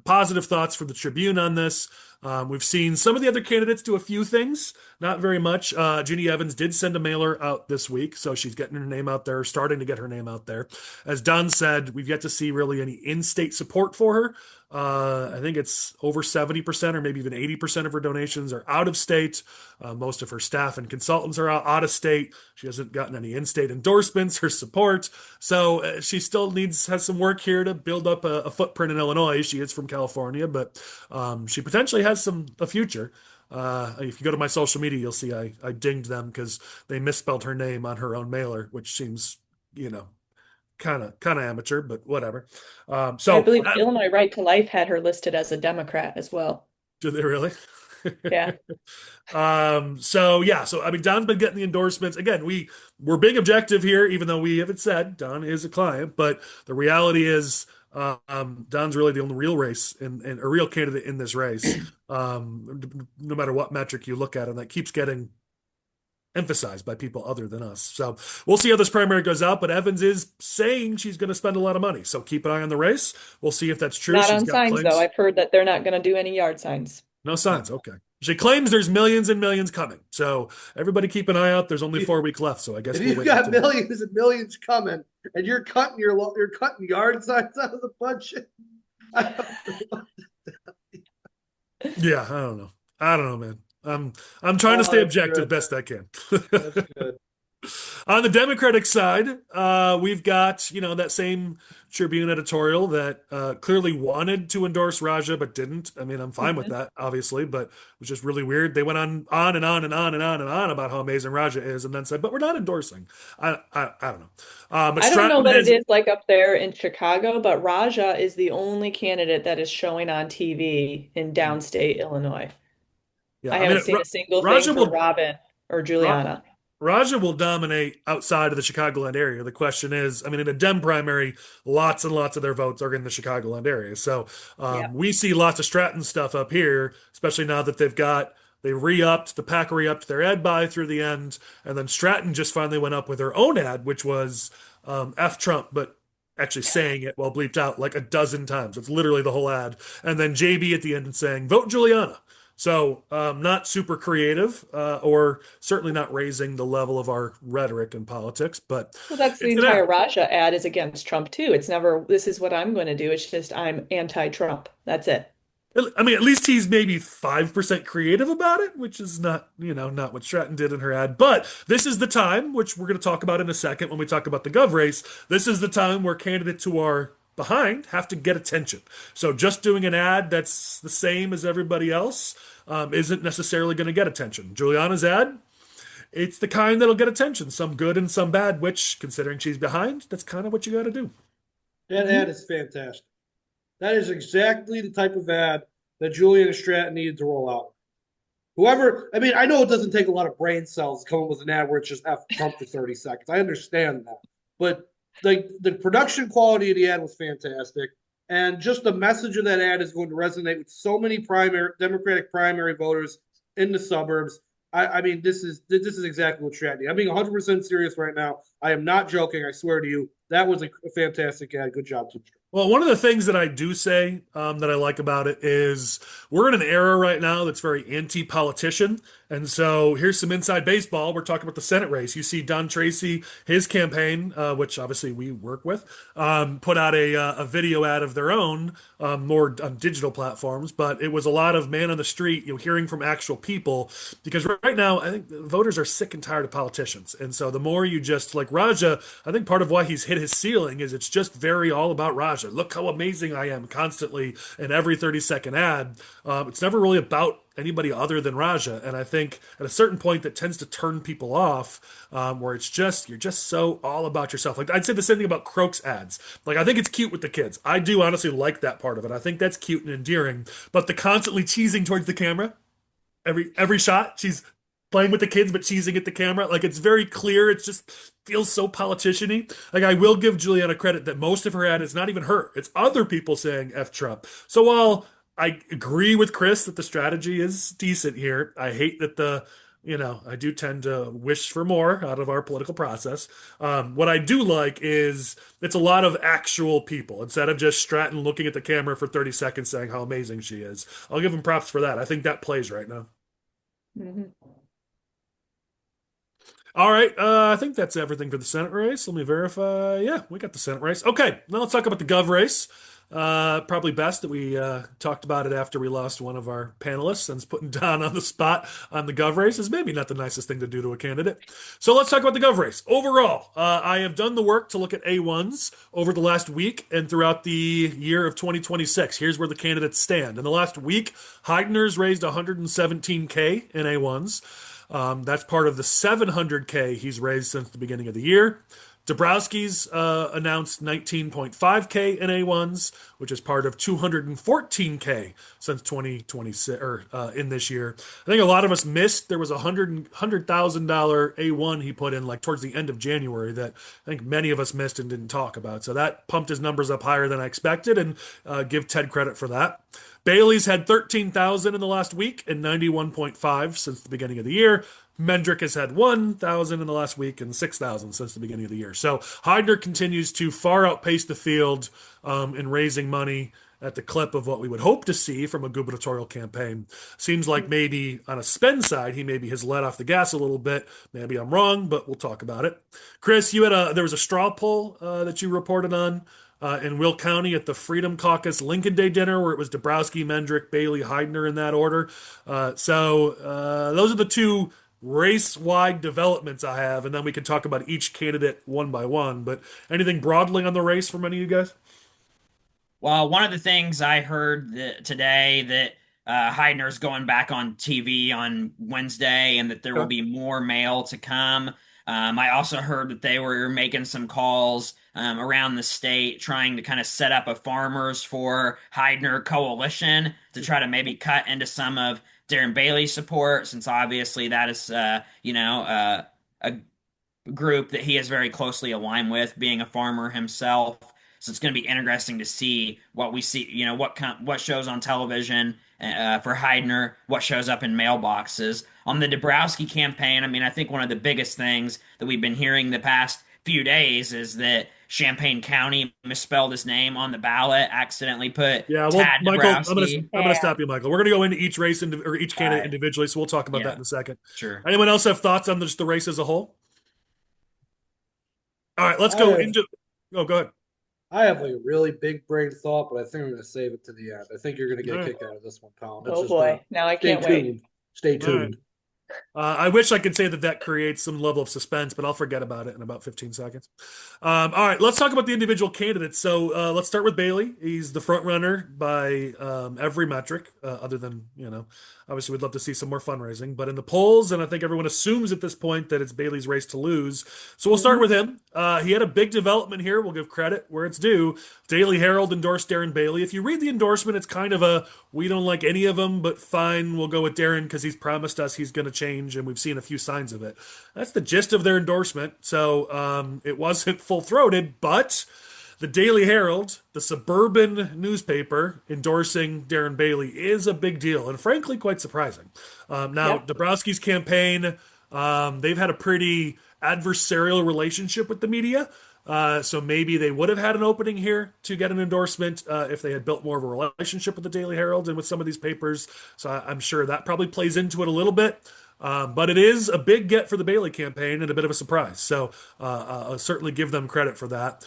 Speaker 1: positive thoughts for the Tribune on this. We've seen some of the other candidates do a few things, not very much. Ginny Evans did send a mailer out this week, so she's getting her name out there, starting to get her name out there. As Don said, we've yet to see really any in-state support for her. I think it's over 70% or maybe even 80% of her donations are out of state. Most of her staff and consultants are out of state. She hasn't gotten any in-state endorsements or support. So she still has some work here to build up a footprint in Illinois. She is from California, but she potentially has a future. If you go to my social media, you'll see I dinged them because they misspelled her name on her own mailer, which seems, kind of amateur, but whatever.
Speaker 3: I
Speaker 1: So
Speaker 3: believe Illinois Right to Life had her listed as a Democrat as well.
Speaker 1: do they really?
Speaker 3: Yeah.
Speaker 1: So I mean, Don's been getting the endorsements. Again, we're being objective here, even though we haven't said Don is a client, but the reality is Don's really the only real race and a real candidate in this race. No matter what metric you look at, and that keeps getting emphasized by people other than us. So we'll see how this primary goes out, but Evans is saying she's going to spend a lot of money. So keep an eye on the race. We'll see if that's true.
Speaker 3: Not
Speaker 1: She's
Speaker 3: on
Speaker 1: got
Speaker 3: signs, though.
Speaker 1: claims.
Speaker 3: I've heard that they're not going to do any yard signs.
Speaker 1: No signs. Okay. She claims there's millions and millions coming. So everybody keep an eye out. There's only 4 weeks left. So I guess
Speaker 5: If
Speaker 1: we'll
Speaker 5: you've
Speaker 1: wait
Speaker 5: got
Speaker 1: until-
Speaker 5: millions and millions coming, and you're cutting yard signs out of the budget,
Speaker 1: Yeah, I don't know, man. I'm trying to stay
Speaker 5: that's
Speaker 1: objective
Speaker 5: good.
Speaker 1: best I can.
Speaker 5: That's good.
Speaker 1: On the Democratic side, we've got, that same Tribune editorial that clearly wanted to endorse Raja but didn't. I mean, I'm fine with that, obviously, but it was just really weird. They went on and on and on and on and on about how amazing Raja is and then said, but we're not endorsing. I don't know. But
Speaker 3: I don't know
Speaker 1: Stratton
Speaker 3: what
Speaker 1: has,
Speaker 3: it is like up there in Chicago, but Raja is the only candidate that is showing on TV in downstate Illinois.
Speaker 1: yeah,
Speaker 3: I
Speaker 1: I mean,
Speaker 3: haven't seen a single thing
Speaker 1: Raja
Speaker 3: for
Speaker 1: will,
Speaker 3: Robin or
Speaker 1: Ra-
Speaker 3: Juliana.
Speaker 1: Raja will dominate outside of the Chicagoland area. The question is, I mean, in a Dem primary, lots and lots of their votes are in the Chicagoland area. So
Speaker 3: Yeah.
Speaker 1: we see lots of Stratton stuff up here, especially now that they re-upped, the PAC re-upped their ad buy through the end. And then Stratton just finally went up with her own ad, which was F Trump, but actually saying it while bleeped out like a dozen times. It's literally the whole ad. And then JB at the end and saying, vote Juliana. So, not super creative, or certainly not raising the level of our rhetoric in politics, but
Speaker 3: Well, that's the
Speaker 1: it's an
Speaker 3: entire
Speaker 1: ad.
Speaker 3: Raja ad is against Trump too. It's never, this is what I'm going to do. It's just I'm anti-Trump. That's it.
Speaker 1: I mean, at least he's maybe 5% creative about it, which is not, not what Stratton did in her ad. But this is the time, which we're going to talk about in a second when we talk about the Gov race. This is the time where candidates who are behind have to get attention. So just doing an ad that's the same as everybody else isn't necessarily going to get attention. Juliana's ad, it's the kind that'll get attention, some good and some bad, which, considering she's behind, that's kind of what you got to do.
Speaker 5: That ad is fantastic. That is exactly the type of ad that Julian and Stratton needed to roll out. Whoever, I mean, I know it doesn't take a lot of brain cells to come up with an ad where it's just F Trump for 30 seconds. I understand that. But the production quality of the ad was fantastic. And just the message of that ad is going to resonate with so many Democratic primary voters in the suburbs. I mean, this is exactly what Stratton did. I'm being 100% serious right now. I am not joking. I swear to you. That was a fantastic ad. Good job, Tim.
Speaker 1: Well, one of the things that I do say that I like about it is we're in an era right now that's very anti-politician. And so here's some inside baseball. We're talking about the Senate race. You see Don Tracy, his campaign, which obviously we work with, put out a video ad of their own, more on digital platforms. But it was a lot of man on the street, hearing from actual people. Because right now, I think voters are sick and tired of politicians. And so the more you just, like Raja, I think part of why he's hit his ceiling is it's just very all about Raja. Raja. Look how amazing I am constantly in every 30-second ad. It's never really about anybody other than Raja. And I think at a certain point that tends to turn people off, where it's just, you're just so all about yourself. Like I'd say the same thing about Croaks ads. Like I think it's cute with the kids. I do honestly like that part of it. I think that's cute and endearing. But the constantly cheesing towards the camera, every shot, she's playing with the kids but cheesing at the camera. Like it's very clear. It just feels so politician-y. Like I will give Juliana credit that most of her ad is not even her. It's other people saying F Trump. So while I agree with Chris that the strategy is decent here, I hate that I do tend to wish for more out of our political process. What I do like is it's a lot of actual people instead of just Stratton looking at the camera for 30 seconds saying how amazing she is. I'll give him props for that. I think that plays right now.
Speaker 3: Mhm.
Speaker 1: All right, I think that's everything for the Senate race. Let me verify. Yeah, we got the Senate race. Okay, now let's talk about the Gov race. Probably best that we talked about it after we lost one of our panelists, since putting Don on the spot on the Gov race is maybe not the nicest thing to do to a candidate. So let's talk about the Gov race. Overall, I have done the work to look at A1s over the last week and throughout the year of 2026. Here's where the candidates stand. In the last week, Heidner's raised 117K in A1s. That's part of the 700K he's raised since the beginning of the year. Dabrowski's announced 19.5K in A1s, which is part of 214K since 2026 or in this year. I think a lot of us missed. There was a $100,000 A1 he put in like towards the end of January that I think many of us missed and didn't talk about. So that pumped his numbers up higher than I expected, and give Ted credit for that. Bailey's had 13,000 in the last week and 91.5 since the beginning of the year. Mendrick has had 1,000 in the last week and 6,000 since the beginning of the year. So Heidner continues to far outpace the field in raising money at the clip of what we would hope to see from a gubernatorial campaign. Seems like maybe on a spend side, he maybe has let off the gas a little bit. Maybe I'm wrong, but we'll talk about it. Chris, there was a straw poll that you reported on in Will County at the Freedom Caucus Lincoln Day dinner, where it was Dabrowski, Mendrick, Bailey, Heidner in that order. So those are the two race-wide developments I have, and then we can talk about each candidate one by one. But anything broadly on the race from any of you guys?
Speaker 4: Well, one of the things I heard today that Heidner's going back on TV on Wednesday and that there will
Speaker 1: Okay.
Speaker 4: be more mail to come. I also heard that they were making some calls around the state trying to kind of set up a farmers for Heidner coalition to try to maybe cut into some of Darren Bailey's support, since obviously that is, a group that he is very closely aligned with, being a farmer himself. So it's going to be interesting to see what we see, what shows on television for Heidner, what shows up in mailboxes. On the Dabrowski campaign, I mean, I think one of the biggest things that we've been hearing the past few days is that Champaign County misspelled his name on the ballot, accidentally put
Speaker 1: Yeah, well,
Speaker 4: Tad
Speaker 1: Michael,
Speaker 4: Dabrowski.
Speaker 1: I'm gonna stop you, Michael. We're gonna go into each race or each
Speaker 4: All
Speaker 1: candidate
Speaker 4: right.
Speaker 1: individually, so we'll talk about that
Speaker 4: Yeah,
Speaker 1: in a second.
Speaker 4: sure.
Speaker 1: Anyone else have thoughts on just the race as a whole? All right, let's
Speaker 5: I
Speaker 1: go
Speaker 5: have
Speaker 1: into. Oh, go ahead.
Speaker 5: I have like a really big brain thought, but I think I'm going to save it to the end. I think you're going to get
Speaker 1: All
Speaker 5: a
Speaker 1: right.
Speaker 5: kick out of this one, Colin. That's
Speaker 3: Oh
Speaker 5: just
Speaker 3: boy. Now I
Speaker 5: stay
Speaker 3: can't wait.
Speaker 5: tuned. Stay
Speaker 1: All right.
Speaker 5: tuned.
Speaker 1: I wish I could say that creates some level of suspense, but I'll forget about it in about 15 seconds. All right, let's talk about the individual candidates. So let's start with Bailey. He's the front runner by every metric, other than, obviously we'd love to see some more fundraising. But in the polls, and I think everyone assumes at this point that it's Bailey's race to lose. So we'll start
Speaker 3: Mhm.
Speaker 1: with him. He had a big development here. We'll give credit where it's due. Daily Herald endorsed Darren Bailey. If you read the endorsement, it's kind of we don't like any of them, but fine, we'll go with Darren because he's promised us he's going to change, and we've seen a few signs of it. That's the gist of their endorsement. So it wasn't full-throated, but the Daily Herald, the suburban newspaper endorsing Darren Bailey, is a big deal and frankly quite surprising. Now,
Speaker 3: Yep.
Speaker 1: Dabrowski's campaign, they've had a pretty adversarial relationship with the media. So maybe they would have had an opening here to get an endorsement if they had built more of a relationship with the Daily Herald and with some of these papers. So I'm sure that probably plays into it a little bit. But it is a big get for the Bailey campaign and a bit of a surprise. So I'll certainly give them credit for that.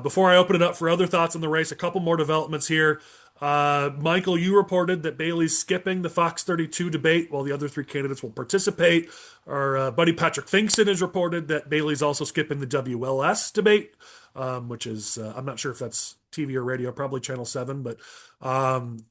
Speaker 1: Before I open it up for other thoughts on the race, a couple more developments here. Michael, you reported that Bailey's skipping the Fox 32 debate while the other three candidates will participate. Our buddy Patrick Finkson has reported that Bailey's also skipping the WLS debate, which is, I'm not sure if that's TV or radio, probably Channel 7. But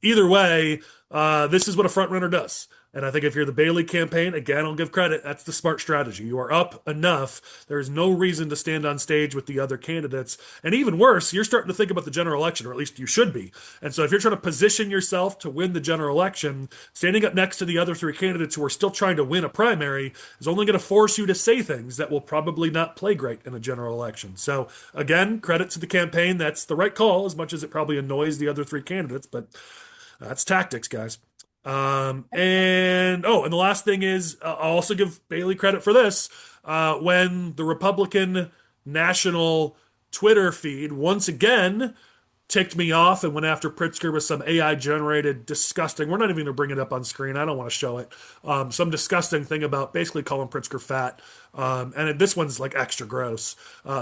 Speaker 1: either way, this is what a front runner does. And I think if you're the Bailey campaign, again, I'll give credit. That's the smart strategy. You are up enough. There's no reason to stand on stage with the other candidates. And even worse, you're starting to think about the general election, or at least you should be. And so if you're trying to position yourself to win the general election, standing up next to the other three candidates who are still trying to win a primary is only going to force you to say things that will probably not play great in a general election. So again, credit to the campaign. That's the right call, as much as it probably annoys the other three candidates, but that's tactics, guys. And the last thing is, I'll also give Bailey credit for this. When the Republican national Twitter feed once again ticked me off and went after Pritzker with some AI generated disgusting. We're not even going to bring it up on screen. I don't want to show it. Some disgusting thing about basically calling Pritzker fat. And this one's like extra gross.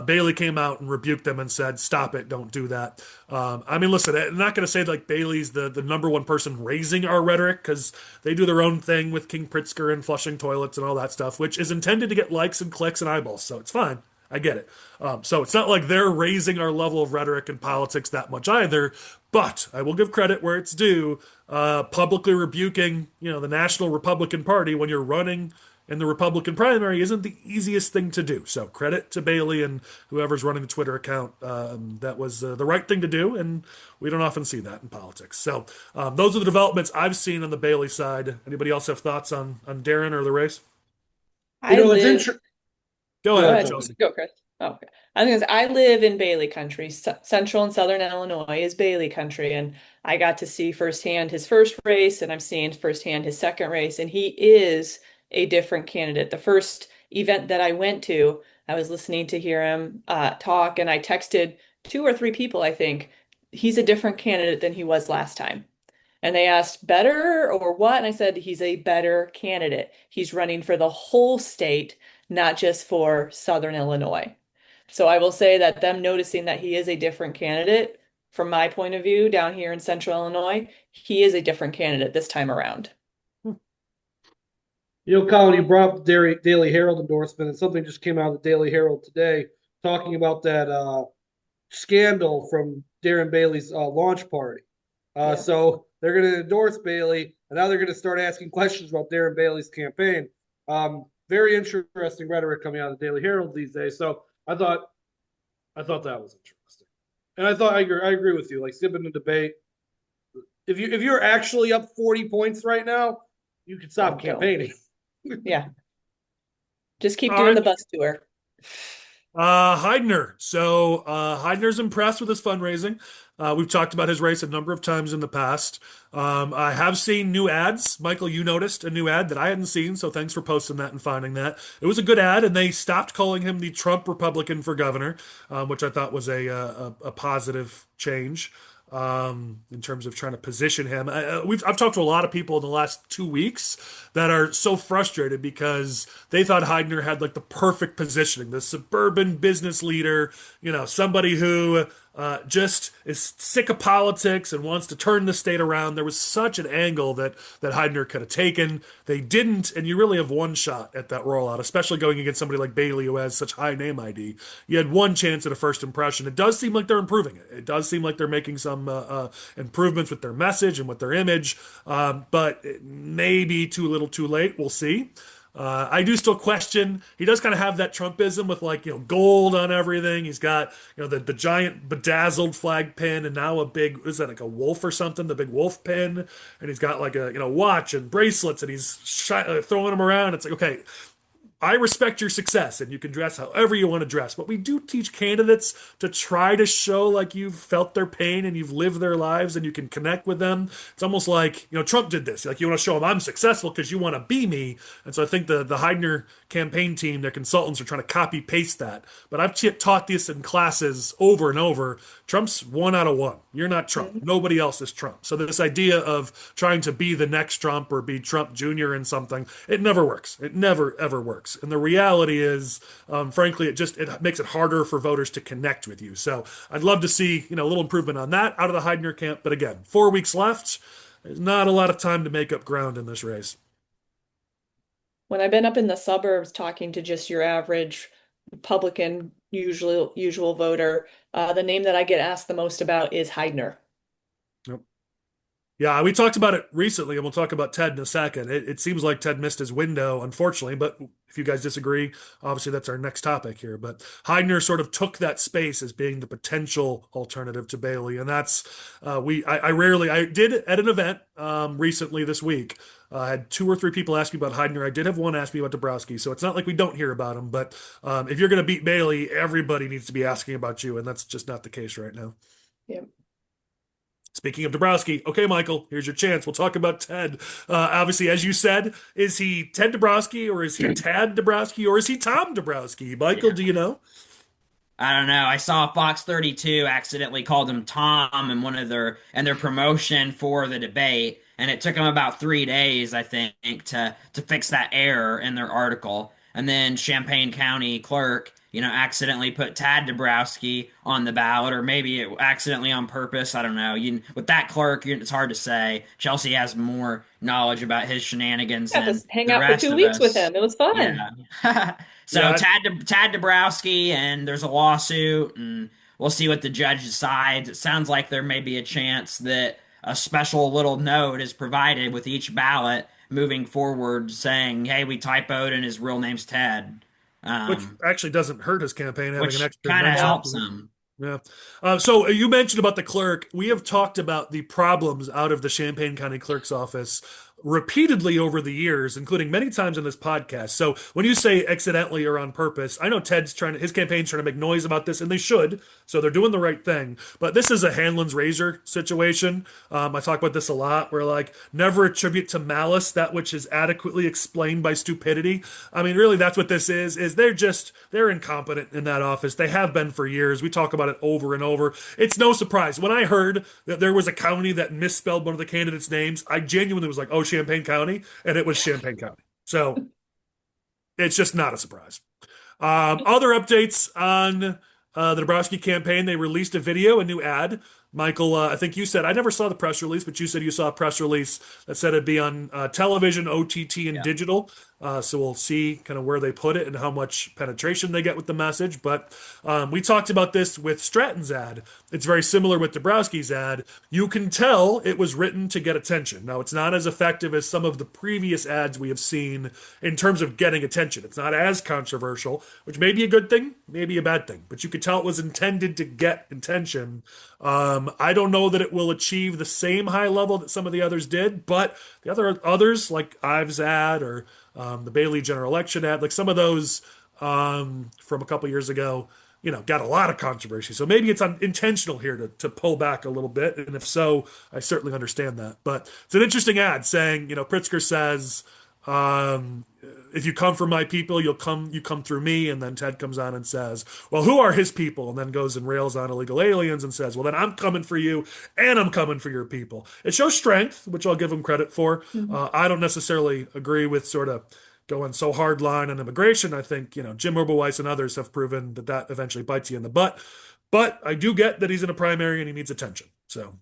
Speaker 1: Bailey came out and rebuked them and said, "Stop it, don't do that." I mean, listen, I'm not going to say like Bailey's the number one person raising our rhetoric, because they do their own thing with King Pritzker and flushing toilets and all that stuff, which is intended to get likes and clicks and eyeballs. So it's fine. I get it. So it's not like they're raising our level of rhetoric and politics that much either. But I will give credit where it's due. Publicly rebuking, the National Republican Party when you're running in the Republican primary isn't the easiest thing to do. So credit to Bailey and whoever's running the Twitter account. That was the right thing to do, and we don't often see that in politics. So those are the developments I've seen on the Bailey side. Anybody else have thoughts on Darren or the race?
Speaker 3: I
Speaker 5: It's
Speaker 3: live.
Speaker 5: interesting.
Speaker 1: Go
Speaker 3: Go
Speaker 1: ahead,
Speaker 3: ahead.
Speaker 1: Chelsea.
Speaker 3: Go, Chris. Oh, okay. I was gonna say, I live in Bailey country. Central and Southern Illinois is Bailey country, and I got to see firsthand his first race, and I'm seeing firsthand his second race, and he is a different candidate. The first event that I went to, I was listening to hear him talk, and I texted two or three people, I think. He's a different candidate than he was last time. And they asked, better or what? And I said, he's a better candidate. He's running for the whole state, not just for Southern Illinois. So I will say that them noticing that he is a different candidate, from my point of view, down here in Central Illinois, he is a different candidate this time around.
Speaker 5: Colin, you brought up the Daily Herald endorsement, and something just came out of the Daily Herald today talking about that scandal from Darren Bailey's launch party.
Speaker 3: Yeah.
Speaker 5: So they're going to endorse Bailey, and now they're going to start asking questions about Darren Bailey's campaign. Very interesting rhetoric coming out of the Daily Herald these days. So I thought that was interesting, and I agree with you. Like, skipping the debate, if you're actually up 40 points right now, you can stop campaigning.
Speaker 3: Yeah. Just keep
Speaker 1: All
Speaker 3: doing
Speaker 1: right.
Speaker 3: the bus tour.
Speaker 1: Heidner. So Heidner's impressed with his fundraising. We've talked about his race a number of times in the past. I have seen new ads. Michael, you noticed a new ad that I hadn't seen, so thanks for posting that and finding that. It was a good ad, and they stopped calling him the Trump Republican for governor, which I thought was a positive change. In terms of trying to position him. I've talked to a lot of people in the last 2 weeks that are so frustrated because they thought Heidner had like the perfect positioning, the suburban business leader, somebody who just is sick of politics and wants to turn the state around. There was such an angle that Heidner could have taken. They didn't, and you really have one shot at that rollout, especially going against somebody like Bailey who has such high name ID. You had one chance at a first impression. It does seem like they're improving it. It does seem like they're making some improvements with their message and with their image, but maybe too little too late. We'll see. I do still question. He does kind of have that Trumpism with gold on everything. He's got the giant bedazzled flag pin, and now a big, is that like a wolf or something? The big wolf pin, and he's got like a watch and bracelets, and he's throwing them around. It's like, okay, I respect your success and you can dress however you want to dress, but we do teach candidates to try to show like you've felt their pain and you've lived their lives and you can connect with them. It's almost like, Trump did this. Like, you want to show them I'm successful because you want to be me. And so I think the Heidner campaign team, their consultants, are trying to copy paste that. But I've taught this in classes over and over. Trump's 1 out of 1. You're not Trump. Nobody else is Trump. So this idea of trying to be the next Trump or be Trump Jr. in something, it never works. It never, ever works. And the reality is, frankly, it makes it harder for voters to connect with you. So I'd love to see, a little improvement on that out of the Heidner camp. But again, 4 weeks left. There's not a lot of time to make up ground in this race.
Speaker 3: When I've been up in the suburbs talking to just your average Republican, usual voter. The name that I get asked the most about is Heidner.
Speaker 1: Yep. Yeah, we talked about it recently, and we'll talk about Ted in a second. It seems like Ted missed his window, unfortunately, but if you guys disagree, obviously that's our next topic here. But Heidner sort of took that space as being the potential alternative to Bailey, and that's I did at an event recently this week. I had two or three people ask me about Heidner. I did have one ask me about Dabrowski, so it's not like we don't hear about him. But if you're going to beat Bailey, everybody needs to be asking about you, and that's just not the case right now.
Speaker 3: Yep.
Speaker 1: Speaking of Dabrowski, okay, Michael, here's your chance. We'll talk about Ted. Obviously, as you said, is he Ted Dabrowski or is he Tad Dabrowski or is he Tom Dabrowski? Michael,
Speaker 4: Yeah.
Speaker 1: do you know?
Speaker 4: I don't know. I saw Fox 32 accidentally called him Tom in one of their promotion for the debate, and it took them about 3 days, I think, to fix that error in their article. And then Champaign County clerk, accidentally put Tad Dabrowski on the ballot, or maybe it accidentally on purpose. I don't know. With that clerk, it's hard to say. Chelsie has more knowledge about his shenanigans
Speaker 3: Got to
Speaker 4: than
Speaker 3: hang
Speaker 4: the
Speaker 3: out for
Speaker 4: rest
Speaker 3: two
Speaker 4: of
Speaker 3: weeks with
Speaker 4: us.
Speaker 3: him. It was fun.
Speaker 4: Yeah. So
Speaker 1: Yeah,
Speaker 4: Tad Dabrowski, and there's a lawsuit, and we'll see what the judge decides. It sounds like there may be a chance that a special little note is provided with each ballot moving forward saying, hey, we typoed and his real name's Ted.
Speaker 1: which actually doesn't hurt his campaign having an
Speaker 4: Which
Speaker 1: extra
Speaker 4: kind of
Speaker 1: nice
Speaker 3: Yeah.
Speaker 4: helps
Speaker 1: document.
Speaker 4: him.
Speaker 1: Yeah. So you mentioned about the clerk. We have talked about the problems out of the Champaign County Clerk's office repeatedly over the years, including many times in this podcast. So when you say accidentally or on purpose, I know his campaign's trying to make noise about this, and they should. So they're doing the right thing. But this is a Hanlon's razor situation. I talk about this a lot. Where like never attribute to malice that which is adequately explained by stupidity. I mean, really, that's what this is. They're incompetent in that office. They have been for years. We talk about it over and over. It's no surprise when I heard that there was a county that misspelled one of the candidates' names. I genuinely was like, "Oh, Champaign County," and it was Champaign County. So it's just not a surprise. Other updates on the Dabrowski campaign. They released a video, a new ad. Michael, I think you said, I never saw the press release, but you said you saw a press release that said it'd be on television, OTT, and
Speaker 4: Yeah.
Speaker 1: digital. So we'll see kind of where they put it and how much penetration they get with the message. But we talked about this with Stratton's ad. It's very similar with Dabrowski's ad. You can tell it was written to get attention. Now, it's not as effective as some of the previous ads we have seen in terms of getting attention. It's not as controversial, which may be a good thing, maybe a bad thing. But you could tell it was intended to get attention. I don't know that it will achieve the same high level that some of the others did, but the others like Ives' ad or the Bailey general election ad, like some of those from a couple years ago, got a lot of controversy. So maybe it's intentional here to pull back a little bit. And if so, I certainly understand that. But it's an interesting ad saying, Pritzker says, if you come from my people, you come through me. And then Ted comes on and says, well, who are his people? And then goes and rails on illegal aliens and says, well, then I'm coming for you and I'm coming for your people. It shows strength, which I'll give him credit for. I don't necessarily agree with sort of going so hard line on immigration. I think, Jim Oberweis and others have proven that eventually bites you in the butt. But I do get that he's in a primary and he needs attention. So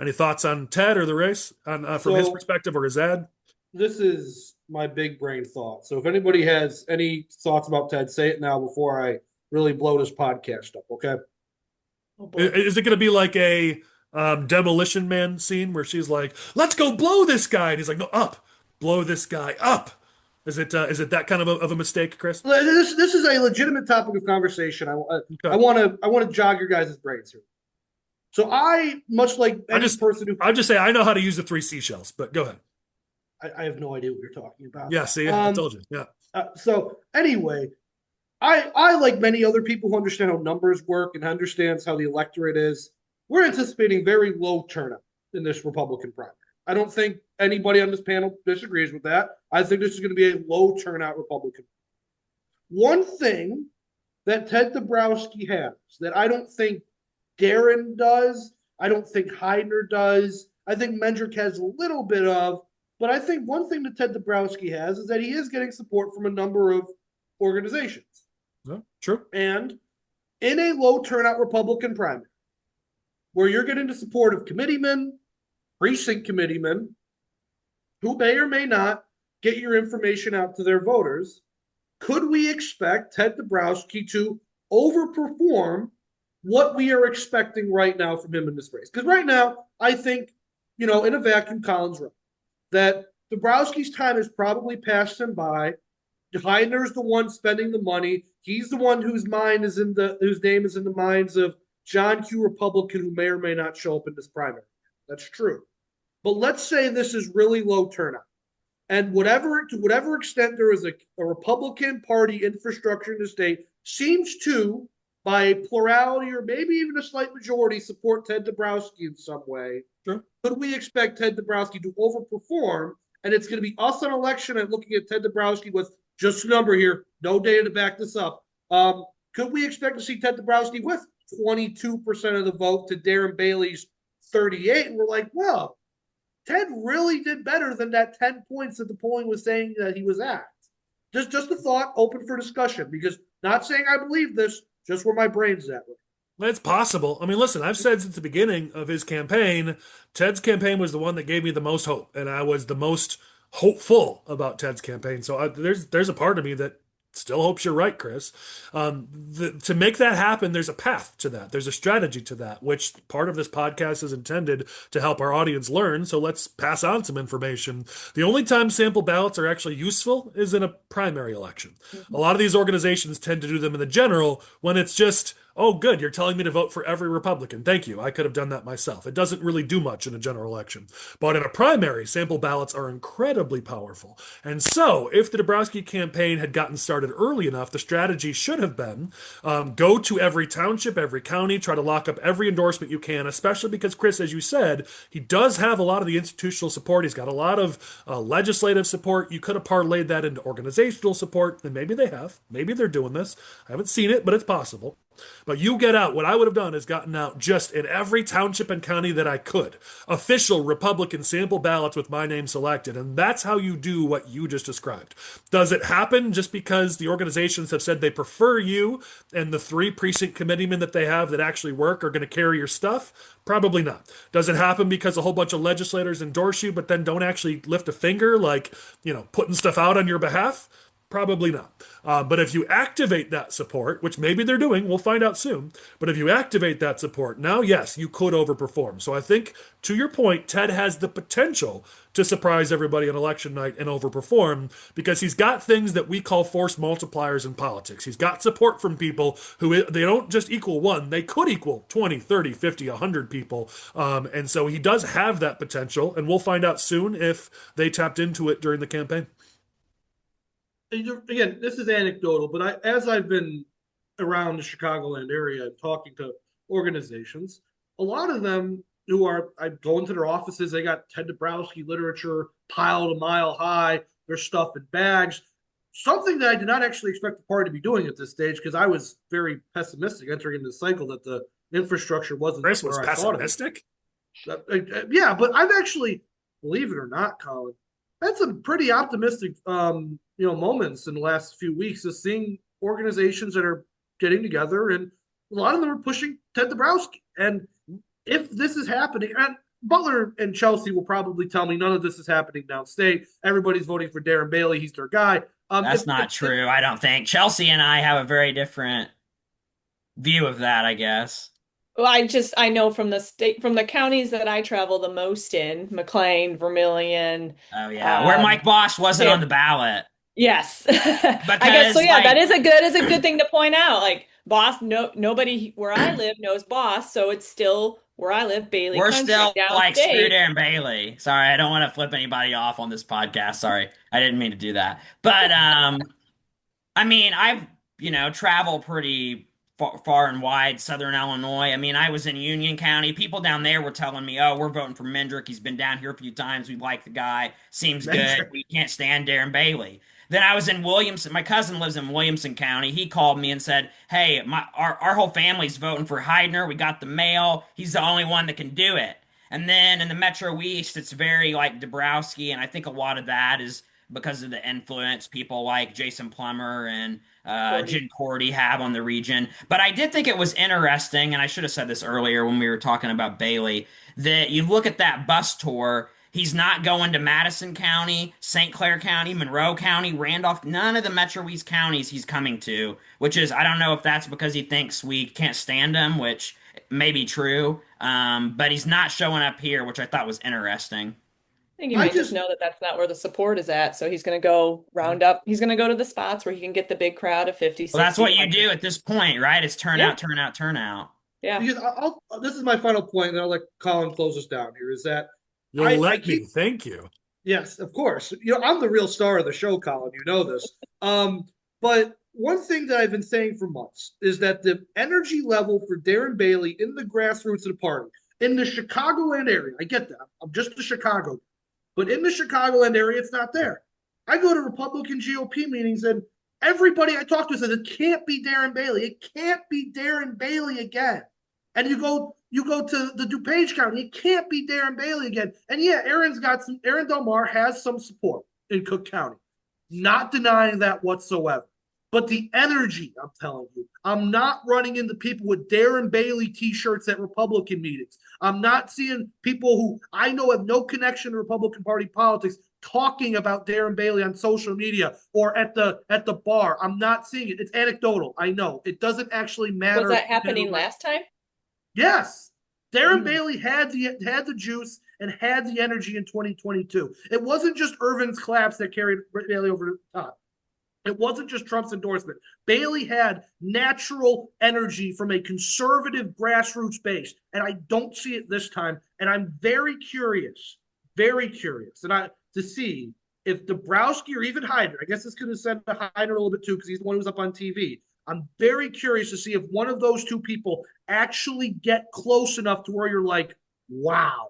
Speaker 1: any thoughts on Ted or the race from his perspective or his ad?
Speaker 5: This is my big brain thought. So if anybody has any thoughts about Ted, say it now before I really blow this podcast up, okay?
Speaker 3: Oh boy.
Speaker 1: Is it going to be like a Demolition Man scene where she's like, let's go blow this guy? And he's like, no, up. Blow this guy up. Is it that kind of a mistake, Chris?
Speaker 5: This is a legitimate topic of conversation. I want to jog your guys' brains here. So much like any person who
Speaker 1: I just say I know how to use the three seashells, but go ahead.
Speaker 5: I have no idea what you're talking about.
Speaker 1: Yeah, see, I told you. Yeah.
Speaker 5: So anyway, I like many other people who understand how numbers work and understands how the electorate is. We're anticipating very low turnout in this Republican primary. I don't think anybody on this panel disagrees with that. I think this is going to be a low turnout Republican. One thing that Ted Dabrowski has that I don't think Darren does, I don't think Heidner does, I think Mendrick has a little bit of, but I think one thing that Ted Dabrowski has is that he is getting support from a number of organizations.
Speaker 1: Yeah, true.
Speaker 5: And in a low turnout Republican primary, where you're getting the support of committeemen, precinct committeemen, who may or may not get your information out to their voters, could we expect Ted Dabrowski to overperform what we are expecting right now from him in this race? Because right now, I think, in a vacuum, Colin's right that Dabrowski's time has probably passed him by. Heidner's the one spending the money. He's the one whose name is in the minds of John Q. Republican who may or may not show up in this primary. That's true. But let's say this is really low turnout. And to whatever extent there is a Republican Party infrastructure in the state, seems to, by plurality or maybe even a slight majority, support Ted Dabrowski in some way.
Speaker 1: Sure.
Speaker 5: Could we expect Ted Dabrowski to overperform? And it's going to be us on election and looking at Ted Dabrowski with just a number here, no data to back this up. Could we expect to see Ted Dabrowski with 22% of the vote to Darren Bailey's 38? And we're like, well, Ted really did better than that 10 points that the polling was saying that he was at. Just a thought, open for discussion, because not saying I believe this, just where my brain's at.
Speaker 1: It's possible. I mean, listen, I've said since the beginning of his campaign, Ted's campaign was the one that gave me the most hope, and I was the most hopeful about Ted's campaign. So there's a part of me that still hopes you're right, Chris. To make that happen, there's a path to that. There's a strategy to that, which part of this podcast is intended to help our audience learn. So let's pass on some information. The only time sample ballots are actually useful is in a primary election. A lot of these organizations tend to do them in the general when it's just, oh, good, you're telling me to vote for every Republican. Thank you. I could have done that myself. It doesn't really do much in a general election. But in a primary, sample ballots are incredibly powerful. And so, if the Dabrowski campaign had gotten started early enough, the strategy should have been go to every township, every county, try to lock up every endorsement you can, especially because, Chris, as you said, he does have a lot of the institutional support. He's got a lot of legislative support. You could have parlayed that into organizational support, and maybe they have. Maybe they're doing this. I haven't seen it, but it's possible. But you get out. What I would have done is gotten out just in every township and county that I could. Official Republican sample ballots with my name selected. And that's how you do what you just described. Does it happen just because the organizations have said they prefer you and the 3 precinct committeemen that they have that actually work are going to carry your stuff? Probably not. Does it happen because a whole bunch of legislators endorse you but then don't actually lift a finger, like, putting stuff out on your behalf? Probably not. But if you activate that support, which maybe they're doing, we'll find out soon. But if you activate that support, now, yes, you could overperform. So I think, to your point, Ted has the potential to surprise everybody on election night and overperform because he's got things that we call force multipliers in politics. He's got support from people who they don't just equal one, they could equal 20, 30, 50, 100 people. And so he does have that potential, and we'll find out soon if they tapped into it during the campaign.
Speaker 5: Again, this is anecdotal, but as I've been around the Chicagoland area and talking to organizations, a lot of them I go into their offices, they got Ted Dabrowski literature piled a mile high, their stuff in bags. Something that I did not actually expect the party to be doing at this stage because I was very pessimistic entering into the cycle that the infrastructure wasn't
Speaker 1: Chris
Speaker 5: where
Speaker 1: was
Speaker 5: I thought it was.
Speaker 1: pessimistic?
Speaker 5: Yeah, but I've actually, believe it or not, Colin, had some pretty optimistic moments in the last few weeks of seeing organizations that are getting together, and a lot of them are pushing Ted Dabrowski. And if this is happening, and Butler and Chelsie will probably tell me none of this is happening downstate. Everybody's voting for Darren Bailey. He's their guy.
Speaker 4: That's not true, I don't think. Chelsie and I have a very different view of that, I guess.
Speaker 3: Well, I know from the counties that I travel the most in, McLean, Vermilion.
Speaker 4: Oh yeah, where Mike Bosch wasn't on the ballot.
Speaker 3: Yes. I guess so. Yeah, that is a good thing to point out. Like Boss, nobody where I live knows Boss, so it's still where I live, Bailey.
Speaker 4: We're
Speaker 3: country,
Speaker 4: still like
Speaker 3: downstate.
Speaker 4: screw Darren Bailey. Sorry, I don't want to flip anybody off on this podcast. Sorry, I didn't mean to do that. But I mean, I've traveled pretty far and wide, Southern Illinois. I mean, I was in Union County. People down there were telling me, "Oh, we're voting for Mendrick. He's been down here a few times. We like the guy. Seems good. We can't stand Darren Bailey." Then I was in Williamson. My cousin lives in Williamson County. He called me and said, "Hey, our whole family's voting for Heidner. We got the mail. He's the only one that can do it." And then in the Metro East, it's very like Dabrowski, and I think a lot of that is because of the influence people like Jason Plummer and Jen Cordy have on the region. But I did think it was interesting, and I should have said this earlier when we were talking about Bailey, that you look at that bus tour, He's not going to Madison County, St. Clair County, Monroe County, Randolph, none of the Metro East counties he's coming to, which is, I don't know if that's because he thinks we can't stand him, which may be true. But he's not showing up here, which I thought was interesting.
Speaker 3: I think he
Speaker 5: I
Speaker 3: might just
Speaker 5: just
Speaker 3: know that that's not where the support is at. So he's going to go round up. He's going to go to the spots where he can get the big crowd of 50,
Speaker 4: Well, that's
Speaker 3: 60,
Speaker 4: what you
Speaker 3: 100.
Speaker 4: do at this point, right? It's
Speaker 3: Yeah.
Speaker 4: turnout, turnout, turnout.
Speaker 3: Yeah.
Speaker 5: because this is my final point, and I'll let Colin close us down here. Is that
Speaker 1: You'll
Speaker 5: I
Speaker 1: let
Speaker 5: keep
Speaker 1: me. Thank you.
Speaker 5: yes, of course. I'm the real star of the show, Colin. You know this. But one thing that I've been saying for months is that the energy level for Darren Bailey in the grassroots of the party, in the Chicagoland area, I get that. I'm just a Chicago, but in the Chicagoland area, it's not there. I go to Republican GOP meetings, and everybody I talk to says it can't be Darren Bailey. It can't be Darren Bailey again. And you go to the DuPage County, it can't be Darren Bailey again. And yeah, Aaron Delmar has some support in Cook County. Not denying that whatsoever. But the energy, I'm telling you, I'm not running into people with Darren Bailey t-shirts at Republican meetings. I'm not seeing people who I know have no connection to Republican Party politics talking about Darren Bailey on social media or at the bar. I'm not seeing it. It's anecdotal. I know. It doesn't actually matter.
Speaker 3: Was that happening last time?
Speaker 5: Yes. Darren
Speaker 3: Mm.
Speaker 5: Bailey had the juice and had the energy in 2022. It wasn't just Irvin's collapse that carried Bailey over the top. It wasn't just Trump's endorsement. Bailey had natural energy from a conservative grassroots base, and I don't see it this time. And I'm very curious, to see if Dabrowski or even Hyder, I guess it's going to send to Hyder a little bit too, because he's the one who's up on TV. I'm very curious to see if one of those two people actually get close enough to where you're like, wow,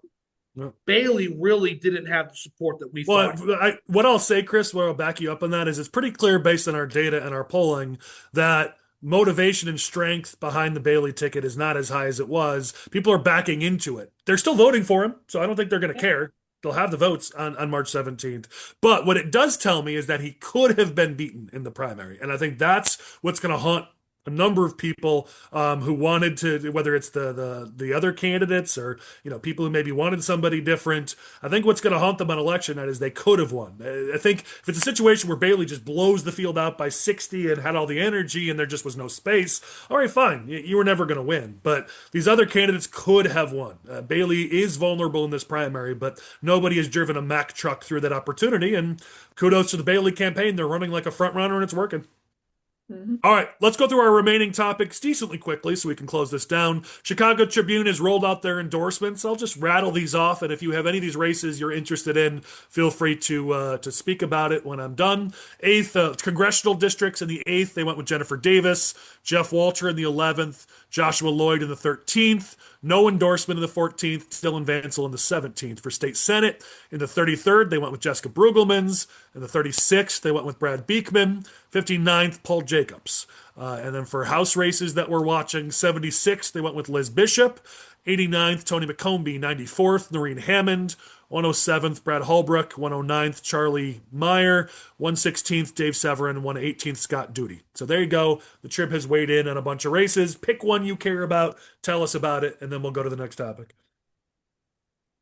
Speaker 1: Yeah.
Speaker 5: Bailey really didn't have the support that we
Speaker 1: Well,
Speaker 5: thought.
Speaker 1: what I'll say, Chris, what I'll back you up on that is it's pretty clear based on our data and our polling that motivation and strength behind the Bailey ticket is not as high as it was. People are backing into it. They're still voting for him, so I don't think they're going to care. They'll have the votes on March 17th. But what it does tell me is that he could have been beaten in the primary. And I think that's what's going to haunt a number of people who wanted to, whether it's the other candidates or people who maybe wanted somebody different. I think what's going to haunt them on election night is they could have won. I think if it's a situation where Bailey just blows the field out by 60 and had all the energy and there just was no space, all right, fine, you were never going to win. But these other candidates could have won. Bailey is vulnerable in this primary, but nobody has driven a Mack truck through that opportunity. And kudos to the Bailey campaign; they're running like a front runner and it's working.
Speaker 3: Mm-hmm.
Speaker 1: All right, let's go through our remaining topics decently quickly so we can close this down. Chicago Tribune has rolled out their endorsements. I'll just rattle these off, and if you have any of these races you're interested in, feel free to speak about it when I'm done. Eighth, congressional districts in the 8th, they went with Jennifer Davis, Jeff Walter in the 11th, Joshua Lloyd in the 13th, no endorsement in the 14th, Dylan Vansel in the 17th. For state senate, in the 33rd, they went with Jessica Brueggemans. In the 36th, they went with Brad Beekman. 59th, Paul Jacobs. And then for House races that we're watching, 76th, they went with Liz Bishop. 89th, Tony McCombie. 94th, Norine Hammond. 107th, Brad Holbrook. 109th, Charlie Meyer. 116th, Dave Severin. 118th, Scott Duty. So there you go. The Trib has weighed in on a bunch of races. Pick one you care about, tell us about it, and then we'll go to the next topic.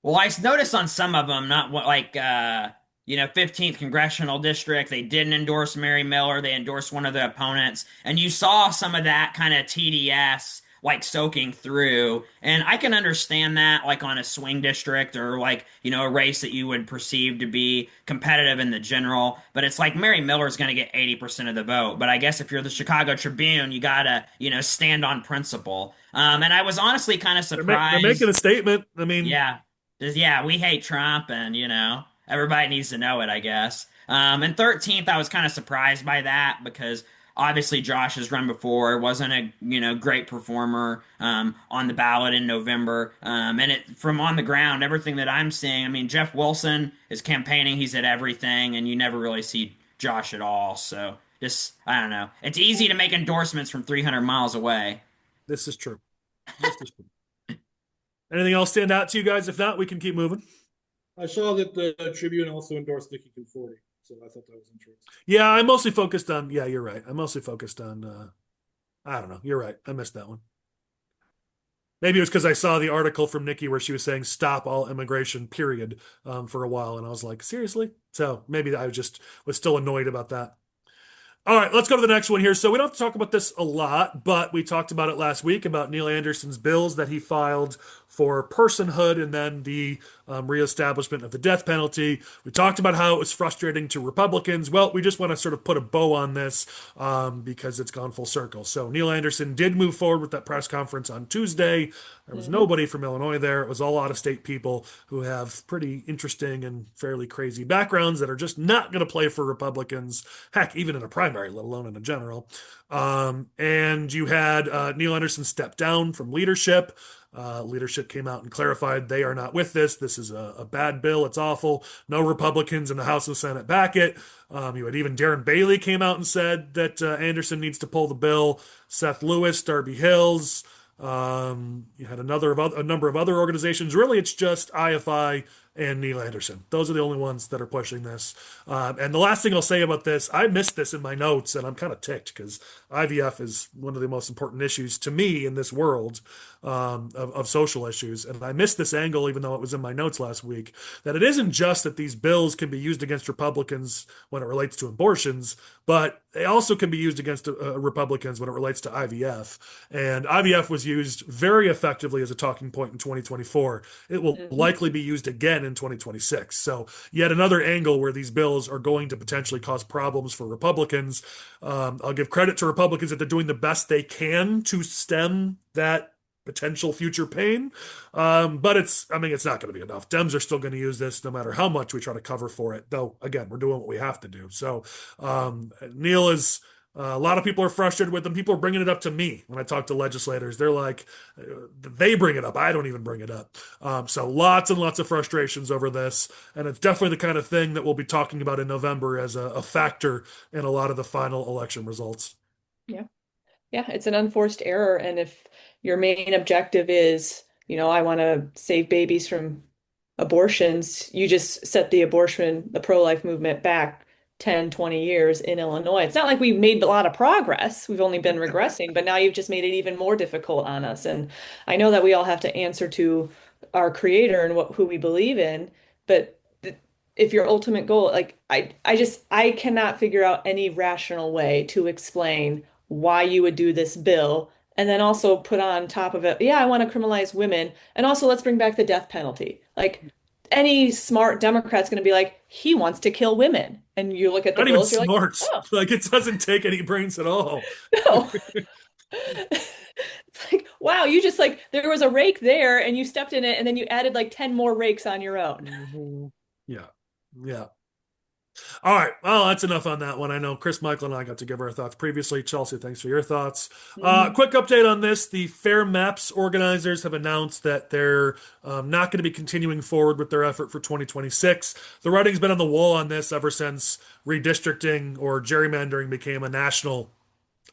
Speaker 4: Well, I noticed on some of them, not like 15th congressional district, they didn't endorse Mary Miller. They endorsed one of the opponents, and you saw some of that kind of TDS like soaking through. And I can understand that, like on a swing district or like a race that you would perceive to be competitive in the general. But it's like Mary Miller's going to get 80% of the vote. But I guess if you're the Chicago Tribune, you gotta stand on principle. And I was honestly kind of
Speaker 1: They're
Speaker 4: surprised.
Speaker 1: making a statement. I mean,
Speaker 4: Yeah. Yeah, we hate Trump and, everybody needs to know it, I guess. And 13th, I was kind of surprised by that because obviously Josh has run before, wasn't a, great performer on the ballot in November. And from on the ground, everything that I'm seeing, I mean, Jeff Wilson is campaigning, he's at everything, and you never really see Josh at all. So just, I don't know. It's easy to make endorsements from 300 miles away.
Speaker 1: this is true. This is true. Anything else stand out to you guys? If not, we can keep moving.
Speaker 5: I saw that the Tribune also endorsed Nikki Conforti, so I thought that was interesting.
Speaker 1: Yeah, I'm mostly focused on. Yeah, you're right. I'm mostly focused on. I don't know. You're right. I missed that one. Maybe it was because I saw the article from Nikki where she was saying stop all immigration, period, for a while. And I was like, seriously? So maybe I just was still annoyed about that. All right, let's go to the next one here. So we don't have to talk about this a lot, but we talked about it last week about Neil Anderson's bills that he filed for personhood and then the reestablishment of the death penalty. We talked about how it was frustrating to Republicans. Well, we just want to sort of put a bow on this because it's gone full circle. So Neil Anderson did move forward with that press conference on Tuesday. There was
Speaker 3: Mhm.
Speaker 1: nobody from Illinois there. It was all out of state people who have pretty interesting and fairly crazy backgrounds that are just not going to play for Republicans, heck, even in a primary, let alone in a general. And you had Neil Anderson step down from leadership. Leadership came out and clarified they are not with this. This is a bad bill. It's awful. No Republicans in the House and Senate back it. You had even Darren Bailey came out and said that Anderson needs to pull the bill. Seth Lewis, Darby Hills. You had a number of other organizations. Really, it's just IFI and Neil Anderson. Those are the only ones that are pushing this. And the last thing I'll say about this, I missed this in my notes, and I'm kind of ticked because IVF is one of the most important issues to me in this world of social issues. And I missed this angle, even though it was in my notes last week, that it isn't just that these bills can be used against Republicans when it relates to abortions, but they also can be used against Republicans when it relates to IVF. And IVF was used very effectively as a talking point in 2024. It will
Speaker 3: Mhm.
Speaker 1: likely be used again in 2026. So, yet another angle where these bills are going to potentially cause problems for Republicans. I'll give credit to Republicans that they're doing the best they can to stem that potential future pain. But it's not going to be enough. Dems are still going to use this no matter how much we try to cover for it. Though, again, we're doing what we have to do. So, Neil is. A lot of people are frustrated with them. People are bringing it up to me when I talk to legislators. They're like, they bring it up. I don't even bring it up. So lots and lots of frustrations over this. And it's definitely the kind of thing that we'll be talking about in November as a factor in a lot of the final election results.
Speaker 3: Yeah. Yeah, it's an unforced error. And if your main objective is, I want to save babies from abortions, you just set the pro-life movement back 10, 20 years in Illinois. It's not like we've made a lot of progress. We've only been regressing, but now you've just made it even more difficult on us. And I know that we all have to answer to our creator and who we believe in, but if your ultimate goal, like I cannot figure out any rational way to explain why you would do this bill and then also put on top of it, yeah, I want to criminalize women and also let's bring back the death penalty. Like any smart Democrat's going to be like, he wants to kill women. And you look at the
Speaker 1: Not even
Speaker 3: bills, you're like,
Speaker 1: smart.
Speaker 3: oh,
Speaker 1: Like it doesn't take any brains at all.
Speaker 3: no. It's like, wow, you just like there was a rake there and you stepped in it and then you added like 10 more rakes on your own.
Speaker 1: Mhm. Yeah. Yeah. All right. Well, that's enough on that one. I know Chris, Michael, and I got to give our thoughts previously. Chelsea, thanks for your thoughts.
Speaker 3: Mhm.
Speaker 1: Quick update on this. The Fair Maps organizers have announced that they're not going to be continuing forward with their effort for 2026. The writing's been on the wall on this ever since redistricting or gerrymandering became a national,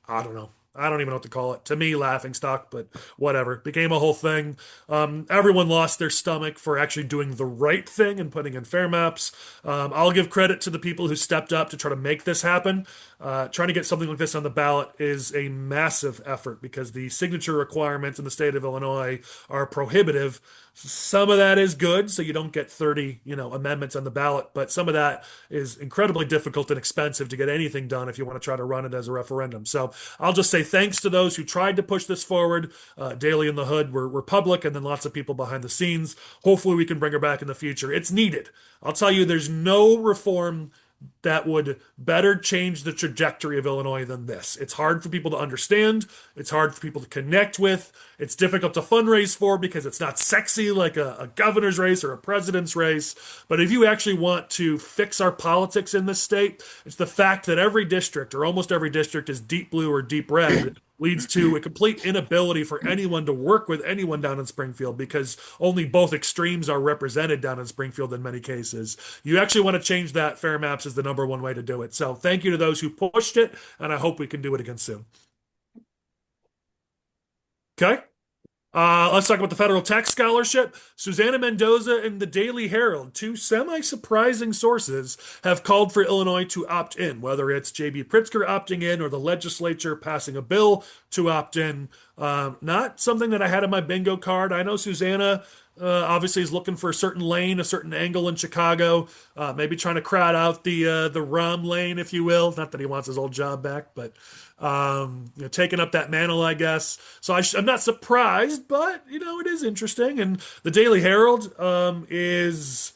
Speaker 1: I don't know. I don't even know what to call it. To me, laughing stock, but whatever. Became a whole thing. Everyone lost their stomach for actually doing the right thing and putting in fair maps. I'll give credit to the people who stepped up to try to make this happen. Trying to get something like this on the ballot is a massive effort because the signature requirements in the state of Illinois are prohibitive. Some of that is good, so you don't get 30, amendments on the ballot, but some of that is incredibly difficult and expensive to get anything done if you want to try to run it as a referendum. So I'll just say thanks to those who tried to push this forward. Daily in the Hood, we're public, and then lots of people behind the scenes. Hopefully, we can bring her back in the future. It's needed. I'll tell you, there's no reform that would better change the trajectory of Illinois than this. It's hard for people to understand. It's hard for people to connect with. It's difficult to fundraise for because it's not sexy like a governor's race or a president's race. But if you actually want to fix our politics in this state, it's the fact that every district or almost every district is deep blue or deep red leads to a complete inability for anyone to work with anyone down in Springfield because only both extremes are represented down in Springfield in many cases. You actually want to change that. Fair Maps is the number one way to do it. So thank you to those who pushed it, and I hope we can do it again soon. Okay. Let's talk about the federal tech scholarship. Susana Mendoza and the Daily Herald, two semi-surprising sources, have called for Illinois to opt in, whether it's J.B. Pritzker opting in or the legislature passing a bill to opt in. Not something that I had on my bingo card. I know Susana obviously is looking for a certain lane, a certain angle in Chicago, maybe trying to crowd out the Rom lane, if you will. Not that he wants his old job back, but taking up that mantle, I guess. So I'm not surprised, but it is interesting. And the Daily Herald is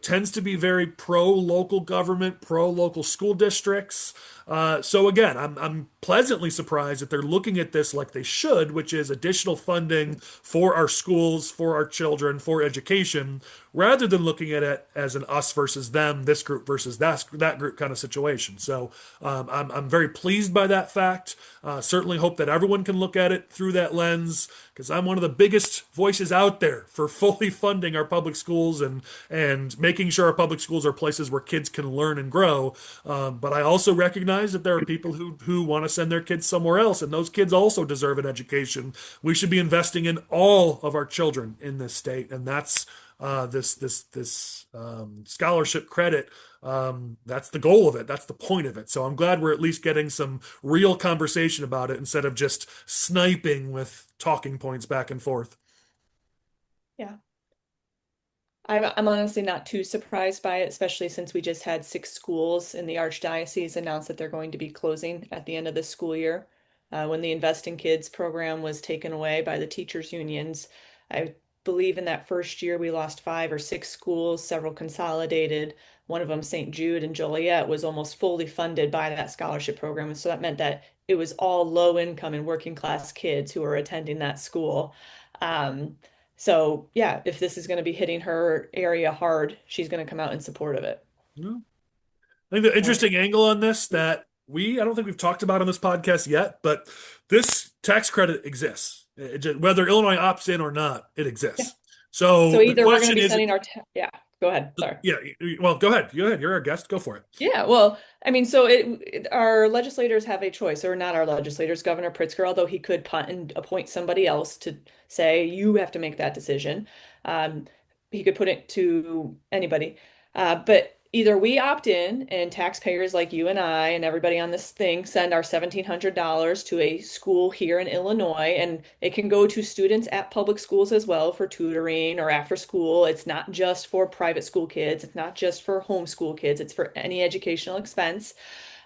Speaker 1: tends to be very pro local government, pro local school districts. So again, I'm pleasantly surprised that they're looking at this like they should, which is additional funding for our schools, for our children, for education, rather than looking at it as an us versus them, this group versus that group kind of situation. So I'm very pleased by that fact. Certainly hope that everyone can look at it through that lens because I'm one of the biggest voices out there for fully funding our public schools and making sure our public schools are places where kids can learn and grow. But I also recognize that there are people who want to send their kids somewhere else, and those kids also deserve an education. We should be investing in all of our children in this state, and that's this scholarship credit. That's the goal of it. That's the point of it. So I'm glad we're at least getting some real conversation about it instead of just sniping with talking points back and forth.
Speaker 3: Yeah. I'm honestly not too surprised by it, especially since we just had 6 schools in the Archdiocese announce that they're going to be closing at the end of this school year. When the Invest in Kids program was taken away by the teachers' unions, I believe in that first year we lost 5 or 6 schools, several consolidated. One of them, St. Jude and Joliet, was almost fully funded by that scholarship program. So that meant that it was all low income and working class kids who were attending that school. Um, so yeah, if this is going to be hitting her area hard, she's going to come out in support of it.
Speaker 1: Yeah. I think the
Speaker 3: Uh,
Speaker 1: interesting angle on this that I don't think we've talked about on this podcast yet, but this tax credit exists. Whether Illinois opts in or not, it
Speaker 3: yeah.
Speaker 1: exists.
Speaker 3: So
Speaker 1: So the
Speaker 3: either we're going to
Speaker 1: question
Speaker 3: be
Speaker 1: is,
Speaker 3: sending yeah, go ahead. Sorry.
Speaker 1: yeah, well, go ahead. Go ahead. You're our guest. Go for it.
Speaker 3: Yeah, well, I mean, so our legislators have a choice, or not our legislators, Governor Pritzker, although he could punt and appoint somebody else to say, you have to make that decision. Um, he could put it to anybody. But either we opt in and taxpayers like you and I and everybody on this thing send our $1,700 to a school here in Illinois, and it can go to students at public schools as well for tutoring or after school. It's not just for private school kids. It's not just for homeschool kids. It's for any educational expense.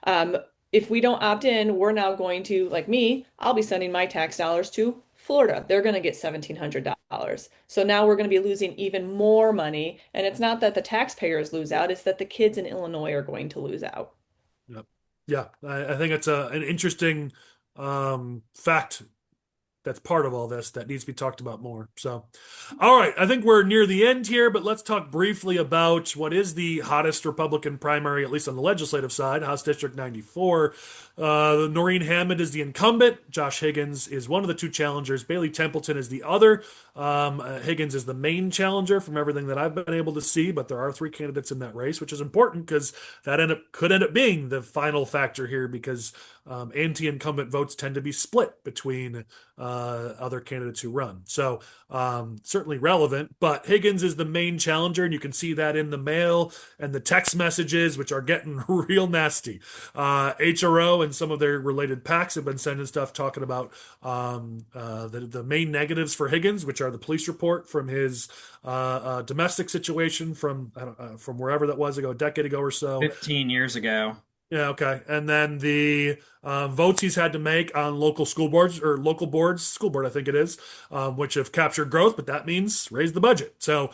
Speaker 3: Um, if we don't opt in, we're now going to, like me, I'll be sending my tax dollars to Florida. They're going to get $1,700. So now we're going to be losing even more money. And it's not that the taxpayers lose out, it's that the kids in Illinois are going to lose out.
Speaker 1: Yep. Yeah, I think it's an interesting fact that's part of all this that needs to be talked about more. So, all right, I think we're near the end here, but let's talk briefly about what is the hottest Republican primary, at least on the legislative side, House District 94. Norine Hammond is the incumbent. Josh Higgins is one of the two challengers. Bailey Templeton is the other. Higgins is the main challenger from everything that I've been able to see, but there are 3 candidates in that race, which is important because that could end up being the final factor here because anti-incumbent votes tend to be split between other candidates who run. So certainly relevant, but Higgins is the main challenger, and you can see that in the mail and the text messages, which are getting real nasty. HRO and some of their related PACs have been sending stuff talking about the main negatives for Higgins, which are the police report from his domestic situation from wherever that was ago, a decade ago or so.
Speaker 4: 15 years ago.
Speaker 1: Yeah, okay. And then the votes he's had to make on local school boards or local boards, school board, I think it is, which have captured growth, but that means raise the budget. So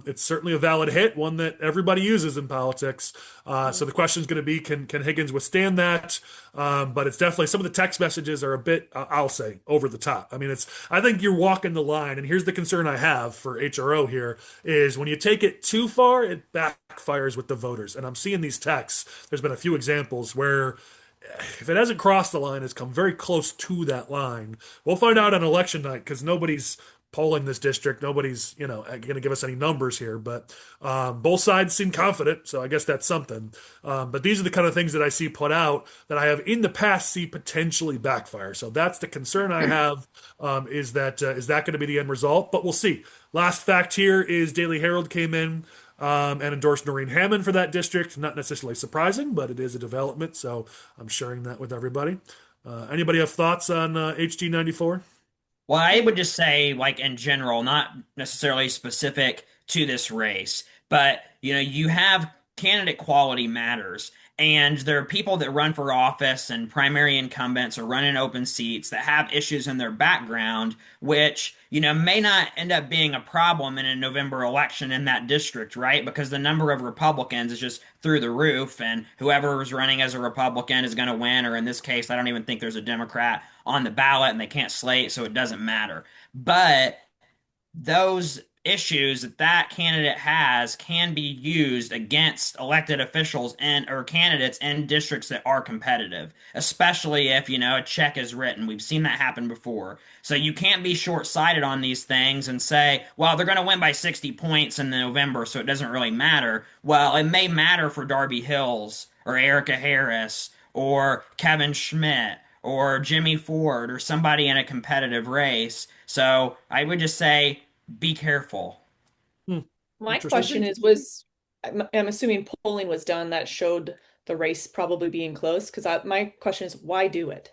Speaker 1: it's certainly a valid hit, one that everybody uses in politics. So the question is going to be, can Higgins withstand that? But it's definitely some of the text messages are a bit, I'll say, over the top. I mean, I think you're walking the line. And here's the concern I have for HRO here is when you take it too far, it backfires with the voters. And I'm seeing these texts. There's been a few examples where if it hasn't crossed the line, it's come very close to that line. We'll find out on election night because nobody's polling this district. Nobody's, going to give us any numbers here, but both sides seem confident. So I guess that's something. But these are the kind of things that I see put out that I have in the past see potentially backfire. So that's the concern I have. Is that going to be the end result? But we'll see. Last fact here is Daily Herald came in and endorsed Norine Hammond for that district. Not necessarily surprising, but it is a development. So I'm sharing that with everybody. Anybody have thoughts on HD 94?
Speaker 4: Well, I would just say, like in general, not necessarily specific to this race, but you have candidate quality matters. And there are people that run for office and primary incumbents or run in open seats that have issues in their background, which, may not end up being a problem in a November election in that district, right? Because the number of Republicans is just through the roof, and whoever is running as a Republican is going to win. Or in this case, I don't even think there's a Democrat on the ballot and they can't slate, so it doesn't matter. But those issues that candidate has can be used against elected officials and or candidates in districts that are competitive, especially if a check is written. We've seen that happen before. So you can't be short-sighted on these things and say, well, they're going to win by 60 points in November, so it doesn't really matter. Well, it may matter for Darby Hills or Erica Harris or Kevin Schmidt or Jimmy Ford or somebody in a competitive race. So I would just say be careful.
Speaker 1: Hmm.
Speaker 3: My
Speaker 1: Interesting.
Speaker 3: question I'm assuming polling was done that showed the race probably being close, because my question is, why do it?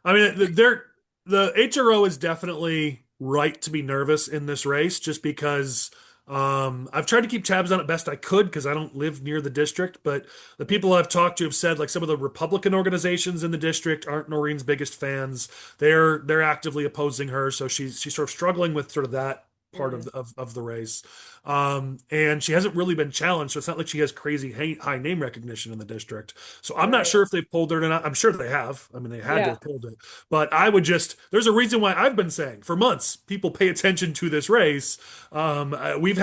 Speaker 1: I mean, the HRO is definitely right to be nervous in this race just because I've tried to keep tabs on it best I could because I don't live near the district. But the people I've talked to have said like some of the Republican organizations in the district aren't Norine's biggest fans. They're actively opposing her, so she's sort of struggling with sort of that part
Speaker 3: Mm,
Speaker 1: of the race. And she hasn't really been challenged, so it's not like she has crazy high name recognition in the district. So I'm not
Speaker 3: right.
Speaker 1: sure if they pulled her or not. I'm sure they have. I mean, they had to
Speaker 3: Yeah.
Speaker 1: have pulled it. But there's a reason why I've been saying for months, people pay attention to this race. We've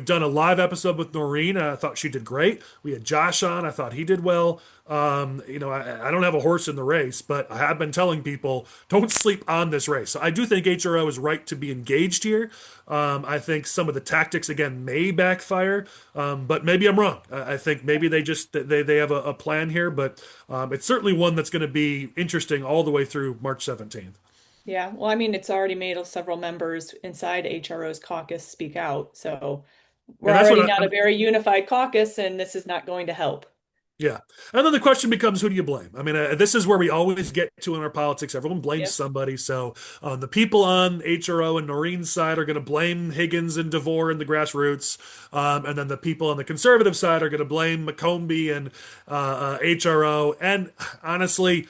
Speaker 1: done a live episode with Norine. I thought she did great. We had Josh on. I thought he did well. I don't have a horse in the race, but I have been telling people don't sleep on this race. So I do think HRO is right to be engaged here. I think some of the tactics again may backfire, but maybe I'm wrong. I think maybe they have a plan here, but it's certainly one that's going to be interesting all the way through March 17th.
Speaker 3: Yeah. Well, I mean, it's already made several members inside HRO's caucus speak out. So we're
Speaker 1: And that's what
Speaker 3: already not a very unified caucus, and this is not going to help.
Speaker 1: Yeah. And then the question becomes, who do you blame? I mean, this is where we always get to in our politics. Everyone blames
Speaker 3: Yep.
Speaker 1: somebody. So the people on HRO and Norine's side are going to blame Higgins and DeVore and the grassroots. And then the people on the conservative side are going to blame McCombie and HRO. And honestly,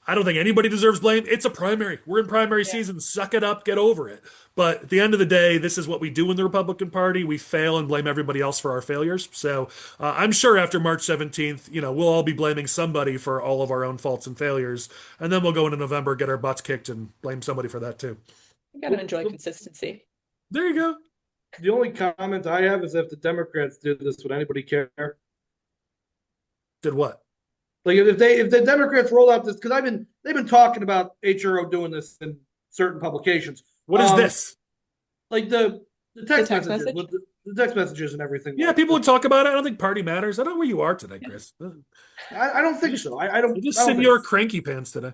Speaker 1: I don't think anybody deserves blame. It's a primary. We're in primary
Speaker 3: Yeah.
Speaker 1: season. Suck it up. Get over it. But at the end of the day, this is what we do in the Republican Party. We fail and blame everybody else for our failures. So I'm sure after March 17th, we'll all be blaming somebody for all of our own faults and failures. And then we'll go into November, get our butts kicked, and blame somebody for that too.
Speaker 3: You got to enjoy consistency.
Speaker 1: There you go.
Speaker 5: The only comment I have is if the Democrats did this, would anybody care?
Speaker 1: Did what?
Speaker 5: Like if the Democrats roll out this, because they've been talking about HRO doing this in certain publications.
Speaker 1: What is this?
Speaker 5: Like the text
Speaker 3: text
Speaker 5: messages,
Speaker 3: message?
Speaker 5: with the text messages and everything.
Speaker 1: Yeah, people would talk about it. I don't think party matters. I don't know where you are today, Chris.
Speaker 5: I don't think so. I don't.
Speaker 1: You just
Speaker 5: I don't
Speaker 1: Senor
Speaker 5: think
Speaker 1: Cranky Pants today.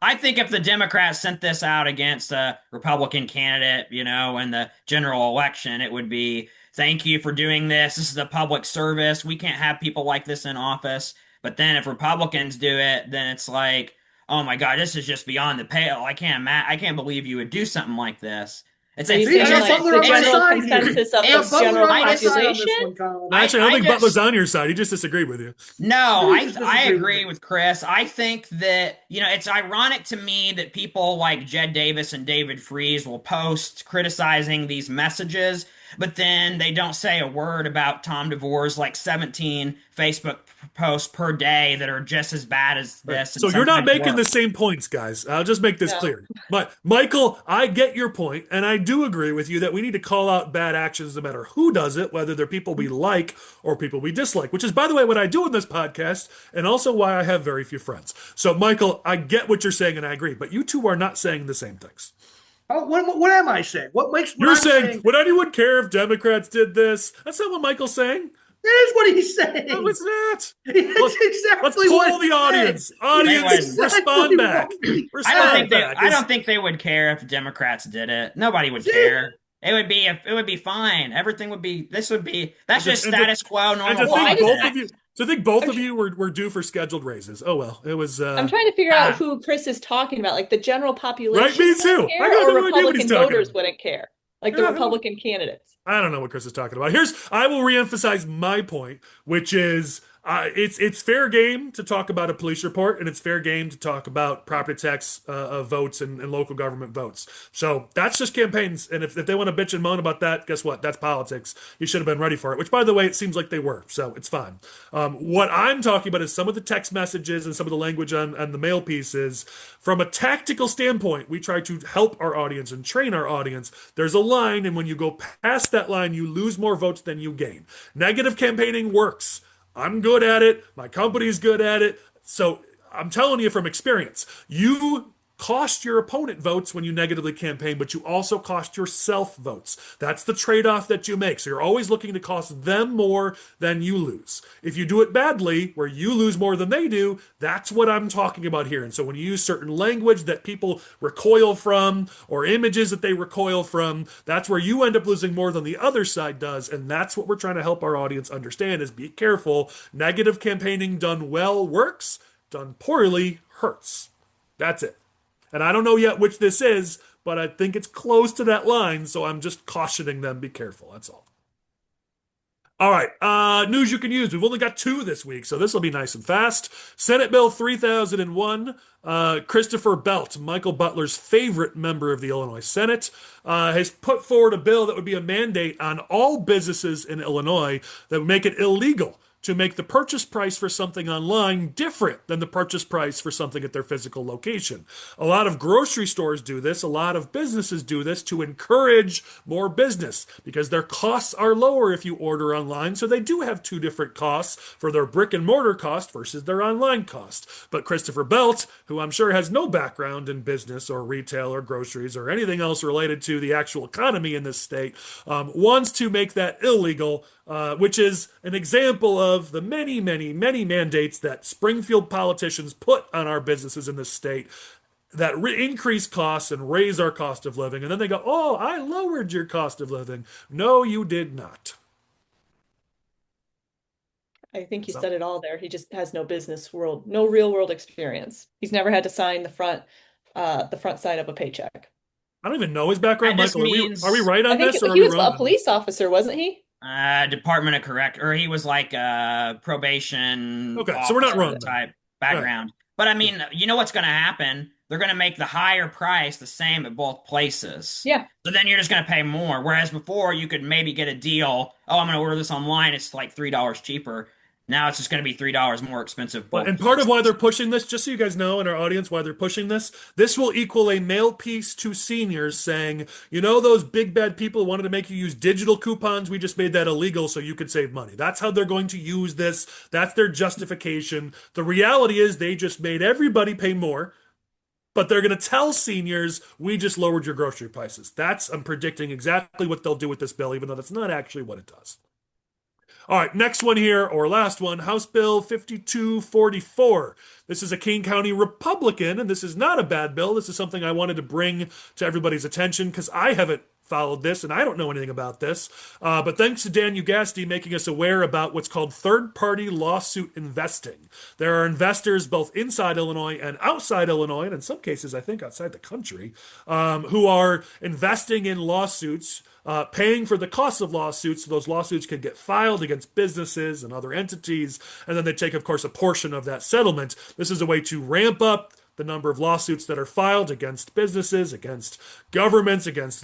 Speaker 4: I think if the Democrats sent this out against a Republican candidate, in the general election, it would be, thank you for doing this. This is a public service. We can't have people like this in office. But then if Republicans do it, then it's like, oh my God, this is just beyond the pale. I can't believe you would do something like this. It's
Speaker 3: Are you
Speaker 5: See, I
Speaker 3: saying
Speaker 5: got
Speaker 3: like
Speaker 5: Butler on
Speaker 3: the
Speaker 5: my
Speaker 3: general
Speaker 5: side here.
Speaker 3: consensus of
Speaker 5: I got
Speaker 3: the
Speaker 5: Butler
Speaker 3: general
Speaker 5: on my side on this
Speaker 3: population?
Speaker 5: one, Colin.
Speaker 1: Actually, I don't think
Speaker 4: just-
Speaker 1: Butler's on your side. He just disagreed with you.
Speaker 4: No,
Speaker 5: You just
Speaker 4: I
Speaker 5: disagree with
Speaker 4: agree
Speaker 5: me.
Speaker 4: with Chris. I think that, it's ironic to me that people like Jed Davis and David Freeze will post criticizing these messages, but then they don't say a word about Tom DeVore's like 17 Facebook posts per day that are just as bad as this.
Speaker 1: So
Speaker 4: and
Speaker 1: you're not
Speaker 4: sometimes
Speaker 1: making the
Speaker 4: worse.
Speaker 1: same points, guys. I'll just make this
Speaker 3: No.
Speaker 1: clear. But Michael, I get your point, and I do agree with you that we need to call out bad actions no matter who does it, whether they're people we like or people we dislike, which is, by the way, what I do in this podcast, and also why I have very few friends. So, Michael, I get what you're saying, and I agree, but you two are not saying the same things.
Speaker 5: What am I saying? What makes what
Speaker 1: You're
Speaker 5: I'm
Speaker 1: saying,
Speaker 5: saying?
Speaker 1: would anyone care if Democrats did this? That's not what Michael's saying.
Speaker 5: That is what he's
Speaker 1: No,
Speaker 5: saying.
Speaker 1: it's not.
Speaker 5: That's
Speaker 1: Let's
Speaker 5: exactly what
Speaker 1: poll
Speaker 5: he
Speaker 1: the
Speaker 5: said.
Speaker 1: audience.
Speaker 4: They
Speaker 5: It's
Speaker 1: Audience,
Speaker 4: wouldn't.
Speaker 1: respond
Speaker 5: exactly
Speaker 1: back.
Speaker 5: what he
Speaker 4: I don't
Speaker 5: said.
Speaker 4: think they.
Speaker 1: Respond back.
Speaker 4: I don't think they would care if Democrats did it. Nobody would care. It would be fine. Everything would be. This would be. That's
Speaker 1: And to,
Speaker 4: just
Speaker 1: and to,
Speaker 4: status quo,
Speaker 1: and
Speaker 4: normal
Speaker 1: to
Speaker 3: Well, I
Speaker 1: think
Speaker 3: just
Speaker 1: both
Speaker 3: I,
Speaker 1: of you, to think both
Speaker 3: I'm,
Speaker 1: of you were due for scheduled raises. Oh well, it was
Speaker 3: I'm trying to figure out
Speaker 4: Ah,
Speaker 3: who Chris is talking about. Like the general
Speaker 1: right.
Speaker 3: population
Speaker 1: Me
Speaker 3: wouldn't
Speaker 1: too. I
Speaker 3: care,
Speaker 1: got
Speaker 3: or
Speaker 1: no idea what he's
Speaker 3: Republican
Speaker 1: talking
Speaker 3: voters
Speaker 1: about.
Speaker 3: wouldn't care, like the
Speaker 1: Yeah,
Speaker 3: Republican candidates.
Speaker 1: I don't know what Chris is talking about. I will reemphasize my point, which is it's fair game to talk about a police report, and it's fair game to talk about property tax votes and local government votes. So that's just campaigns, and if they want to bitch and moan about that, guess what? That's politics. You should have been ready for it. Which, by the way, it seems like they were, so it's fine. What I'm talking about is some of the text messages and some of the language on the mail pieces. From a tactical standpoint, we try to help our audience and train our audience. There's a line, and when you go past that line, you lose more votes than you gain. Negative campaigning works. I'm good at it. My company's good at it. So I'm telling you from experience, you cost your opponent votes when you negatively campaign, but you also cost yourself votes. That's the trade off that you make. So you're always looking to cost them more than you lose. If you do it badly, where you lose more than they do, that's what I'm talking about here. And so when you use certain language that people recoil from or images that they recoil from, that's where you end up losing more than the other side does. And that's what we're trying to help our audience understand is be careful. Negative campaigning done well works, done poorly hurts. That's it. And I don't know yet which this is, but I think it's close to that line, so I'm just cautioning them be careful. That's all. All right, news you can use. We've only got two this week, so this will be nice and fast. Senate Bill 3001, Christopher Belt, Michael Butler's favorite member of the Illinois Senate, has put forward a bill that would be a mandate on all businesses in Illinois that would make it illegal to make the purchase price for something online different than the purchase price for something at their physical location. A lot of grocery stores do this. A lot of businesses do this to encourage more business because their costs are lower if you order online. So they do have two different costs for their brick and mortar cost versus their online cost. But Christopher Belt, who I'm sure has no background in business or retail or groceries or anything else related to the actual economy in this state, wants to make that illegal, which is an example of the many, many, many mandates that Springfield politicians put on our businesses in this state that increase costs and raise our cost of living. And then they go, oh, I lowered your cost of living. No, you did not.
Speaker 3: I think you
Speaker 1: So,
Speaker 3: said it all there. He just has no real world experience. He's never had to sign the front side of a paycheck.
Speaker 1: I don't even know his
Speaker 4: that
Speaker 1: background.
Speaker 4: just
Speaker 1: Michael, are we
Speaker 4: means
Speaker 1: right
Speaker 3: I
Speaker 1: on
Speaker 3: think
Speaker 1: this or are
Speaker 3: he
Speaker 1: we
Speaker 3: was
Speaker 1: wrong
Speaker 3: a
Speaker 1: on this?
Speaker 3: police officer, wasn't he?
Speaker 4: Department of Correct, or he was like a probation
Speaker 1: Okay, so we're not
Speaker 4: officer
Speaker 1: wrong then.
Speaker 4: type
Speaker 1: All right.
Speaker 4: background. But I
Speaker 1: Yeah.
Speaker 4: mean, you know what's going to happen? They're going to make the higher price the same at both places.
Speaker 3: Yeah.
Speaker 4: So then you're just going to pay more. Whereas before, you could maybe get a deal. Oh, I'm going to order this online. It's like $3 cheaper. Now it's just going to be $3 more expensive
Speaker 1: Well,
Speaker 4: both
Speaker 1: and part of why they're
Speaker 4: places.
Speaker 1: pushing this, just so you guys know in our audience why they're pushing this will equal a mail piece to seniors saying, you know, those big bad people wanted to make you use digital coupons. We just made that illegal so you could save money. That's how they're going to use this. That's their justification. The reality is they just made everybody pay more, but they're going to tell seniors, we just lowered your grocery prices. I'm predicting exactly what they'll do with this bill, even though that's not actually what it does. All right, next one here, or last one, House Bill 5244. This is a Kane County Republican, and this is not a bad bill. This is something I wanted to bring to everybody's attention because I haven't followed this and I don't know anything about this. But thanks to Dan Ugasti making us aware about what's called third-party lawsuit investing. There are investors both inside Illinois and outside Illinois, and in some cases, I think outside the country, who are investing in lawsuits, paying for the cost of lawsuits so those lawsuits can get filed against businesses and other entities, and then they take, of course, a portion of that settlement. This is a way to ramp up the number of lawsuits that are filed against businesses, against governments, against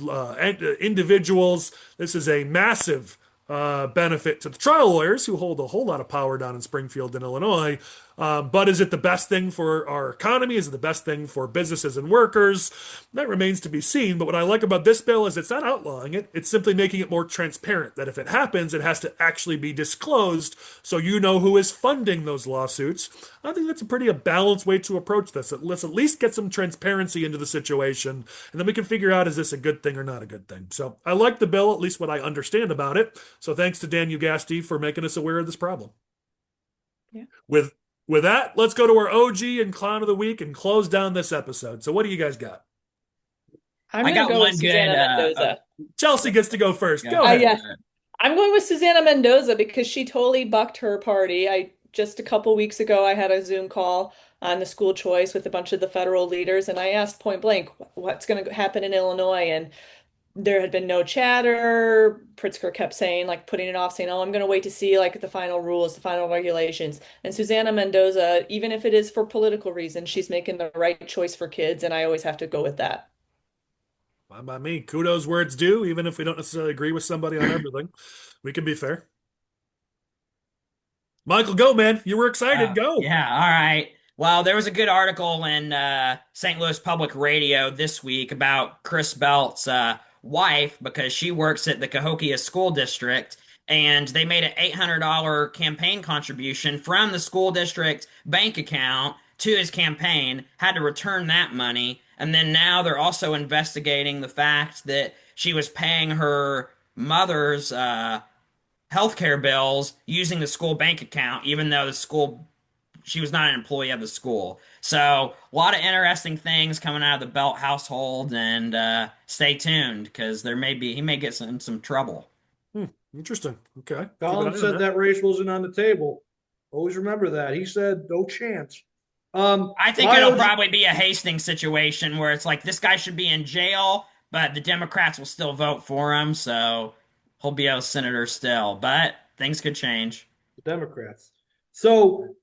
Speaker 1: individuals. This is a massive benefit to the trial lawyers who hold a whole lot of power down in Springfield in Illinois. But is it the best thing for our economy? Is it the best thing for businesses and workers? That remains to be seen. But what I like about this bill is it's not outlawing it. It's simply making it more transparent that if it happens, it has to actually be disclosed so you know who is funding those lawsuits. I think that's a pretty balanced way to approach this. Let's at least get some transparency into the situation, and then we can figure out is this a good thing or not a good thing. So I like the bill, at least what I understand about it. So thanks to Dan Ugasti for making us aware of this problem.
Speaker 3: Yeah.
Speaker 1: With that, let's go to our OG and clown of the week and close down this episode. So what do you guys got?
Speaker 3: I'm
Speaker 4: I
Speaker 3: going to
Speaker 4: got
Speaker 3: go with
Speaker 4: one good.
Speaker 3: Susana Mendoza.
Speaker 1: Chelsea gets to go first. Go
Speaker 3: Ah,
Speaker 1: ahead.
Speaker 3: yes. I'm going with Susana Mendoza because she totally bucked her party. I just a couple weeks ago I had a Zoom call on the school choice with a bunch of the federal leaders, and I asked point blank what's going to happen in Illinois, and there had been no chatter. Pritzker kept saying, like, putting it off, saying, "Oh, I'm going to wait to see like the final rules, the final regulations." And Susana Mendoza, even if it is for political reasons, she's making the right choice for kids, and I always have to go with that.
Speaker 1: Fine by me. Kudos where it's due, even if we don't necessarily agree with somebody on everything. We can be fair. Michael, go, man. You were excited. Go.
Speaker 4: Yeah, all right. Well, there was a good article in St. Louis Public Radio this week about Chris Belt's wife because she works at the Cahokia School District, and they made an $800 campaign contribution from the school district bank account to his campaign, had to return that money, and then now they're also investigating the fact that she was paying her mother's healthcare bills using the school bank account, even though the school she was not an employee of the school. So a lot of interesting things coming out of the Belt household, and stay tuned because he may get some trouble.
Speaker 1: Interesting. Okay. Keep an
Speaker 5: Collin
Speaker 1: eye on
Speaker 5: said that race wasn't on the table. Always remember that. He said no chance.
Speaker 4: I think
Speaker 5: my
Speaker 4: it'll
Speaker 5: OG
Speaker 4: probably be a Hastings situation where it's like this guy should be in jail, but the Democrats will still vote for him, so he'll be a senator still. But things could change.
Speaker 5: the Democrats. So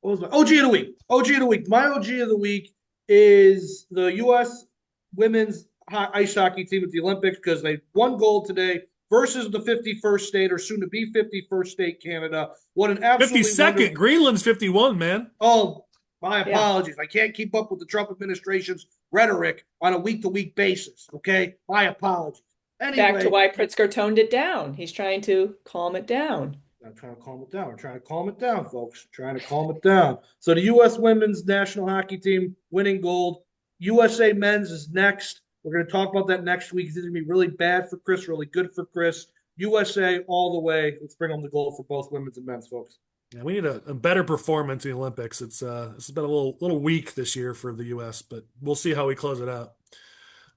Speaker 5: what was my OG of the week? OG of the week. My OG of the week is the U.S. women's ice hockey team at the Olympics because they won gold today versus the 51st state or soon to be 51st state Canada. What an absolutely
Speaker 1: 52nd.
Speaker 5: wonderful.
Speaker 1: Greenland's 51, man.
Speaker 5: Oh, my
Speaker 3: Yeah.
Speaker 5: apologies. I can't keep up with the Trump administration's rhetoric on a week-to-week basis. Okay, my apologies.
Speaker 3: Back to
Speaker 5: Anyway,
Speaker 3: why Pritzker toned it down. He's trying to calm it down.
Speaker 5: I'm trying to calm it down. We're trying to calm it down, folks. Trying to calm it down. So the U.S. women's national hockey team winning gold. USA men's is next. We're going to talk about that next week. It's going to be really bad for Chris, really good for Chris. USA all the way. Let's bring home the gold for both women's and men's, folks.
Speaker 1: Yeah, we need a better performance in the Olympics. It's been a little weak this year for the U.S., but we'll see how we close it out.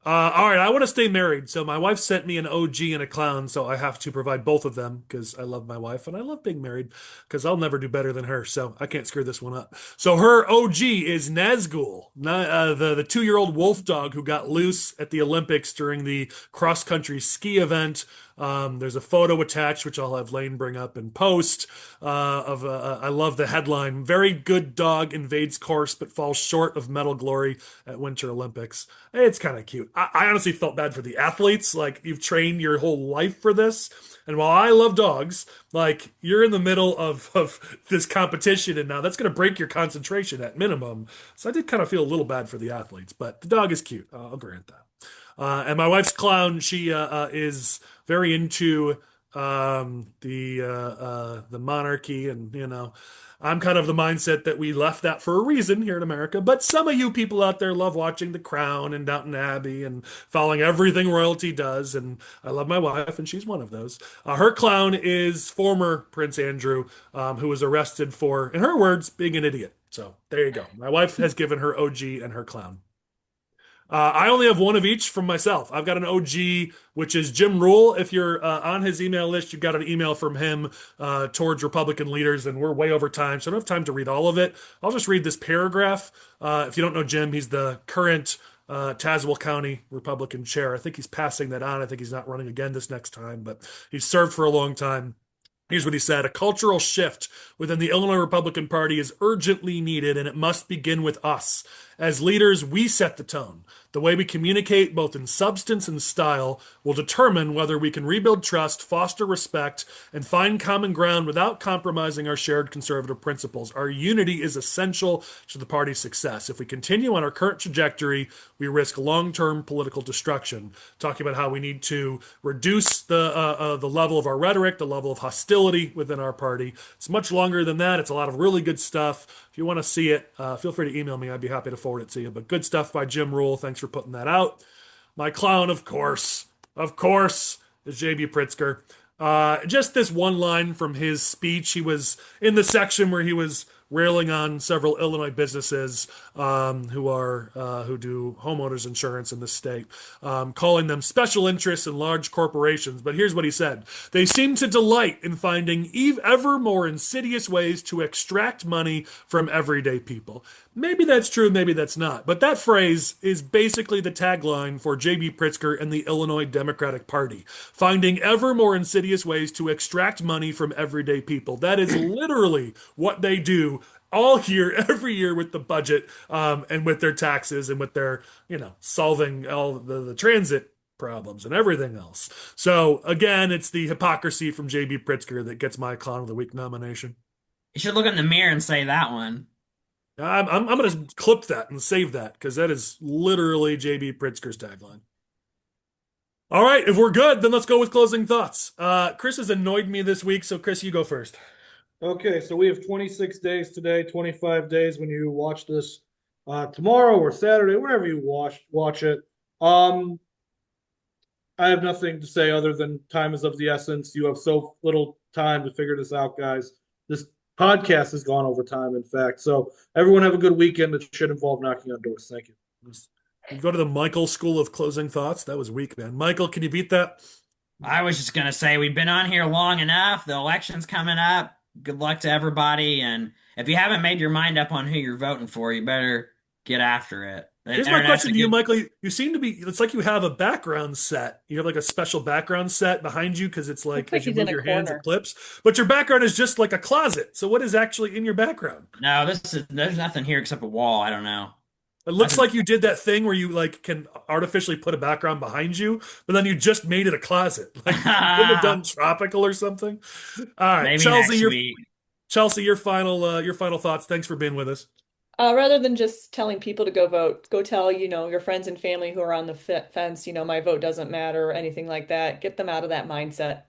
Speaker 1: All right, I want to stay married, so my wife sent me an OG and a clown, so I have to provide both of them because I love my wife and I love being married because I'll never do better than her, so I can't screw this one up. So her OG is Nazgul, the 2-year-old wolf dog who got loose at the Olympics during the cross country ski event. There's a photo attached, which I'll have Lane bring up in post. I love the headline: "Very good dog invades course, but falls short of medal glory at Winter Olympics." It's kind of cute. I honestly felt bad for the athletes. Like, you've trained your whole life for this, and while I love dogs, like, you're in the middle of this competition, and now that's going to break your concentration at minimum. So I did kind of feel a little bad for the athletes, but the dog is cute. I'll grant that. And my wife's clown, she is very into the monarchy, and I'm kind of the mindset that we left that for a reason here in America. But some of you people out there love watching The Crown and Downton Abbey and following everything royalty does. And I love my wife, and she's one of those. Her clown is former Prince Andrew, who was arrested for, in her words, being an idiot. So there you go. My wife has given her OG and her clown. I only have one of each from myself. I've got an OG, which is Jim Rule. If you're on his email list, you've got an email from him towards Republican leaders, and we're way over time, so I don't have time to read all of it. I'll just read this paragraph. If you don't know Jim, he's the current Tazewell County Republican chair. I think he's passing that on. I think he's not running again this next time, but he's served for a long time. Here's what he said: "A cultural shift within the Illinois Republican Party is urgently needed, and it must begin with us. As leaders, we set the tone. The way we communicate, both in substance and style, will determine whether we can rebuild trust, foster respect, and find common ground without compromising our shared conservative principles. Our unity is essential to the party's success. If we continue on our current trajectory, we risk long-term political destruction. Talking about how we need to reduce the level of our rhetoric, the level of hostility within our party. It's much longer than that. It's a lot of really good stuff. If you want to see it, feel free to email me. I'd be happy to forward it to you. But good stuff by Jim Rule. Thanks for putting that out. My clown, of course, is J.B. Pritzker. Just this one line from his speech. He was in the section where he was railing on several Illinois businesses who do homeowners insurance in the state, calling them special interests and large corporations. But here's what he said. They seem to delight in finding ever more insidious ways to extract money from everyday people. Maybe that's true, maybe that's not. But that phrase is basically the tagline for J.B. Pritzker and the Illinois Democratic Party. Finding ever more insidious ways to extract money from everyday people. That is literally what they do all year, every year with the budget, and with their taxes and with their, solving all the transit problems and everything else. So again, it's the hypocrisy from J.B. Pritzker that gets my Clown of the Week nomination.
Speaker 4: You should look in the mirror and say that one.
Speaker 1: I'm going to clip that and save that because that is literally J.B. Pritzker's tagline. All right, if we're good, then let's go with closing thoughts. Chris has annoyed me this week, so Chris, you go first.
Speaker 5: Okay, so we have 26 days today, 25 days when you watch this tomorrow or Saturday, wherever you watch it. I have nothing to say other than time is of the essence. You have so little time to figure this out, guys. This podcast has gone over time, in fact. So everyone have a good weekend that should involve knocking on doors. Thank you.
Speaker 1: You go to the Michael School of Closing Thoughts. That was weak, man. Michael, can you beat that?
Speaker 4: I was just going to say we've been on here long enough. The election's coming up. Good luck to everybody. And if you haven't made your mind up on who you're voting for, you better get after it.
Speaker 1: Here's my question to you, Michael. You seem to be, it's like you have a background set. You have like a special background set behind you because it's like as you move your hands, it clips. But your background is just like a closet. So what is actually in your background?
Speaker 4: No, there's nothing here except a wall. I don't know.
Speaker 1: It looks like you did that thing where you like can artificially put a background behind you, but then you just made it a closet. Like you could have done tropical or something. All right,
Speaker 4: Maybe
Speaker 1: Chelsie, your final thoughts. Thanks for being with us.
Speaker 3: Rather than just telling people to go vote, go tell, your friends and family who are on the fence, my vote doesn't matter or anything like that. Get them out of that mindset.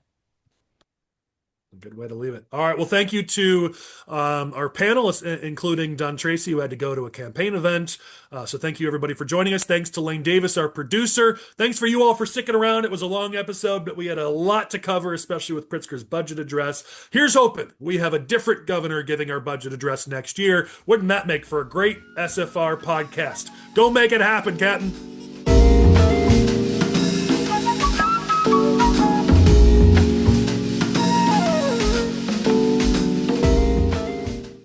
Speaker 1: Good way to leave it. All right. Well, thank you to our panelists, including Don Tracy, who had to go to a campaign event. So thank you, everybody, for joining us. Thanks to Lane Davis, our producer. Thanks for you all for sticking around. It was a long episode, but we had a lot to cover, especially with Pritzker's budget address. Here's hoping we have a different governor giving our budget address next year. Wouldn't that make for a great SFR podcast? Go make it happen, Captain.